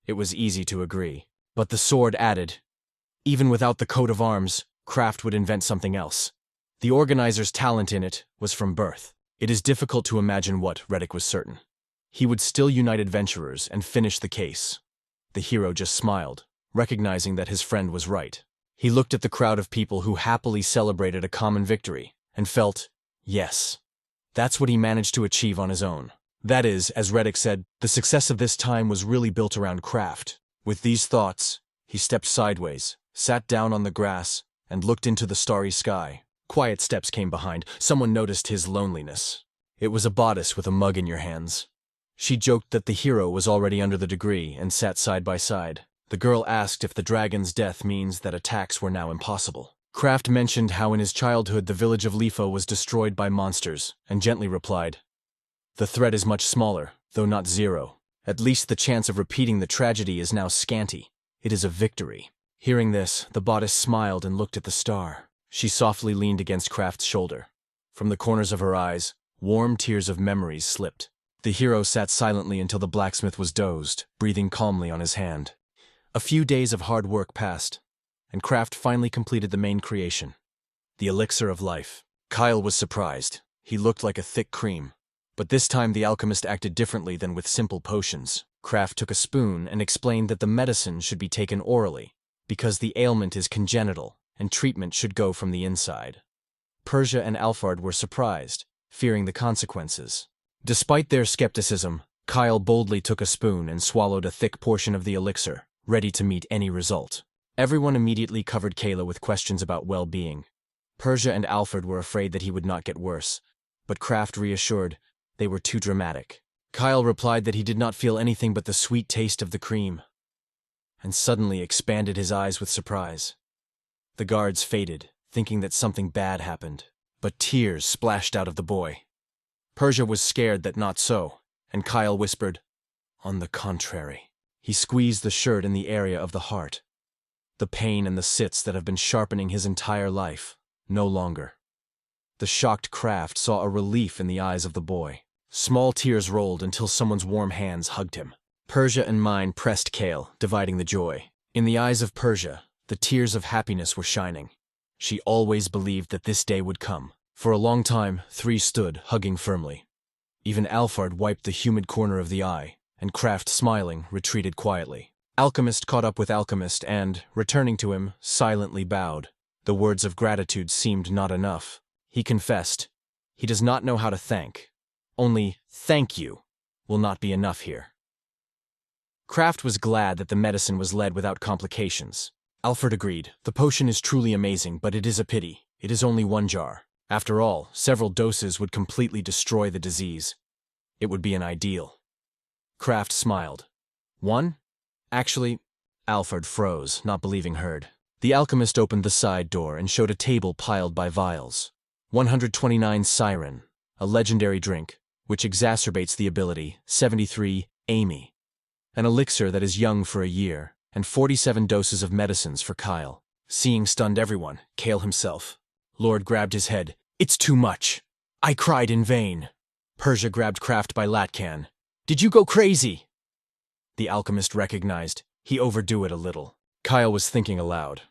It was easy to agree. But the sword added, even without the coat of arms, Kraft would invent something else. The organizer's talent in it was from birth. It is difficult to imagine what, Reddick was certain. He would still unite adventurers and finish the case. The hero just smiled, recognizing that his friend was right. He looked at the crowd of people who happily celebrated a common victory, and felt, yes, that's what he managed to achieve on his own. That is, as Reddick said, the success of this time was really built around Kraft. With these thoughts, he stepped sideways, sat down on the grass, and looked into the starry sky. Quiet steps came behind. Someone noticed his loneliness. It was a bodice with a mug in your hands. She joked that the hero was already under the degree and sat side by side. The girl asked if the dragon's death means that attacks were now impossible. Kraft mentioned how in his childhood the village of Lifo was destroyed by monsters, and gently replied, "The threat is much smaller, though not zero. At least the chance of repeating the tragedy is now scanty. It is a victory." Hearing this, the bodice smiled and looked at the star. She softly leaned against Kraft's shoulder. From the corners of her eyes, warm tears of memories slipped. The hero sat silently until the blacksmith was dozed, breathing calmly on his hand. A few days of hard work passed, and Kraft finally completed the main creation, the elixir of life. Kyle was surprised. He looked like a thick cream. But this time the alchemist acted differently than with simple potions. Kraft took a spoon and explained that the medicine should be taken orally, because the ailment is congenital, and treatment should go from the inside. Persia and Alfard were surprised, fearing the consequences. Despite their skepticism, Kyle boldly took a spoon and swallowed a thick portion of the elixir, ready to meet any result. Everyone immediately covered Kayla with questions about well-being. Persia and Alfred were afraid that he would not get worse, but Kraft reassured they were too dramatic. Kyle replied that he did not feel anything but the sweet taste of the cream, and suddenly expanded his eyes with surprise. The guards faded, thinking that something bad happened, but tears splashed out of the boy. Persia was scared that not so, and Kyle whispered, "On the contrary." He squeezed the shirt in the area of the heart. The pain and the sits that have been sharpening his entire life, no longer. The shocked Kraft saw a relief in the eyes of the boy. Small tears rolled until someone's warm hands hugged him. Persia and mine pressed Kale, dividing the joy. In the eyes of Persia, the tears of happiness were shining. She always believed that this day would come. For a long time, three stood, hugging firmly. Even Alfard wiped the humid corner of the eye, and Kraft, smiling, retreated quietly. Alchemist caught up with Alchemist and, returning to him, silently bowed. The words of gratitude seemed not enough. He confessed, he does not know how to thank. Only, "Thank you," will not be enough here. Kraft was glad that the medicine was led without complications. Alfred agreed, "The potion is truly amazing, but it is a pity. It is only one jar. After all, several doses would completely destroy the disease. It would be an ideal." Kraft smiled. "One? Actually," Alfred froze, not believing heard. The alchemist opened the side door and showed a table piled by vials. 129 Siren, a legendary drink, which exacerbates the ability, 73 Amy, an elixir that is young for a year, and 47 doses of medicines for Kyle. Seeing stunned everyone, Kale himself. Lord grabbed his head. "It's too much. I cried in vain." Persia grabbed Kraft by Latcan. "Did you go crazy?" The alchemist recognized he overdo it a little. Kyle was thinking aloud.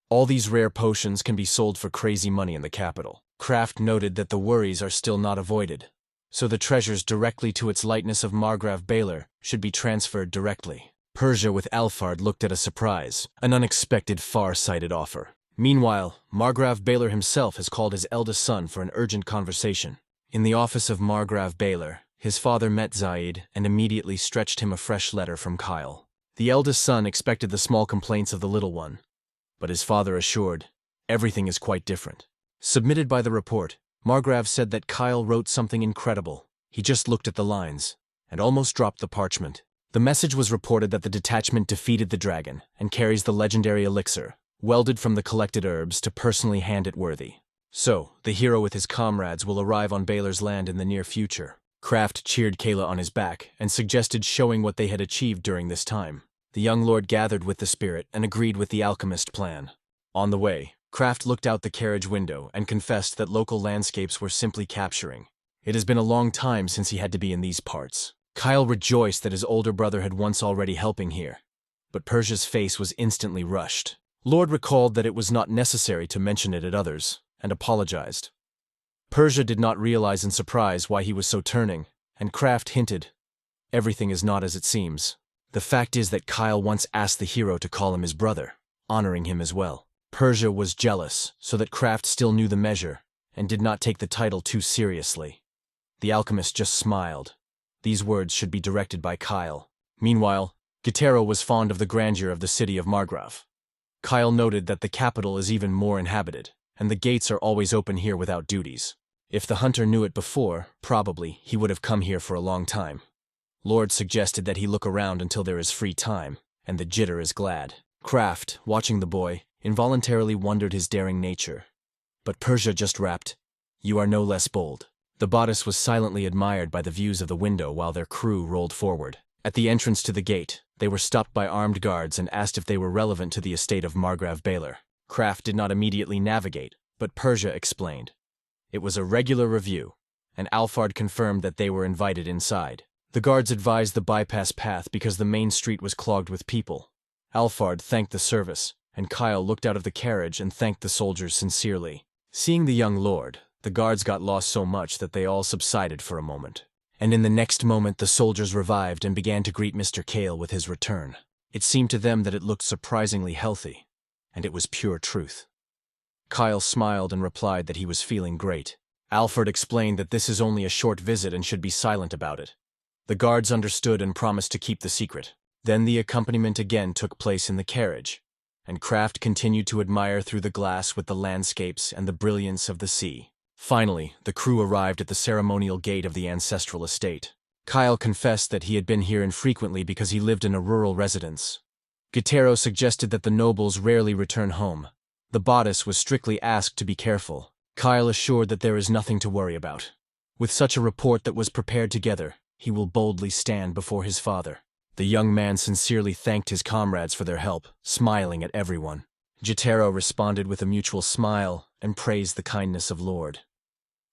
All these rare potions can be sold for crazy money in the capital. Kraft noted that the worries are still not avoided, so the treasures directly to its lightness of Margrave Baylor should be transferred directly. Persia with Alfard looked at a surprise, an unexpected far-sighted offer. Meanwhile, Margrave Baylor himself has called his eldest son for an urgent conversation. In the office of Margrave Baylor, his father met Zaid and immediately stretched him a fresh letter from Kyle. The eldest son expected the small complaints of the little one, but his father assured, everything is quite different. Submitted by the report, Margrave said that Kyle wrote something incredible. He just looked at the lines, and almost dropped the parchment. The message was reported that the detachment defeated the dragon and carries the legendary elixir, welded from the collected herbs, to personally hand it worthy. So, the hero with his comrades will arrive on Baylor's land in the near future. Kraft cheered Kayla on his back and suggested showing what they had achieved during this time. The young lord gathered with the spirit and agreed with the alchemist plan. On the way, Kraft looked out the carriage window and confessed that local landscapes were simply capturing. It has been a long time since he had to be in these parts. Kyle rejoiced that his older brother had once already helping here. But Persia's face was instantly rushed. Lord recalled that it was not necessary to mention it at others, and apologized. Persia did not realize in surprise why he was so turning, and Kraft hinted, "Everything is not as it seems." The fact is that Kyle once asked the hero to call him his brother, honoring him as well. Persia was jealous, so that Kraft still knew the measure, and did not take the title too seriously. The alchemist just smiled. These words should be directed by Kyle. Meanwhile, Gitero was fond of the grandeur of the city of Margrave. Kyle noted that the capital is even more inhabited, and the gates are always open here without duties. If the hunter knew it before, probably he would have come here for a long time. Lord suggested that he look around until there is free time, and the jitter is glad. Kraft, watching the boy, involuntarily wondered his daring nature. But Persia just rapped, "You are no less bold." The bodice was silently admired by the views of the window while their crew rolled forward. At the entrance to the gate, they were stopped by armed guards and asked if they were relevant to the estate of Margrave Baylor. Kraft did not immediately navigate, but Persia explained. It was a regular review, and Alfard confirmed that they were invited inside. The guards advised the bypass path because the main street was clogged with people. Alfard thanked the service, and Kyle looked out of the carriage and thanked the soldiers sincerely. Seeing the young lord, the guards got lost so much that they all subsided for a moment. And in the next moment the soldiers revived and began to greet Mr. Kale with his return. It seemed to them that it looked surprisingly healthy, and it was pure truth. Kyle smiled and replied that he was feeling great. Alfred explained that this is only a short visit and should be silent about it. The guards understood and promised to keep the secret. Then the accompaniment again took place in the carriage, and Kraft continued to admire through the glass with the landscapes and the brilliance of the sea. Finally, the crew arrived at the ceremonial gate of the ancestral estate. Kyle confessed that he had been here infrequently because he lived in a rural residence. Gitero suggested that the nobles rarely return home. The bodice was strictly asked to be careful. Kyle assured that there is nothing to worry about. With such a report that was prepared together, he will boldly stand before his father. The young man sincerely thanked his comrades for their help, smiling at everyone. Gitero responded with a mutual smile and praised the kindness of Lord.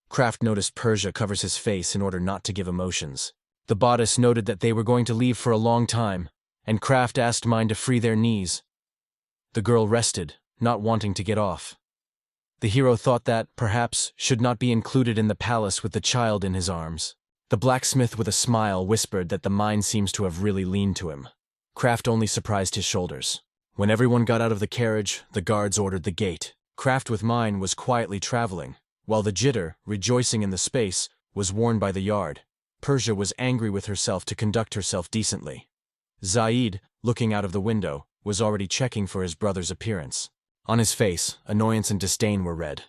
Kraft noticed Persia covers his face in order not to give emotions. The bodice noted that they were going to leave for a long time, and Kraft asked Mine to free their knees. The girl rested, not wanting to get off. The hero thought that, perhaps, should not be included in the palace with the child in his arms. The blacksmith with a smile whispered that the mine seems to have really leaned to him. Kraft only surprised his shoulders. When everyone got out of the carriage, the guards ordered the gate. Kraft with Mine was quietly traveling, while the jitter, rejoicing in the space, was worn by the yard. Persia was angry with herself to conduct herself decently. Zaid, looking out of the window, was already checking for his brother's appearance. On his face, annoyance and disdain were read.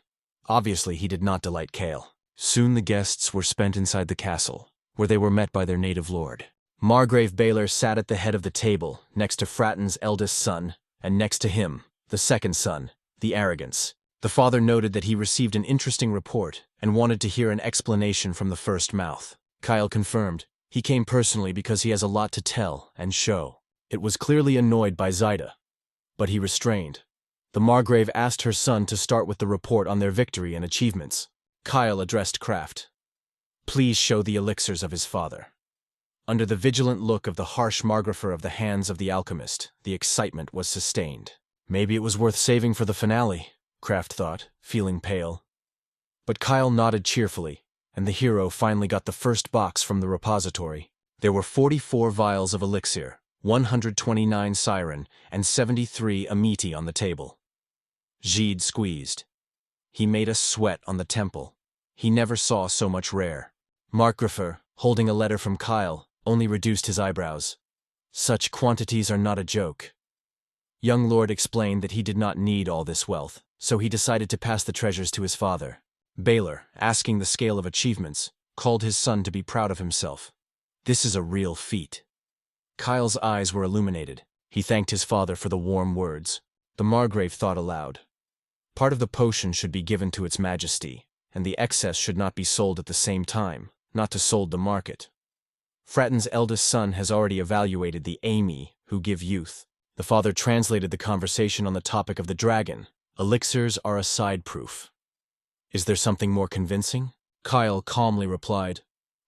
Obviously, he did not delight Kale. Soon the guests were spent inside the castle, where they were met by their native lord. Margrave Baylor sat at the head of the table, next to Fratton's eldest son, and next to him, the second son, the Arrogance. The father noted that he received an interesting report and wanted to hear an explanation from the first mouth. Kyle confirmed. He came personally because he has a lot to tell and show. It was clearly annoyed by Zaida, but he restrained. The Margrave asked her son to start with the report on their victory and achievements. Kyle addressed Kraft. Please show the elixirs of his father. Under the vigilant look of the harsh Margrafer of the hands of the alchemist, the excitement was sustained. Maybe it was worth saving for the finale, Kraft thought, feeling pale. But Kyle nodded cheerfully, and the hero finally got the first box from the repository. There were 44 vials of elixir, 129 siren, and 73 amiti on the table. Gide squeezed. He made us sweat on the temple. He never saw so much rare. Markgraffer, holding a letter from Kyle, only reduced his eyebrows. Such quantities are not a joke. Young Lord explained that he did not need all this wealth, so he decided to pass the treasures to his father. Baylor, asking the scale of achievements, called his son to be proud of himself. This is a real feat. Kyle's eyes were illuminated. He thanked his father for the warm words. The Margrave thought aloud. Part of the potion should be given to its majesty, and the excess should not be sold at the same time, not to sold the market. Fratton's eldest son has already evaluated the Amy, who give youth. The father translated the conversation on the topic of the dragon. Elixirs are a side proof. Is there something more convincing? Kyle calmly replied,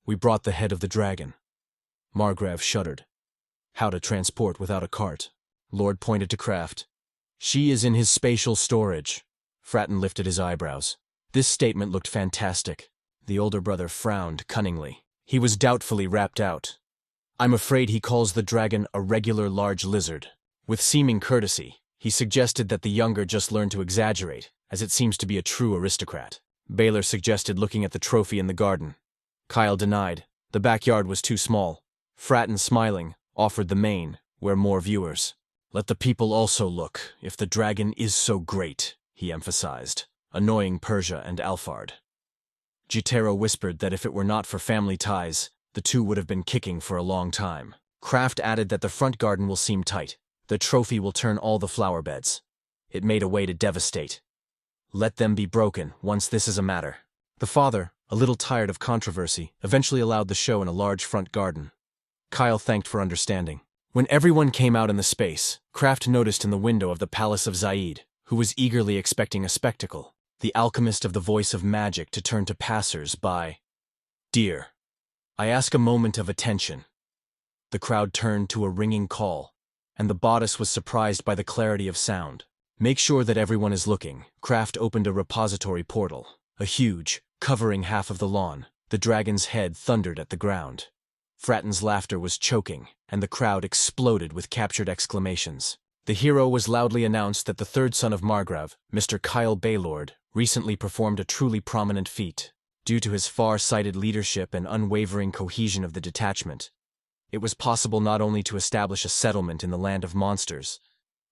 We brought the head of the dragon. Margrave shuddered. How to transport without a cart? Lord pointed to Kraft. She is in his spatial storage. Fratton lifted his eyebrows. This statement looked fantastic. The older brother frowned cunningly. He was doubtfully rapped out. I'm afraid he calls the dragon a regular large lizard. With seeming courtesy, he suggested that the younger just learn to exaggerate, as it seems to be a true aristocrat. Baylor suggested looking at the trophy in the garden. Kyle denied. The backyard was too small. Fratton, smiling, offered the main, where more viewers. Let the people also look, if the dragon is so great, he emphasized, annoying Persia and Alfard. Jitero whispered that if it were not for family ties, the two would have been kicking for a long time. Kraft added that the front garden will seem tight. The trophy will turn all the flower beds. It made a way to devastate. Let them be broken once this is a matter. The father, a little tired of controversy, eventually allowed the show in a large front garden. Kyle thanked for understanding. When everyone came out in the space, Kraft noticed in the window of the palace of Zaid, who was eagerly expecting a spectacle, the alchemist of the voice of magic to turn to passers-by. Dear, I ask a moment of attention. The crowd turned to a ringing call, and the bodice was surprised by the clarity of sound. Make sure that everyone is looking. Kraft opened a repository portal, a huge, covering half of the lawn. The dragon's head thundered at the ground. Fratton's laughter was choking, and the crowd exploded with captured exclamations. The hero was loudly announced that the third son of Margrave, Mr. Kyle Baylord, recently performed a truly prominent feat. Due to his far-sighted leadership and unwavering cohesion of the detachment, it was possible not only to establish a settlement in the land of monsters,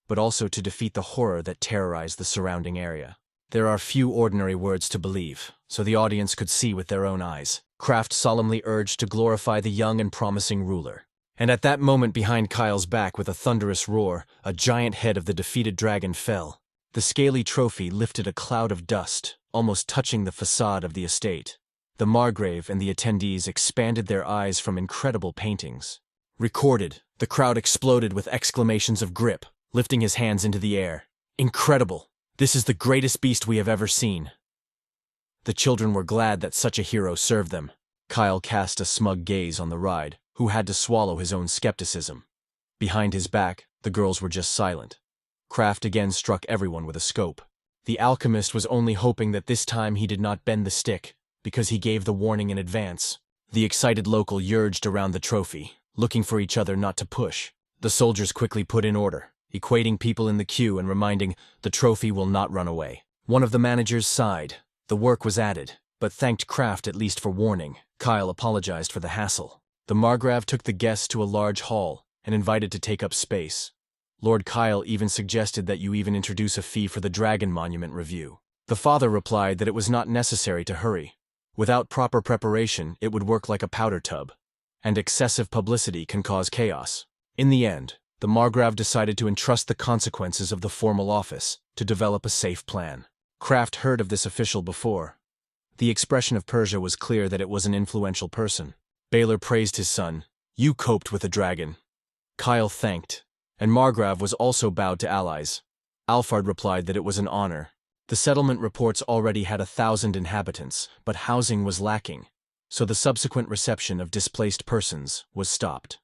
but also to defeat the horror that terrorized the surrounding area. There are few ordinary words to believe, so the audience could see with their own eyes. Kraft solemnly urged to glorify the young and promising ruler. And at that moment, behind Kyle's back with a thunderous roar, a giant head of the defeated dragon fell. The scaly trophy lifted a cloud of dust, almost touching the facade of the estate. The Margrave and the attendees expanded their eyes from incredible paintings. Recorded, the crowd exploded with exclamations of grip, lifting his hands into the air. Incredible! This is the greatest beast we have ever seen. The children were glad that such a hero served them. Kyle cast a smug gaze on the ride, who had to swallow his own skepticism. Behind his back, the girls were just silent. Kraft again struck everyone with a scope. The alchemist was only hoping that this time he did not bend the stick, because he gave the warning in advance. The excited local urged around the trophy, looking for each other not to push. The soldiers quickly put in order, equating people in the queue and reminding, the trophy will not run away. One of the managers sighed. The work was added, but thanked Kraft at least for warning. Kyle apologized for the hassle. The Margrave took the guests to a large hall and invited to take up space. Lord Kyle even suggested that you even introduce a fee for the Dragon Monument review. The father replied that it was not necessary to hurry. Without proper preparation, it would work like a powder tub, and excessive publicity can cause chaos. In the end, the Margrave decided to entrust the consequences of the formal office to develop a safe plan. Kraft heard of this official before. The expression of Persia was clear that it was an influential person. Baylor praised his son. You coped with the dragon. Kyle thanked, and Margrave was also bowed to allies. Alfard replied that it was an honor. The settlement reports already had 1,000 inhabitants, but housing was lacking, so the subsequent reception of displaced persons was stopped.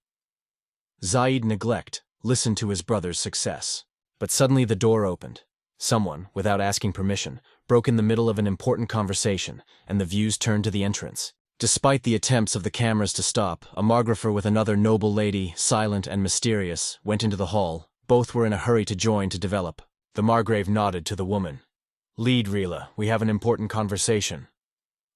Zaid Neglect listened to his brother's success, but suddenly the door opened. Someone, without asking permission, broke in the middle of an important conversation, and the views turned to the entrance. Despite the attempts of the cameras to stop, a Margrave with another noble lady, silent and mysterious, went into the hall. Both were in a hurry to join to develop. The Margrave nodded to the woman. Lead, Rila, we have an important conversation.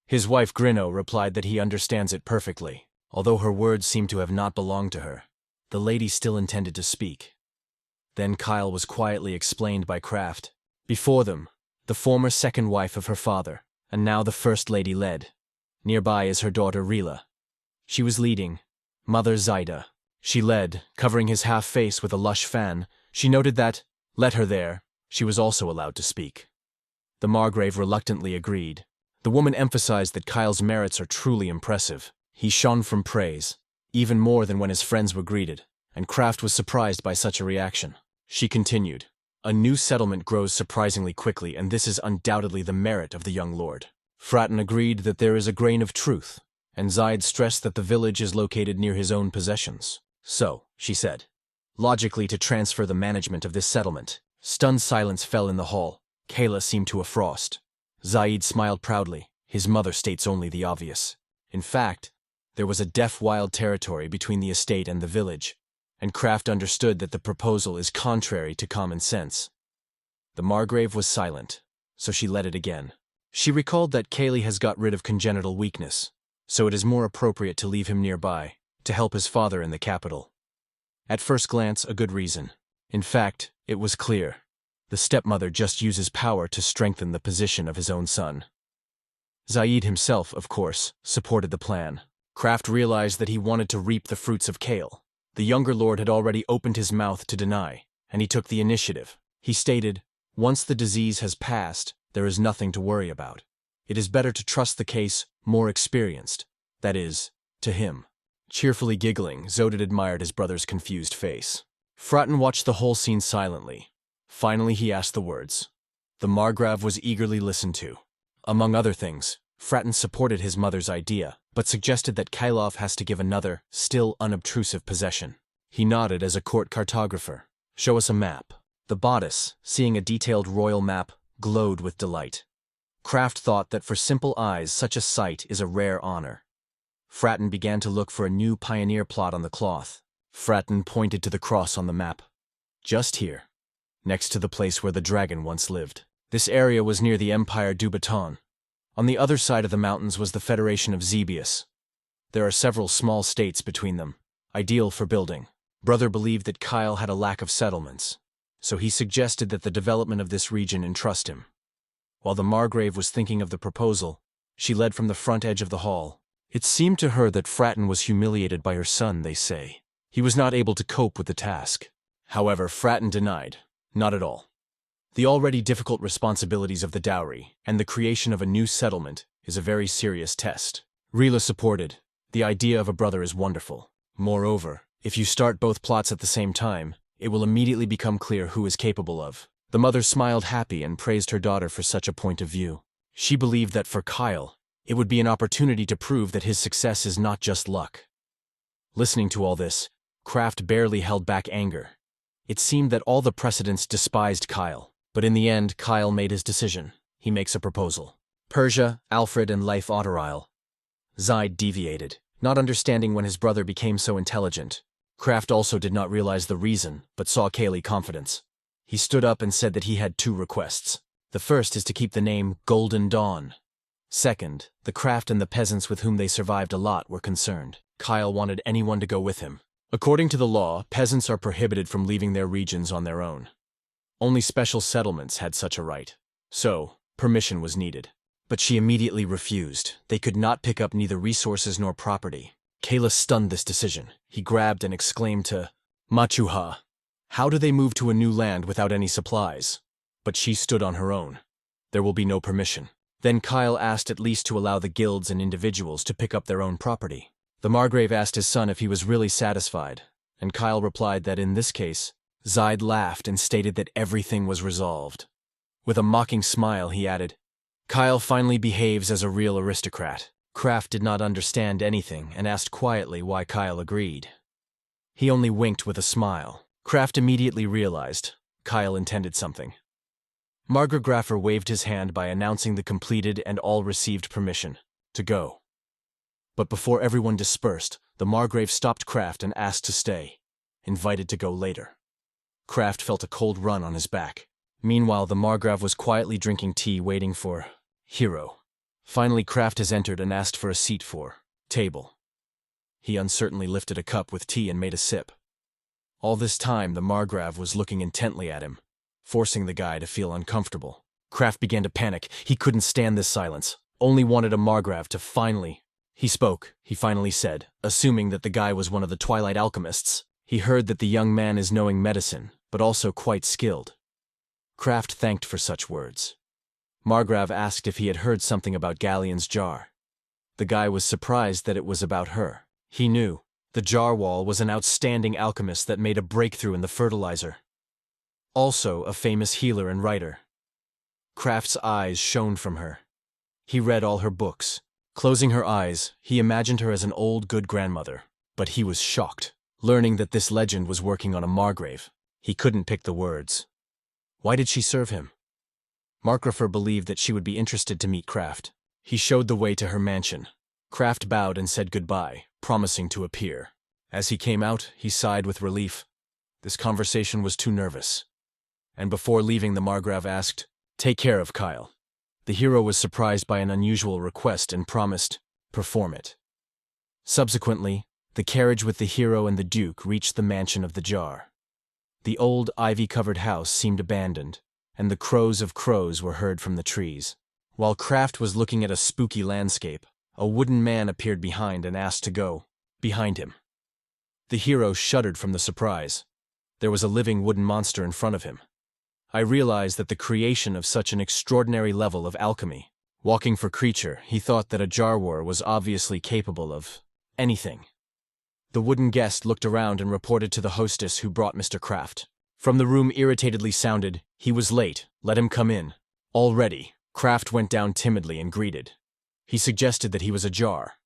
His wife Grinno replied that he understands it perfectly, although her words seemed to have not belonged to her. The lady still intended to speak. Then Kyle was quietly explained by Kraft. Before them, the former second wife of her father, and now the first lady led. Nearby is her daughter Rila. She was leading, Mother Zaida. She led, covering his half-face with a lush fan. She noted that, let her there, she was also allowed to speak. The Margrave reluctantly agreed. The woman emphasized that Kyle's merits are truly impressive. He shone from praise, even more than when his friends were greeted, and Kraft was surprised by such a reaction. She continued, "A new settlement grows surprisingly quickly, and this is undoubtedly the merit of the young lord." Fratton agreed that there is a grain of truth, and Zaid stressed that the village is located near his own possessions. "So," she said, "logically to transfer the management of this settlement." Stunned silence fell in the hall. Kayla seemed to have frost. Zaid smiled proudly. His mother states only the obvious. In fact, there was a deaf wild territory between the estate and the village, and Kraft understood that the proposal is contrary to common sense. The Margrave was silent, so she let it again. She recalled that Kaylee has got rid of congenital weakness, so it is more appropriate to leave him nearby, to help his father in the capital. At first glance, a good reason. In fact, it was clear. The stepmother just uses power to strengthen the position of his own son. Zaid himself, of course, supported the plan. Kraft realized that he wanted to reap the fruits of Kale. The younger lord had already opened his mouth to deny, and he took the initiative. He stated, "Once the disease has passed, there is nothing to worry about. It is better to trust the case more experienced, that is, to him." Cheerfully giggling, Zodid admired his brother's confused face. Fratton watched the whole scene silently. Finally he asked the words. The Margrave was eagerly listened to. Among other things, Fratton supported his mother's idea, but suggested that Kylov has to give another, still unobtrusive possession. He nodded as a court cartographer. "Show us a map." The bodice, seeing a detailed royal map, glowed with delight. Kraft thought that for simple eyes such a sight is a rare honor. Fratton began to look for a new pioneer plot on the cloth. Fratton pointed to the cross on the map. "Just here, next to the place where the dragon once lived." This area was near the Empire du Baton. On the other side of the mountains was the Federation of Zebius. There are several small states between them, ideal for building. Brother believed that Kyle had a lack of settlements, so he suggested that the development of this region entrust him. While the Margrave was thinking of the proposal, she led from the front edge of the hall. It seemed to her that Fratton was humiliated by her son, they say. He was not able to cope with the task. However, Fratton denied. Not at all. The already difficult responsibilities of the dowry and the creation of a new settlement is a very serious test. Rila supported. The idea of a brother is wonderful. Moreover, if you start both plots at the same time, it will immediately become clear who is capable of. The mother smiled happy and praised her daughter for such a point of view. She believed that for Kyle, it would be an opportunity to prove that his success is not just luck. Listening to all this, Kraft barely held back anger. It seemed that all the precedents despised Kyle. But in the end, Kyle made his decision. He makes a proposal. Persia, Alfred, and Leif Otterisle. Zaid deviated, not understanding when his brother became so intelligent. Kraft also did not realize the reason, but saw Kaylee confidence. He stood up and said that he had two requests. The first is to keep the name Golden Dawn. Second, the Kraft and the peasants with whom they survived a lot were concerned. Kyle wanted anyone to go with him. According to the law, peasants are prohibited from leaving their regions on their own. Only special settlements had such a right. So, permission was needed. But she immediately refused. They could not pick up neither resources nor property. Kayla stunned this decision. He grabbed and exclaimed to Machuha. How do they move to a new land without any supplies? But she stood on her own. There will be no permission. Then Kyle asked at least to allow the guilds and individuals to pick up their own property. The Margrave asked his son if he was really satisfied, and Kyle replied that in this case, Zaid laughed and stated that everything was resolved. With a mocking smile, he added, "Kyle finally behaves as a real aristocrat." Kraft did not understand anything and asked quietly why Kyle agreed. He only winked with a smile. Kraft immediately realized Kyle intended something. Margrave waved his hand by announcing the completed and all received permission to go. But before everyone dispersed, the Margrave stopped Kraft and asked to stay, invited to go later. Kraft felt a cold run on his back. Meanwhile, the Margrave was quietly drinking tea waiting for Hero. Finally, Kraft has entered and asked for a seat for table. He uncertainly lifted a cup with tea and made a sip. All this time, the Margrave was looking intently at him, forcing the guy to feel uncomfortable. Kraft began to panic. He couldn't stand this silence. Only wanted a Margrave to finally He spoke, he finally said, assuming that the guy was one of the Twilight alchemists. He heard that the young man is knowing medicine, but also quite skilled. Kraft thanked for such words. Margrav asked if he had heard something about Galleon's jar. The guy was surprised that it was about her. He knew. The jar wall was an outstanding alchemist that made a breakthrough in the fertilizer. Also a famous healer and writer. Kraft's eyes shone from her. He read all her books. Closing her eyes, he imagined her as an old good grandmother. But he was shocked, learning that this legend was working on a Margrave. He couldn't pick the words. Why did she serve him? Margrafer believed that she would be interested to meet Kraft. He showed the way to her mansion. Kraft bowed and said goodbye, promising to appear. As he came out, he sighed with relief. This conversation was too nervous. And before leaving, the Margrav asked, "Take care of Kyle." The hero was surprised by an unusual request and promised, "Perform it." Subsequently, the carriage with the hero and the Duke reached the mansion of the jar. The old ivy-covered house seemed abandoned, and the crows of crows were heard from the trees. While Kraft was looking at a spooky landscape, a wooden man appeared behind and asked to go behind him. The hero shuddered from the surprise. There was a living wooden monster in front of him. I realized that the creation of such an extraordinary level of alchemy. Walking for creature, he thought that a Jarwar was obviously capable of anything. The wooden guest looked around and reported to the hostess who brought Mr. Kraft. From the room irritatedly sounded, "He was late, let him come in." Already, Kraft went down timidly and greeted. He suggested that he was a jar.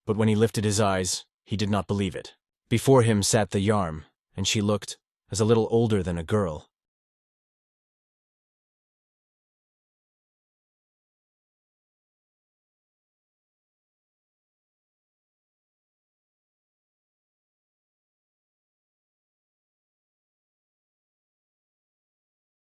But when he lifted his eyes, he did not believe it. Before him sat the Yarm, and she looked as a little older than a girl.